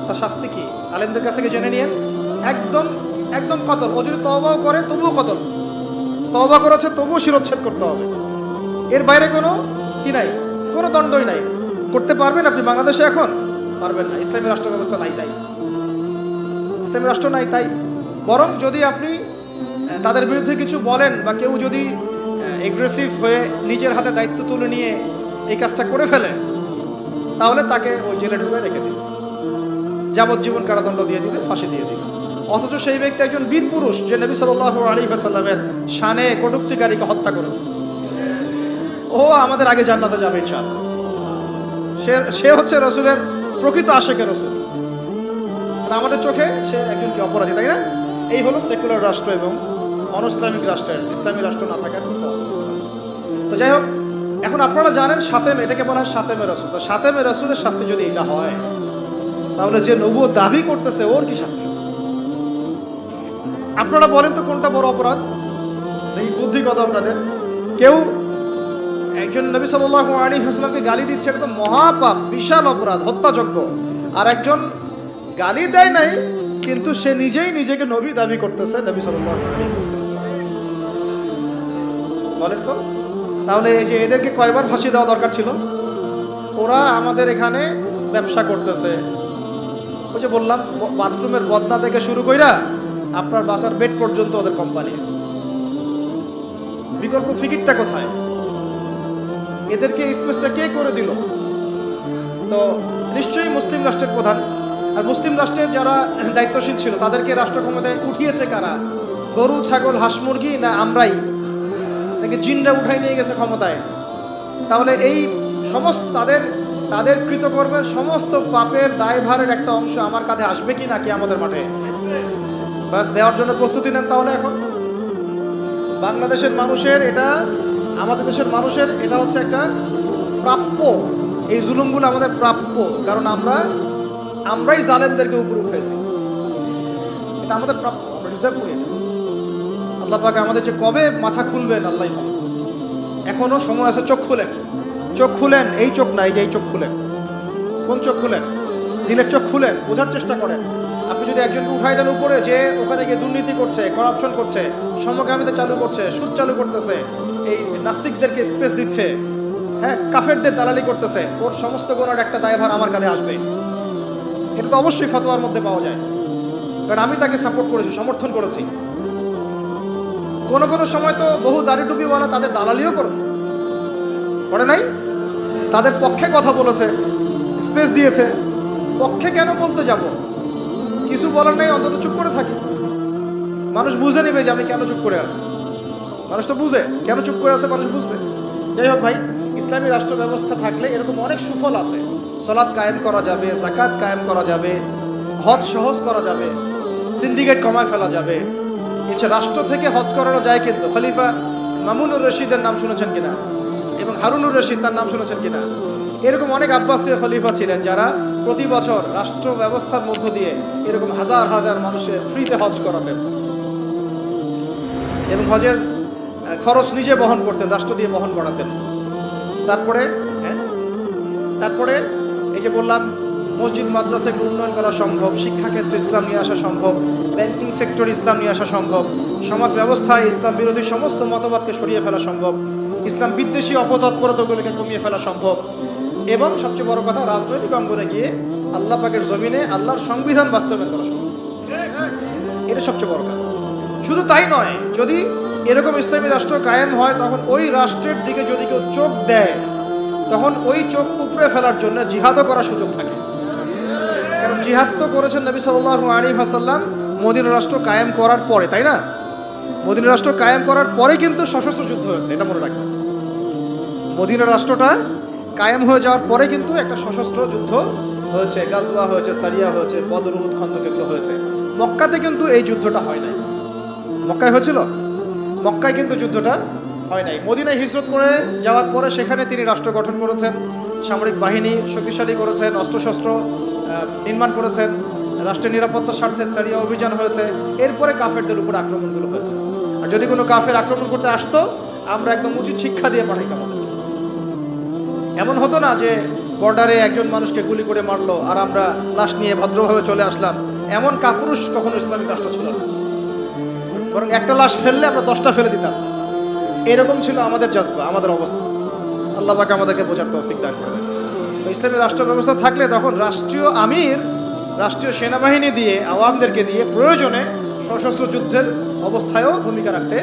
তার শাস্তি কি? আলেমদের কাছ থেকে জেনে নিয়েন। একদম কতল। ও যদি তওবাও করে তবুও কতল। তওবা করেছে তবুও শিরচ্ছেদ করতে হবে। এর বাইরে কোনো কি নাই, কোনো দণ্ডই নাই। করতে পারবেন আপনি বাংলাদেশে? এখন পারবেন না, ইসলামী রাষ্ট্র ব্যবস্থা নাই তাই। ইসলামী রাষ্ট্র নাই তাই। বরং যদি আপনি তাদের বিরুদ্ধে কিছু বলেন, বা কেউ যদি এগ্রেসিভ হয়ে নিজের হাতে দায়িত্ব তুলে নিয়ে এই কাজটা করে ফেলে, তাহলে তাকে ওই জেলে ঢুকে রেখে দিন। যাবজ্জীবন কারাদণ্ড দিয়ে দিবে, ফাঁসি দিয়ে দিবে। অথচ সেই ব্যক্তি একজন বীর পুরুষ যে নবী সাল্লাল্লাহু আলাইহি ওয়াসাল্লামের শানে কটূক্তিকারীকে হত্যা করেছে, ও আমাদের আগে জান্নাতে যাবে ইনশাআল্লাহ। সে হচ্ছে রসুলের প্রকৃত আশেকে রসুল। আমাদের চোখে সে একজন কি অপরাধী, তাই না? এই হলো সেকুলার রাষ্ট্র এবং অনইসলামিক রাষ্ট্রের, ইসলামী রাষ্ট্র না থাকার ফল। তো যাই হোক, এখন আপনারা জানেন সাতেম, এটাকে বলা হয় সাতেমে রসুল। তো সাতেমে রসুলের শাস্তি যদি এটা হয়, তাহলে যে নবুয়ত দাবি করতেছে ওর কি শাস্তি? আপনারা বলেন তো কোনটা বড় অপরাধ? এই বুদ্ধি কত আপনাদের? কেউ একজন নবী সাল্লাল্লাহু আলাইহি ওয়াসাল্লামকে গালি দিচ্ছে, এটা তো মহাপাপ, বিশাল অপরাধ, হত্যাযোগ্য। আর একজন গালি দেয় নাই, কিন্তু সে নিজেই নিজেকে নবী দাবি করতেছে, নবী সাল্লাল্লাহু আলাইহি ওয়াসাল্লাম। বলেন তো, তাহলে এই যে এদেরকে কয়বার ফাঁসি দেওয়া দরকার ছিল? ওরা আমাদের এখানে ব্যবসা করতেছে, ওই যে বললাম বাথরুমের বদনা থেকে শুরু কইরা আপনার বাসার বেড পর্যন্ত ওদের কোম্পানি। বিকল্প ফিকিরটা কোথায়? এদেরকে স্পেসটা কে করে দিল? তো নিশ্চয়ই মুসলিম রাষ্ট্রের প্রধান। আর মুসলিম রাষ্ট্রের যারা দায়িত্বশীল ছিল তাদেরকে রাষ্ট্র ক্ষমতায় উঠিয়েছে কারা? গরু, ছাগল, হাঁস, মুরগি, না আমরাই, নাকি জিনরা উঠাই নিয়ে গেছে ক্ষমতায়? তাহলে এই সমস্ত তাদের কৃতকর্মের সমস্ত পাপের দায়ভারের একটা অংশ আমার কাঁধে আসবে কি না কি আমাদের মাঠে? বাস দেওয়ার জন্য প্রস্তুতি নেন। তাহলে এখন বাংলাদেশের মানুষের এটা, আমাদের দেশের মানুষের এটা হচ্ছে একটা প্রাপ্য। এই জুলুমগুলো আমাদের প্রাপ্য, কারণ আমরাই জালেমদেরকে উপরে উঠেছি। এটা আমাদের প্রাপ্য, আমরা রিজার্ভ করি এটা। আল্লাহ পাক আমাদের যে কবে মাথা খুলবেন আল্লাহ ভালো। এখনো সময় আছে, চোখ খুলেন, চোখ খুলেন। এই চোখ নাই, যে এই চোখ খুলেন। কোন চোখ খুলেন? দিলের চোখ খুলেন, বোঝার চেষ্টা করেন। আপনি যদি একজনকে উঠাই দেন উপরে, যে ওখানে গিয়ে দুর্নীতি করছে, করাপশন করছে, সমকামিতা চালু করছে, সুদ চালু করতেছে, এই নাস্তিকদেরকে স্পেস দিচ্ছে, হ্যাঁ, কাফেরদের দালালি করতেছে, ওর সমস্ত গুণার একটা দায়ভার আমার কাঁধে আসবে। এটা তো অবশ্যই ফতোয়ার মধ্যে পাওয়া যায়, কারণ আমি তাকে সাপোর্ট করেছি, সমর্থন করেছি। কোন সময় তো বহু দাড়ি টুপিওয়ালা তাদের দালালিও করেছে, করে নাই? তাদের পক্ষে কথা বলেছে, স্পেস দিয়েছে। পক্ষে কেন বলতে যাব? কিছু বলার নেই, অন্তত চুপ করে থাকি। মানুষ বুঝে নেবে যে আমি কেন চুপ করে আছি। মানুষ তো বুঝে কেন চুপ করে আছে, মানুষ বুঝবে। যাই হোক ভাই, ইসলামী রাষ্ট্র ব্যবস্থা থাকলে এরকম অনেক সুফল আছে। সালাত কায়েম করা যাবে, যাকাত কায়েম করা যাবে, হজ সহজ করা যাবে, সিন্ডিকেট কমায় ফেলা যাবে। রাষ্ট্র থেকে হজ করানো যায়। কিন্তু খলিফা মামুনুর রশিদের নাম শুনেছেন কিনা, এবং হারুনুর রশিদ তার নাম শুনেছেন কিনা? এরকম অনেক আব্বাসীয় খলিফা ছিলেন যারা প্রতি বছর রাষ্ট্র ব্যবস্থার মধ্য দিয়ে এরকম হাজার হাজার মানুষের ফ্রিতে হজ করাতেন, এবং হজের খরচ নিজে বহন করতেন, রাষ্ট্র দিয়ে বহন করাতেন। তারপরে এই যে বললাম, মসজিদ মাদ্রাসাকে উন্নয়ন করা সম্ভব, শিক্ষাক্ষেত্রে ইসলাম নিয়ে আসা সম্ভব, ব্যাংকিং সেক্টরে ইসলাম নিয়ে আসা সম্ভব, সমাজ ব্যবস্থায় ইসলাম বিরোধী সমস্ত মতবাদকে সরিয়ে ফেলা সম্ভব, ইসলাম বিদ্বেষী অপতৎপরতাগুলোকে কমিয়ে ফেলা সম্ভব, এবং সবচেয়ে বড় কথা, রাজনৈতিক অঙ্গনে গিয়ে আল্লাহ পাকের জমিনে আল্লাহর সংবিধান বাস্তবায়ন করা সম্ভব। এটা সবচেয়ে বড় কাজ। শুধু তাই নয়, যদি এরকম ইসলামী রাষ্ট্র কায়েম হয়, তখন ওই রাষ্ট্রের দিকে যদি কেউ চোখ দেয়, তখন ওই চোখ উপড়ে ফেলার জন্য জিহাদও করার সুযোগ থাকে। কারণ জিহাদ তো করেছেন নবী সাল্লাল্লাহু আলাইহি ওয়াসাল্লাম মদিনা রাষ্ট্র কায়েম করার পরে, তাই না? মদিনা রাষ্ট্র কায়েম করার পরে কিন্তু সশস্ত্র যুদ্ধ হয়েছে, এটা মনে রাখবেন। মদিনা রাষ্ট্রটা কায়েম হয়ে যাওয়ার পরে কিন্তু একটা সশস্ত্র যুদ্ধ হয়েছে, গাজওয়া হয়েছে, সারিয়া হয়েছে, বদর, উহুদ, খন্দক, এগুলো হয়েছে। মক্কাতে কিন্তু এই যুদ্ধটা হয় নাই। মক্কায় হয়েছিল? মক্কায় কিন্তু যুদ্ধটা হয় নাই। মদিনায় হিজরত করে যাওয়ার পরে সেখানে তিনি রাষ্ট্র গঠন করেছেন, সামরিক বাহিনী শক্তিশালী করেছেন, অস্ত্রশস্ত্র নির্মাণ করেছেন, রাষ্ট্রের নিরাপত্তার স্বার্থে সারিয়া অভিযান হয়েছে। এরপরে কাফেরদের উপর আক্রমণগুলো হয়েছে। আর যদি কোনো কাফের আক্রমণ করতে আসতো, আমরা একদম উচিত শিক্ষা দিয়ে পাঠাইতাম। এমন হতো না যে বর্ডারে একজন মানুষকে গুলি করে মারলো আর আমরা লাশ নিয়ে ভদ্রভাবে চলে আসলাম। এমন কাপুরুষ কখনো ইসলামিক রাষ্ট্র ছিল না। বরং একটা লাশ ফেললে আমরা 10টা ফেলে দিতাম। এরকম ছিল আমাদের জজবা, আমাদের অবস্থা। আল্লাহ পাক আমাদেরকে বোঝার তৌফিক দান করবেন। তো ইসলামী রাষ্ট্র ব্যবস্থা থাকলে তখন রাষ্ট্রীয় আমির, রাষ্ট্রীয় সেনাবাহিনী দিয়ে, আওয়ামদেরকে দিয়ে প্রয়োজনে সশস্ত্র যুদ্ধের অবস্থায়ও ভূমিকা রাখতে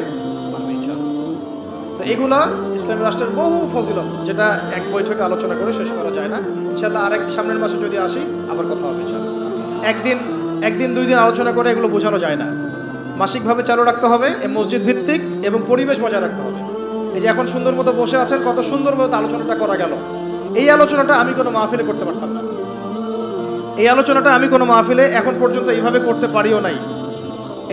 পারবে ইনশাআল্লাহ। তো এগুলা ইসলামী রাষ্ট্রের বহু ফজিলত, যেটা এক বৈঠকে আলোচনা করে শেষ করা যায় না। ইনশাআল্লাহ আরেক সামনের মাসে যদি আসি আবার কথা হবে ইনশাআল্লাহ। একদিন একদিন 2 দিন আলোচনা করে এগুলো বোঝানো যায় না। মাসিকভাবে চালু রাখতে হবে, মসজিদ ভিত্তিক এবং পরিবেশ বজায় রাখতে হবে। এই যে এখন সুন্দর মতো বসে আছেন, কত সুন্দরভাবে আলোচনাটা করা গেল। এই আলোচনাটা আমি কোনো মাহফিলে করতে পারতাম না। এই আলোচনাটা আমি কোনো মাহফিলে এখন পর্যন্ত এইভাবে করতে পারিও নাই,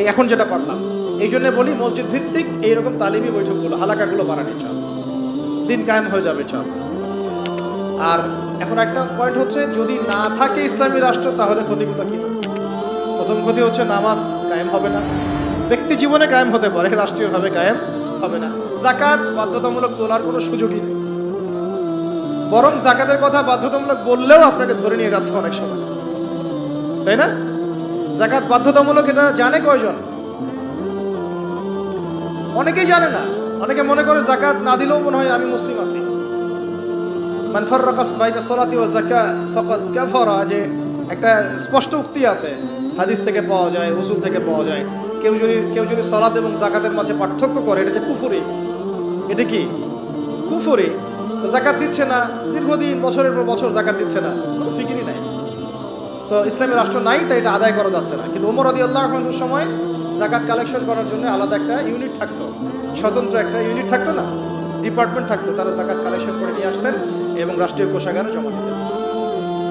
এই এখন যেটা পারলাম। এই জন্য বলি মসজিদ ভিত্তিক এইরকম তালিমি বৈঠকগুলো, হালাকাগুলো বাড়ানি চাল, দিন কায়েম হয়ে যাবে চাল। আর এখন একটা পয়েন্ট হচ্ছে, যদি না থাকে ইসলামী রাষ্ট্র তাহলে ক্ষতিগুলো কি? প্রথম ক্ষতি হচ্ছে নামাজ কায়েম হবে না, ব্যক্তি জীবনে কায়েম হতে পারে, রাষ্ট্রীয়ভাবে কায়েম হবে না। যাকাত বাধ্যতামূলক তোলার কোনো সুযোগই নেই, বরং যাকাতের কথা বাধ্যতামূলক বললেও আপনাকে ধরে নিয়ে যাচ্ছে অনেক সময়, তাই না? যাকাত বাধ্যতামূলক এটা জানে কয়জন? অনেকেই জানে না। অনেকে মনে করে যাকাত না দিলেও মনে হয় আমি মুসলিম আছি। মান ফাররাকা বাইনা সালাতি ওয়া যাকাত ফাকাদ কাফারা, যে একটা স্পষ্ট উক্তি আছে, হাদিস থেকে পাওয়া যায়, উসুল থেকে পাওয়া যায়। কেউ যদি সালাত এবং যাকাতের মাঝে পার্থক্য করে, এটা যে কুফরি। এটা কি কুফরি? যাকাত দিচ্ছে না, দীর্ঘদিন বছরের পর বছর যাকাত দিচ্ছে না, কোনো ফিকিরই নাই। তো ইসলামী রাষ্ট্র নাই, তাই এটা আদায় করা যাচ্ছে না। কিন্তু ওমর রাদিয়াল্লাহু আনহুর সময় যাকাত কালেকশন করার জন্য আলাদা একটা ইউনিট থাকতো, স্বতন্ত্র একটা ইউনিট থাকতো না, ডিপার্টমেন্ট থাকতো। তারা যাকাত কালেকশন করে নিয়ে আসতেন এবং রাষ্ট্রীয় কোষাগারে জমা দিতেন।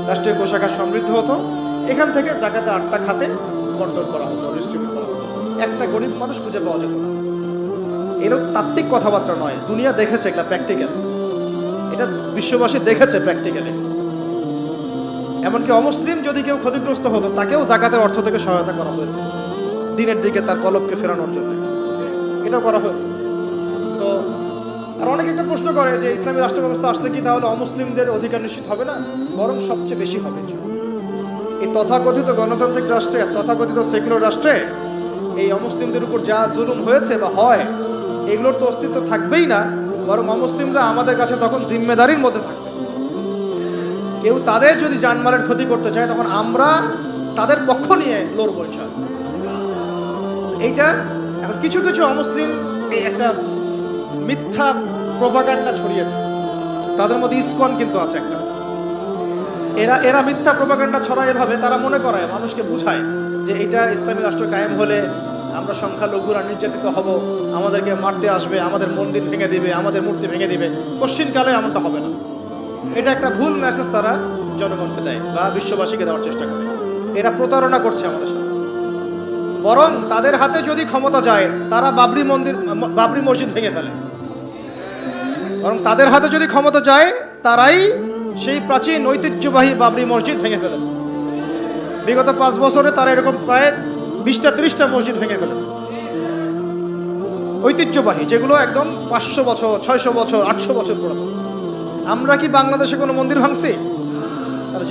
রাষ্ট্রীয় কোষাগার সমৃদ্ধ হতো, এখান থেকে যাকাতে 8টা খাতে বন্টন করা হতো, ডিস্ট্রিবিউট করা হতো। একটা গরিব মানুষ খুঁজে পাওয়া যেত না। এরকম তাত্ত্বিক কথাবার্তা নয়, দুনিয়া দেখেছে এগুলা প্র্যাকটিক্যাল, এটা বিশ্ববাসী দেখেছে প্র্যাকটিক্যালি। এমনকি অমুসলিম যদি কেউ ক্ষতিগ্রস্ত হতো, তাকেও যাকাতের অর্থ থেকে সহায়তা করা হয়েছে, দিনের দিকে তার কলবকে ফেরানোর জন্য এটাও করা হয়েছে। তো আর অনেকে একটা প্রশ্ন করে যে ইসলামী রাষ্ট্র ব্যবস্থা আসলে কি তাহলে অমুসলিমদের অধিকার নিশ্চিত হবে না? বরং সবচেয়ে বেশি হবে। এই তথাকথিত গণতান্ত্রিক রাষ্ট্রে, তথাকথিত সেকুলার রাষ্ট্রে এই অমুসলিমদের উপর যা জুলুম হয়েছে বা হয়, এগুলোর তো অস্তিত্ব থাকবেই না, বরং অমুসলিমরা আমাদের কাছে তখন জিম্মেদারির মধ্যে থাকবে। কেউ তাদের যদি জানমালের ক্ষতি করতে চায়, তখন আমরা তাদের পক্ষ নিয়ে লড়বো ইনশাআল্লাহ। এইটা এখন কিছু কিছু অমুসলিম এই একটা মিথ্যা প্রপাগান্ডা ছড়িয়েছে, তাদের মধ্যে ইসকন কিন্তু আছে একটা। এরা মিথ্যা প্রপাগান্ডা ছড়ায় এভাবে, তারা মনে করায়, মানুষকে বুঝায় যে এটা ইসলামী রাষ্ট্র কায়েম হলে আমরা সংখ্যালঘুরা নির্যাতিত হব, আমাদেরকে মারতে আসবে, আমাদের মন্দির ভেঙে দিবে, আমাদের মূর্তি ভেঙে দিবে। কোশ্চিনকালে এমনটা হবে না। এটা একটা ভুল মেসেজ তারা জনগণকে দেয় বা বিশ্ববাসীকে দেওয়ার চেষ্টা করে। এরা প্রতারণা করছে আমাদের সাথে। বরং তাদের হাতে যদি ক্ষমতা যায়, তারা বাবরি মসজিদ ভেঙে ফেলে। বরং তাদের হাতে যদি ক্ষমতা যায়, তারাই সেই প্রাচীন ঐতিহ্যবাহী বাবরি মসজিদ ভেঙে ফেলেছে। বিগত 5 বছরে তারা এরকম প্রায় 20টা-30টা মসজিদ ভেঙে ফেলেছে, ঐতিহ্যবাহী, যেগুলো একদম 500 বছর, 600 বছর, 800 বছর পুরাতন। আমরা কি বাংলাদেশে কোনো মন্দির ভাঙছি?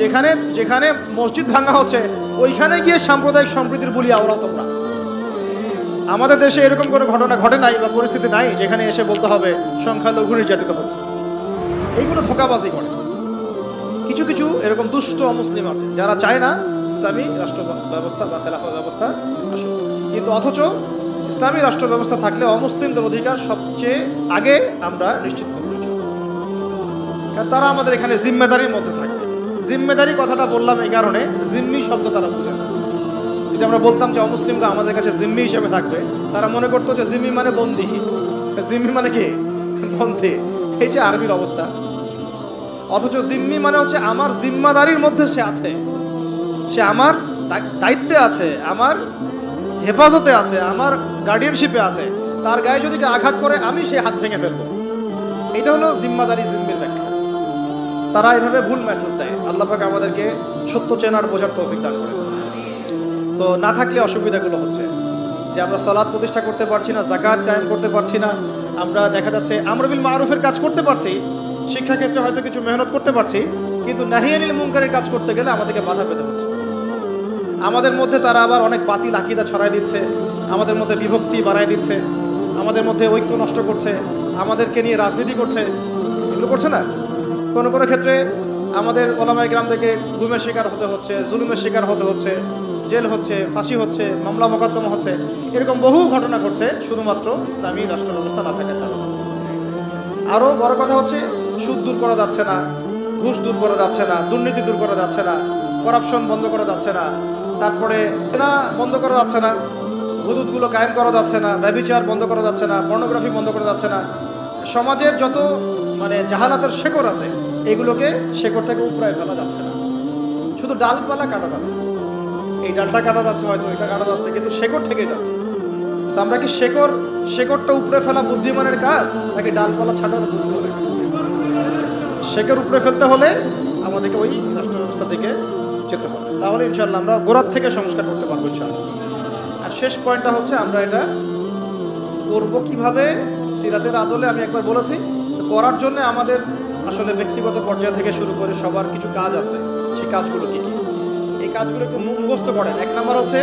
যেখানে যেখানে মসজিদ ভাঙা হচ্ছে, ওইখানে গিয়ে সাম্প্রদায়িক সম্প্রীতির বলি আওড়াও তোমরা। আমাদের দেশে এরকম কোনো ঘটনা ঘটে নাই বা পরিস্থিতি নাই যেখানে এসে বলতে হবে সংখ্যালঘু নির্যাতিত হচ্ছে। এইগুলো ধোঁকাবাজি করে। কিছু কিছু এরকম দুষ্ট অমুসলিম আছে যারা চায় না ইসলামী রাষ্ট্র ব্যবস্থা বা খেলাফত ব্যবস্থা আসুক, কিন্তু অথচ ইসলামী রাষ্ট্র ব্যবস্থা থাকলে অমুসলিমদের অধিকার সবচেয়ে আগে আমরা নিশ্চিত করব, কারণ তারা আমাদের এখানে জিম্মেদারির মধ্যে থাকবে। জিম্মেদারি কথাটা বললাম এই কারণে, জিম্মি শব্দ তারা বুঝে না। যদি আমরা বলতাম যে অমুসলিমরা আমাদের কাছে জিম্মি হিসেবে থাকবে, তারা মনে করতো যে জিম্মি মানে বন্দী। জিম্মি মানে কি? বন্দী। এই যে আরবির অবস্থা। অথচ জিম্মি মানে হচ্ছে আমার জিম্মাদারির মধ্যে সে আছে, সে আমার দায়িত্বে আছে, আমার হেফাজতে আছে, আমার গার্ডিয়ানশিপে আছে। তার গায়ে যদি আঘাত করে, আমি সে হাত ভেঙে ফেলবো। এটা হলো জিম্মাদারি, জিম্মির ব্যাখ্যা। তারা এভাবে ভুল মেসেজ দেয়। আল্লাহ পাক আমাদেরকে সত্য চেনার বোঝার তৌফিক দান করেন। তো না থাকলে অসুবিধাগুলো হচ্ছে যে আমরা সালাত প্রতিষ্ঠা করতে পারছি না, যাকাত কায়েম করতে পারছি না, আমরা দেখা যাচ্ছে আমর বিল মারুফের কাজ করতে পারছি, শিক্ষাক্ষেত্রে হয়তো কিছু মেহনত করতে পারছি, কিন্তু নাহি আনিল মুনকারের কাজ করতে গেলে আমাদেরকে বাধা পেতে হচ্ছে। আমাদের মধ্যে তারা আবার অনেক বাতিল আকীদা ছড়ায় দিচ্ছে, আমাদের মধ্যে বিভক্তি বাড়ায় দিচ্ছে, আমাদের মধ্যে ঐক্য নষ্ট করছে, আমাদেরকে নিয়ে রাজনীতি করছে। এগুলো করছে না? কোনো কোনো ক্ষেত্রে আমাদের ওলামায়ে কেরাম থেকে গুমের শিকার হতে হচ্ছে, জুলুমের শিকার হতে হচ্ছে, জেল হচ্ছে, ফাঁসি হচ্ছে, মামলা মোকদ্দমা হচ্ছে। এরকম বহু ঘটনা ঘটছে শুধুমাত্র ইসলামী রাষ্ট্র ব্যবস্থা না থাকার কারণে। আরও বড় কথা হচ্ছে, সুদ দূর করা যাচ্ছে না, ঘুষ দূর করা যাচ্ছে না, দুর্নীতি দূর করা যাচ্ছে না, করাপশন বন্ধ করা যাচ্ছে না, তারপরে না বন্ধ করা যাচ্ছে না, হুদুদগুলো কায়েম করা যাচ্ছে না, ব্যভিচার বন্ধ করা যাচ্ছে না, পর্নোগ্রাফি বন্ধ করা যাচ্ছে না। সমাজের যত মানে জাহালাতের শেকড় আছে এগুলোকে শেকড় থেকে উপড়ায় ফেলা যাচ্ছে না, শুধু ডালপালা কাটা যাচ্ছে। এই ডালটা কাটা যাচ্ছে, হয়তো এটা কাটা যাচ্ছে, কিন্তু শেকড় থেকেই যাচ্ছে। তো আমরা কি শেকড়টা উপড়ে ফেলা বুদ্ধিমানের কাজ, নাকি ডালপালা ছাটানো বুদ্ধিমানের কাজ? শেকড় উপড়ে ফেলতে হলে আমাদেরকে ওই রাষ্ট্র ব্যবস্থা থেকে যেতে হবে, তাহলে ইনশাল্লাহ আমরা গোড়ার থেকে সংস্কার করতে পারবো ইনশাল্লাহ। আর শেষ পয়েন্টটা হচ্ছে আমরা এটা করব কিভাবে। সিরাতের আদলে আমি একবার বলেছি, করার জন্য আমাদের আসলে ব্যক্তিগত পর্যায় থেকে শুরু করে সবার কিছু কাজ আছে। সেই কাজগুলো কি কি, এই কাজগুলো একটু মুখস্থ করেন। এক নাম্বার হচ্ছে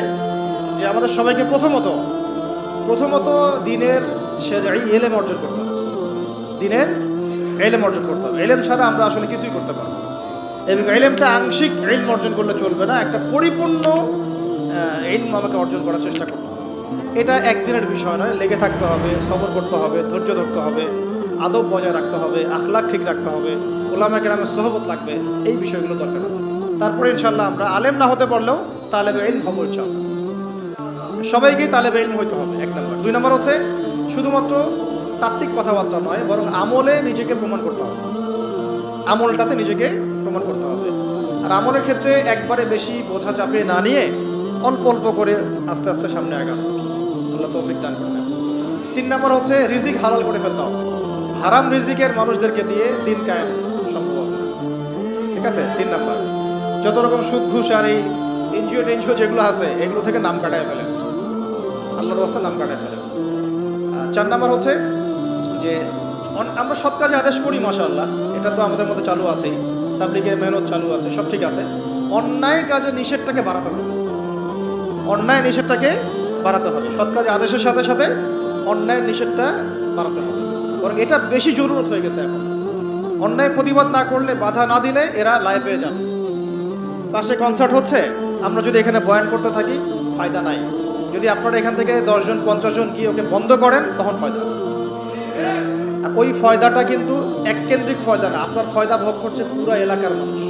যে আমাদের সবাইকে প্রথমত দিনের শরঈ ইলম অর্জন করতে হবে। দিনের ইলম অর্জন করতে হবে। ইলম ছাড়া আমরা আসলে কিছুই করতে পারবো না। এবং ইলমটা আংশিক ইলম অর্জন করলে চলবে না, একটা পরিপূর্ণ ইলম আমাকে অর্জন করার চেষ্টা করতে হবে। এটা একদিনের বিষয় নয়, লেগে থাকতে হবে, সবর করতে হবে, ধৈর্য ধরতে হবে, আদব বজায় রাখতে হবে, আখলাক ঠিক রাখতে হবে, উলামা কেরামের সোহবত লাগবে, এই বিষয়গুলো দরকার আছে। তারপরে ইনশাল্লাহ আমরা আলেম না হতে পারলেও তালেবে ইলম হবো ইনশাল্লাহ। সবাইকেই তালেবে ইলম হইতে হবে, এক নম্বর। দুই নম্বর হচ্ছে শুধুমাত্র তাত্ত্বিক কথাবার্তা নয়, বরং আমলে নিজেকে প্রমাণ করতে হবে। আমলটাতে নিজেকে প্রমাণ করতে হবে। আর আমলের ক্ষেত্রে একবারে বেশি বোঝা চাপিয়ে না নিয়ে অল্প অল্প করে আস্তে আস্তে সামনে আগানো, আল্লাহ তৌফিক দান করেন। 3 নম্বর হচ্ছে রিজিক হালাল করে ফেলতে হবে। হারাম রিজিকের মানুষদেরকে দিয়ে দিন কায়েম সম্ভব হবে না, ঠিক আছে? 3 নম্বর, যত রকম সুদ ঘুষ আর এই এনজিও টেনজিও যেগুলো আছে এগুলো থেকে নাম কাটায় ফেলেন, আল্লাহর রাস্তায় নাম কাটায় ফেলেন। 4 নম্বর হচ্ছে যে আমরা সৎ কাজে আদেশ করি, মাশাআল্লাহ, এটা তো আমাদের মধ্যে চালু আছেই, তাবলীগের মেহনত চালু আছে, সব ঠিক আছে। অন্যায় কাজে নিষেধটাকে বাড়াতে হবে, অন্যায় নিষেধটাকে বাড়াতে হবে। সৎ কাজে আদেশের সাথে সাথে অন্যায় নিষেধটা বাড়াতে হবে, বরং এটা বেশি জরুরত হয়ে গেছে এখন। অন্যায় প্রতিবাদ না করলে, বাধা না দিলে এরা লাই পেয়ে যাবে। পাশে কনসার্ট হচ্ছে, আমরা যদি এখানে বয়ান করতে থাকি ফায়দা নাই। যদি আপনারা এখান থেকে 10 জন 50 জন গিয়ে ওকে বন্ধ করেন তখন ফায়দা আছে। আর ওই ফয়দাটা কিন্তু এককেন্দ্রিক ফয়দা না, আপনার ফয়দা ভোগ করছে পুরো এলাকার মানুষ।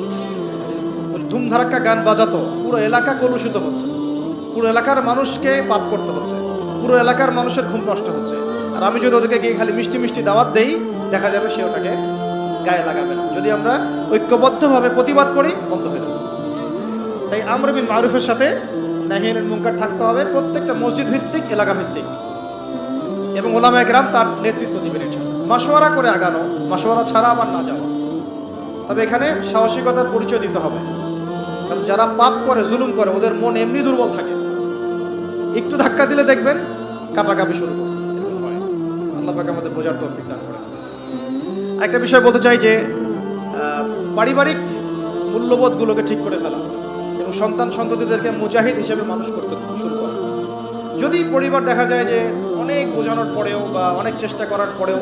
ধুমধারাক্কা গান বাজাতো, পুরো এলাকা কলুষিত হচ্ছে, পুরো এলাকার মানুষকে পাপ করতে হচ্ছে, পুরো এলাকার মানুষের ঘুম নষ্ট হচ্ছে। আর আমি যদি ওদেরকে গিয়ে খালি মিষ্টি মিষ্টি দাওয়াত দেই, দেখা যাবে সে ওটাকে গায়ে লাগাবে না। যদি আমরা ঐক্যবদ্ধভাবে প্রতিবাদ করি, বন্ধ হয়ে যাবে। তাই আমর বিল মারুফের সাথে নাহি আনিল মুনকার থাকতে হবে, প্রত্যেকটা মসজিদ ভিত্তিক, এলাকা ভিত্তিক, এবং উলামায়ে কেরাম তার নেতৃত্ব দিবেন ইনশাআল্লাহ। মাশওয়ারা করে আগানো, মাশওয়ারা ছাড়া আবার না যাওয়া। তবে এখানে সাহসিকতার পরিচয় দিতে হবে, কারণ যারা পাপ করে, জুলুম করে, ওদের মন এমনি দুর্বল থাকে, একটু ধাক্কা দিলে দেখবেন কাঁপাকাঁপি শুরু করছে, এরকম হয়। আল্লাহ পাক আমাদের বোঝার তৌফিক দান করেন। একটা বিষয় বলতে চাই যে পারিবারিক মূল্যবোধগুলোকে ঠিক করে ফেলা এবং সন্তান সন্ততিদেরকে মুজাহিদ হিসেবে মানুষ করতে শুরু করা। যদি পরিবার দেখা যায় যে অনেক বোঝানোর পরেও বা অনেক চেষ্টা করার পরেও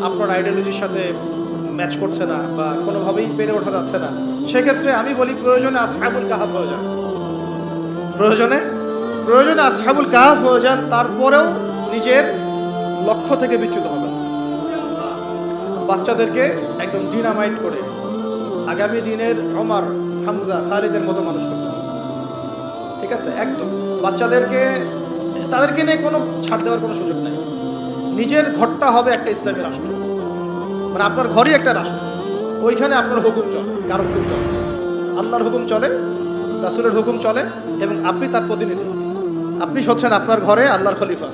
আপনার আইডিওলজির সাথে ম্যাচ করছে না বা কোনোভাবেই পেরে ওঠা যাচ্ছে না, সেক্ষেত্রে আমি বলি প্রয়োজনে আসহাবুল কাহাফ হয়ে যান, প্রয়োজনে আসহাবুল কাহাফ হয়ে যান। তারপরেও নিজের লক্ষ্য থেকে বিচ্যুত হবেন। বাচ্চাদেরকে একদম ডিনামাইট করে আগামী দিনের ওমর, হামজা, খালিদের মতো মানুষ করতে হবে, ঠিক আছে? একদম তাদেরকে নিয়ে কোনো ছাড় দেওয়ার কোনো সুযোগ নাই। নিজের ঘরটা হবে একটা ইসলামী রাষ্ট্র, মানে আপনার ঘরই একটা রাষ্ট্র, ওইখানে আপনার হুকুম চলে, কার হুকুম চলে? আল্লাহর হুকুম চলে, রাসূলের হুকুম চলে, এবং আপনি তার প্রতিনিধি। আপনি হচ্ছেন আপনার ঘরে আল্লাহর খলিফা,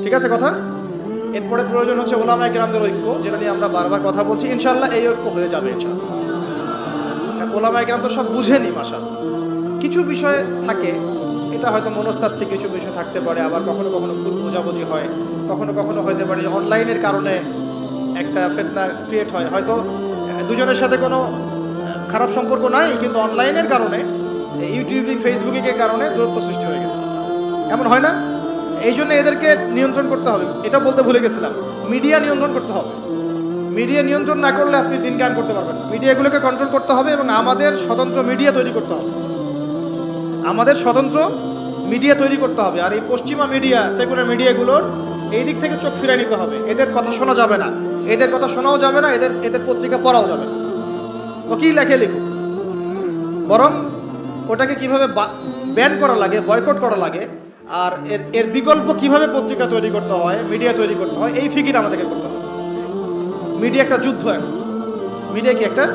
ঠিক আছে কথা? এরপরে প্রয়োজন হচ্ছে উলামায়ে কেরামদের ঐক্য, যেটা নিয়ে আমরা বারবার কথা বলছি। ইনশাআল্লাহ এই ঐক্য হয়ে যাবে ইনশাআল্লাহ। উলামায়ে কেরাম তো সব বুঝেনি, মাশাআল্লাহ। কিছু বিষয় থাকে, এটা হয়তো মনস্তাত্ত্বিক কিছু বিষয় থাকতে পারে, আবার কখনো কখনো ভুল বোঝাবুঝি হয়, কখনো কখনো হতে পারে অনলাইনের কারণে একটা ফিতনা ক্রিয়েট হয়। হয়তো দুজনের সাথে কোনো খারাপ সম্পর্ক নাই, কিন্তু অনলাইনের কারণে, ইউটিউবিং, ফেসবুকিংয়ের কারণে দূরত্ব সৃষ্টি হয়ে গেছে, এমন হয় না? এই জন্য এদেরকে নিয়ন্ত্রণ করতে হবে। এটা বলতে ভুলে গেছিলাম, মিডিয়া নিয়ন্ত্রণ করতে হবে। মিডিয়া নিয়ন্ত্রণ না করলে আপনি দিন কায়েম করতে পারবেন। মিডিয়াগুলোকে কন্ট্রোল করতে হবে এবং আমাদের স্বতন্ত্র মিডিয়া তৈরি করতে হবে, আমাদের স্বতন্ত্র মিডিয়া তৈরি করতে হবে। আর এই পশ্চিমা মিডিয়া, সেকুলার মিডিয়াগুলোর এই দিক থেকে চোখ ফিরিয়ে নিতে হবে। এদের কথা শোনা যাবে না, এদের কথা শোনাও যাবে না, এদের পত্রিকা পড়াও যাবে না। ও কি লেখে লিখুক, বরং ওটাকে কিভাবে ব্যান করা লাগে, বয়কট করা লাগে, আর এর বিকল্প কিভাবে পত্রিকা তৈরি করতে হয়, মিডিয়া তৈরি করতে হয়, এই ফিকির আমাদেরকে করতে হবে। মিডিয়া একটা যুদ্ধ, এখন মিডিয়া কি একটা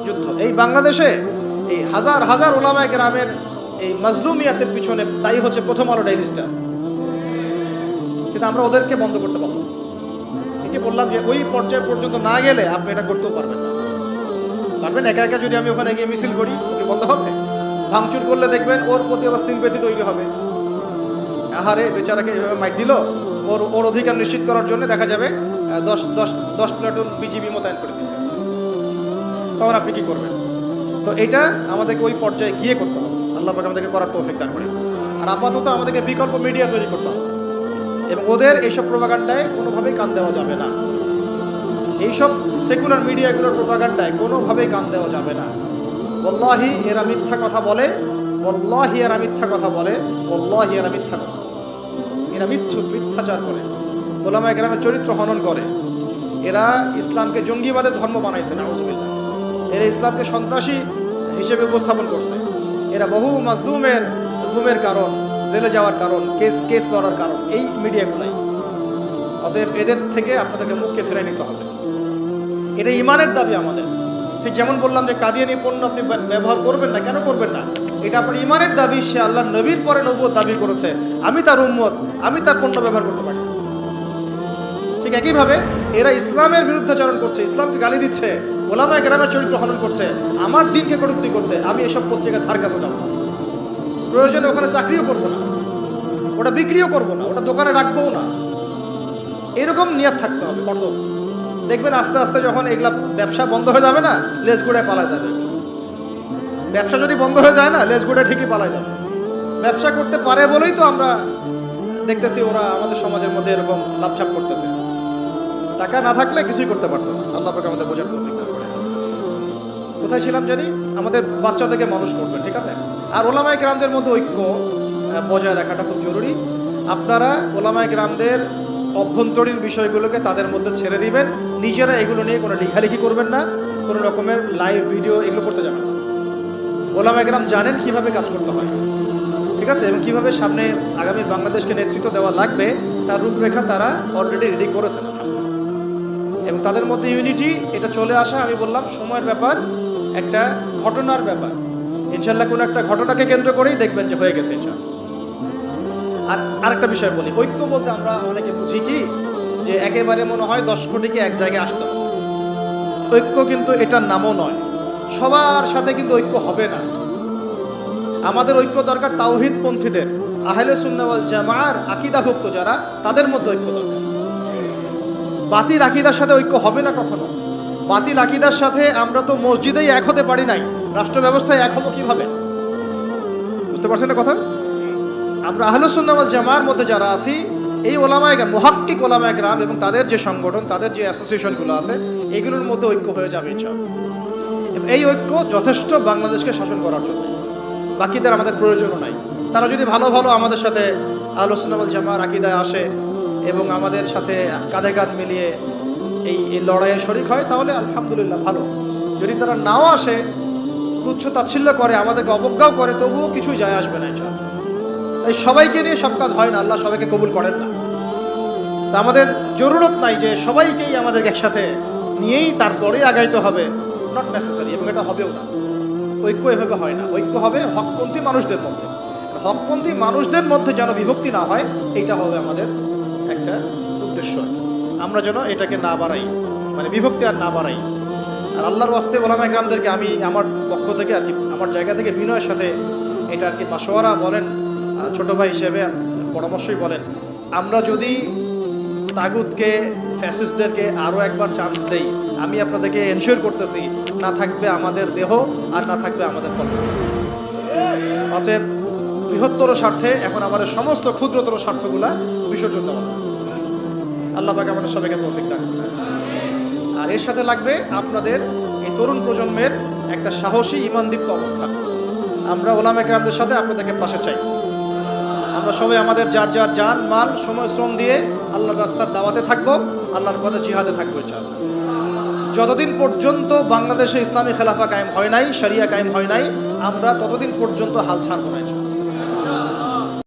যুদ্ধ। এই বাংলাদেশে এই হাজার হাজার ওলামায়ে কেরামের এই মাজলুমিয়াতের পিছনে দায়ী হচ্ছে প্রথম আলো ডেইলি স্টার, কিন্তু আমরা ওদেরকে বন্ধ করতে পারলাম। এই যে বললাম যে ওই পর্যায় পর্যন্ত না গেলে আপনি এটা করতেও পারবেন না। পারবেন একা একা যদি আমি ওখানে গিয়ে মিছিল করি, ওকে বন্ধ হবে? ভাঙচুর করলে দেখবেন ওর প্রতি আবার সিম্পেথি তৈরি হবে। আহারে বেচারাকে এভাবে মাইট দিল, ওর অধিকার নিশ্চিত করার জন্য দেখা যাবে 10 প্লাটুন বিজিবি মোতায়েন করে দিচ্ছে। তখন আপনি কি করবেন? তো এটা আমাদেরকে ওই পর্যায়ে গিয়ে করতে হবে। আল্লাহ পাক আমাদেরকে করার তৌফিক দান করেন। আর আপাতত আমাদেরকে বিকল্প মিডিয়া তৈরি করতে হবে, এবং ওদের এইসব প্রোপাগান্ডায় কোনোভাবেই কান দেওয়া যাবে না। এইসব সেকুলার মিডিয়াগুলোর প্রোপাগান্ডায় কোনোভাবেই কান দেওয়া যাবে না। ওয়াল্লাহি এরা মিথ্যা কথা বলে, ওয়াল্লাহি এরা মিথ্যা কথা বলে, ওয়াল্লাহি এরা মিথ্যা কথা, এরা মিথ্যাচার করে, ওলামায়ে কেরামের চরিত্র হনন করে। এরা ইসলামকে জঙ্গিবাদের ধর্ম বানাইছে, নাউজুবিল্লাহ। এরা ইসলামকে সন্ত্রাসী হিসেবে উপস্থাপন করছে। এরা বহু মাজলুমের ঘুমের কারণ, জেলে যাওয়ার কারণ, কেস লড়ার কারণ এই মিডিয়াগুলাই। অতএব এদের থেকে আপনাদেরকে মুখকে ফিরে নিতে হবে। এটা ইমানের দাবি আমাদের। ঠিক যেমন বললাম যে কাদিয়ানি পণ্য আপনি ব্যবহার করবেন না, কেন করবেন না? এটা আপনার ইমানের দাবি। সে আল্লাহর নবীর পরে নবুয়ত দাবি করেছে, আমি তার উম্মত, আমি তার পণ্য ব্যবহার করতে পারি। ঠিক একইভাবে এরা ইসলামের বিরুদ্ধাচরণ করছে, ইসলামকে গালি দিচ্ছে, ওলামায়ে কেরামের চরিত্র হনন করছে, আমার দিনকে কটূক্তি করছে। আমি এসব পত্রিকা ধার কাছে যাব না, প্রয়োজনে ওখানে চাকরিও করব না, ওটা বিক্রিও করব না, ওটা দোকানে রাখবও না। এরকম নিয়ত থাকতে হবে কঠোর। দেখবেন আস্তে আস্তে যখন এগুলা ব্যবসা বন্ধ হয়ে যাবে না, লেজ গুড়ায় পালা যাবে। ব্যবসা যদি বন্ধ হয়ে যায় না, লেজ গুড়ায় ঠিকই পালা যাবে। ব্যবসা করতে পারে বলেই তো আমরা দেখতেছি ওরা আমাদের সমাজের মধ্যে এরকম লাভঝাপ করতেছে। টাকা না থাকলে কিছুই করতে পারতো না। আল্লাহ পাক আমাদের বোঝার তৌফিক দান করেন। কোথায় ছিলাম জানি? আমাদের বাচ্চাদেরকে মানুষ করবেন, ঠিক আছে। আর ওলামায়ে কেরামদের মধ্যে ঐক্য বজায় রাখাটা খুব জরুরি। আপনারা ওলামায়ে কেরামদের অভ্যন্তরীণ বিষয়গুলোকে তাদের মধ্যে ছেড়ে দিবেন, নিজেরা এগুলো নিয়ে কোনো লেখালেখি করবেন না, কোনো রকমের লাইভ ভিডিও এগুলো করতে যাবেন না। ওলামায়ে কেরাম জানেন কিভাবে কাজ করতে হয়, ঠিক আছে, এবং কিভাবে সামনে আগামী বাংলাদেশকে নেতৃত্ব দেওয়া লাগবে তার রূপরেখা তারা অলরেডি রেডি করেছেন। এবং তাদের মধ্যে ইউনিটি এটা চলে আসা, আমি বললাম সময়ের ব্যাপার, একটা ঘটনার ব্যাপার। ইনশাল্লাহ কোনো একটা ঘটনাকে কেন্দ্র করেই দেখবেন যে হয়ে গেছে ইনশাল্লাহ। আর আরেকটা বিষয় বলি, ঐক্য বলতে আমরা অনেকে বুঝি কি যে একেবারে মনে হয় 10 কোটিকে এক জায়গায় আসতে হবে। ঐক্য কিন্তু এটার নামও নয়। সবার সাথে কিন্তু ঐক্য হবে না। আমাদের ঐক্য দরকার তাওহীদ পন্থীদের, আহলে সুন্নাহ ওয়াল জামাআর আকীদাভুক্ত যারা, তাদের মধ্যে ঐক্য দরকার। বাতিল আকীদার সাথে ঐক্য হবে না কখনো। বাতিল আকীদার সাথে আমরা তো মসজিদেই এক হতে পারি নাই, রাষ্ট্র ব্যবস্থায় এক হবো কিভাবে? বুঝতে পারছেন না কথা? আমরা আহলে সুন্নাহ ওয়াল জামাআর মধ্যে যারা আছি, এই ওলামায়ে কেরাম, মুহাক্কিক ওলামায়ে কেরাম এবং তাদের যে সংগঠন, তাদের যে অ্যাসোসিয়েশনগুলো আছে, এগুলোর মধ্যে ঐক্য হয়ে যাবে ইনশাআল্লাহ। এই ঐক্য যথেষ্ট বাংলাদেশকে শাসন করার জন্য। বাকিদের আমাদের প্রয়োজনও নাই। তারা যদি ভালো ভালো আমাদের সাথে আহলে সুন্নাহ ওয়াল জামাআর আকীদায় আসে এবং আমাদের সাথে কাঁধে কাঁধ মিলিয়ে এই লড়াইয়ে শরিক হয়, তাহলে আলহামদুলিল্লাহ ভালো। যদি তারা নাও আসে, তুচ্ছ তাচ্ছিল্য করে, আমাদেরকে অবজ্ঞাও করে, তবুও কিছুই যায় আসবে না ইনশাআল্লাহ। তাই সবাইকে নিয়ে সব কাজ হয় না, আল্লাহ সবাইকে কবুল করেন না। তা আমাদের জরুরত নাই যে সবাইকেই আমাদেরকে একসাথে নিয়েই তারপরে আগাইতে হবে, নট নেসেসারি, এবং এটা হবেও না। ঐক্য এভাবে হয় না। ঐক্য হবে হকপন্থী মানুষদের মধ্যে। হকপন্থী মানুষদের মধ্যে যেন বিভক্তি না হয়, এইটা হবে আমাদের একটা উদ্দেশ্য। আমরা যেন এটাকে না বাড়াই, মানে বিভক্তি আর না বাড়াই। আর আল্লাহর ওয়াস্তে ওলামায়ে কেরামদেরকে আমি আমার পক্ষ থেকে আর কি, আমার জায়গা থেকে বিনয়ের সাথে এটা আর কি মাশওয়ারা বলেন, ছোট ভাই হিসেবে পরামর্শই বলেন, আমরা যদি তাগুতকে, ফ্যাসিস্টদেরকে আরও একবার চান্স দেই, আমি আপনাদেরকে এনশিওর করতেছি না থাকবে আমাদের দেহ আর না থাকবে আমাদের কল্প। অতএব বৃহত্তর স্বার্থে এখন আমাদের সমস্ত ক্ষুদ্রতর স্বার্থগুলা বিসর্জন দেওয়া। আল্লাহ পাক আমাদের সবাইকে তৌফিক দান করুন। আর এর সাথে লাগবে আপনাদের এই তরুণ প্রজন্মের একটা সাহসী ঈমানদীপ্ত অবস্থান। আমরা ওলামায়ে কেরামদের সাথে আপনাদেরকে পাশে চাই। আমরা সবাই আমাদের যার যার জান মাল সময় শ্রম দিয়ে আল্লাহর রাস্তার দাওয়াতে থাকবো, আল্লাহর পথে জিহাদে থাকবো ইনশাআল্লাহ। যতদিন পর্যন্ত বাংলাদেশে ইসলামী খেলাফা কায়েম হয় নাই, শরিয়া কায়েম হয় নাই, আমরা ততদিন পর্যন্ত হাল ছাড়বো না।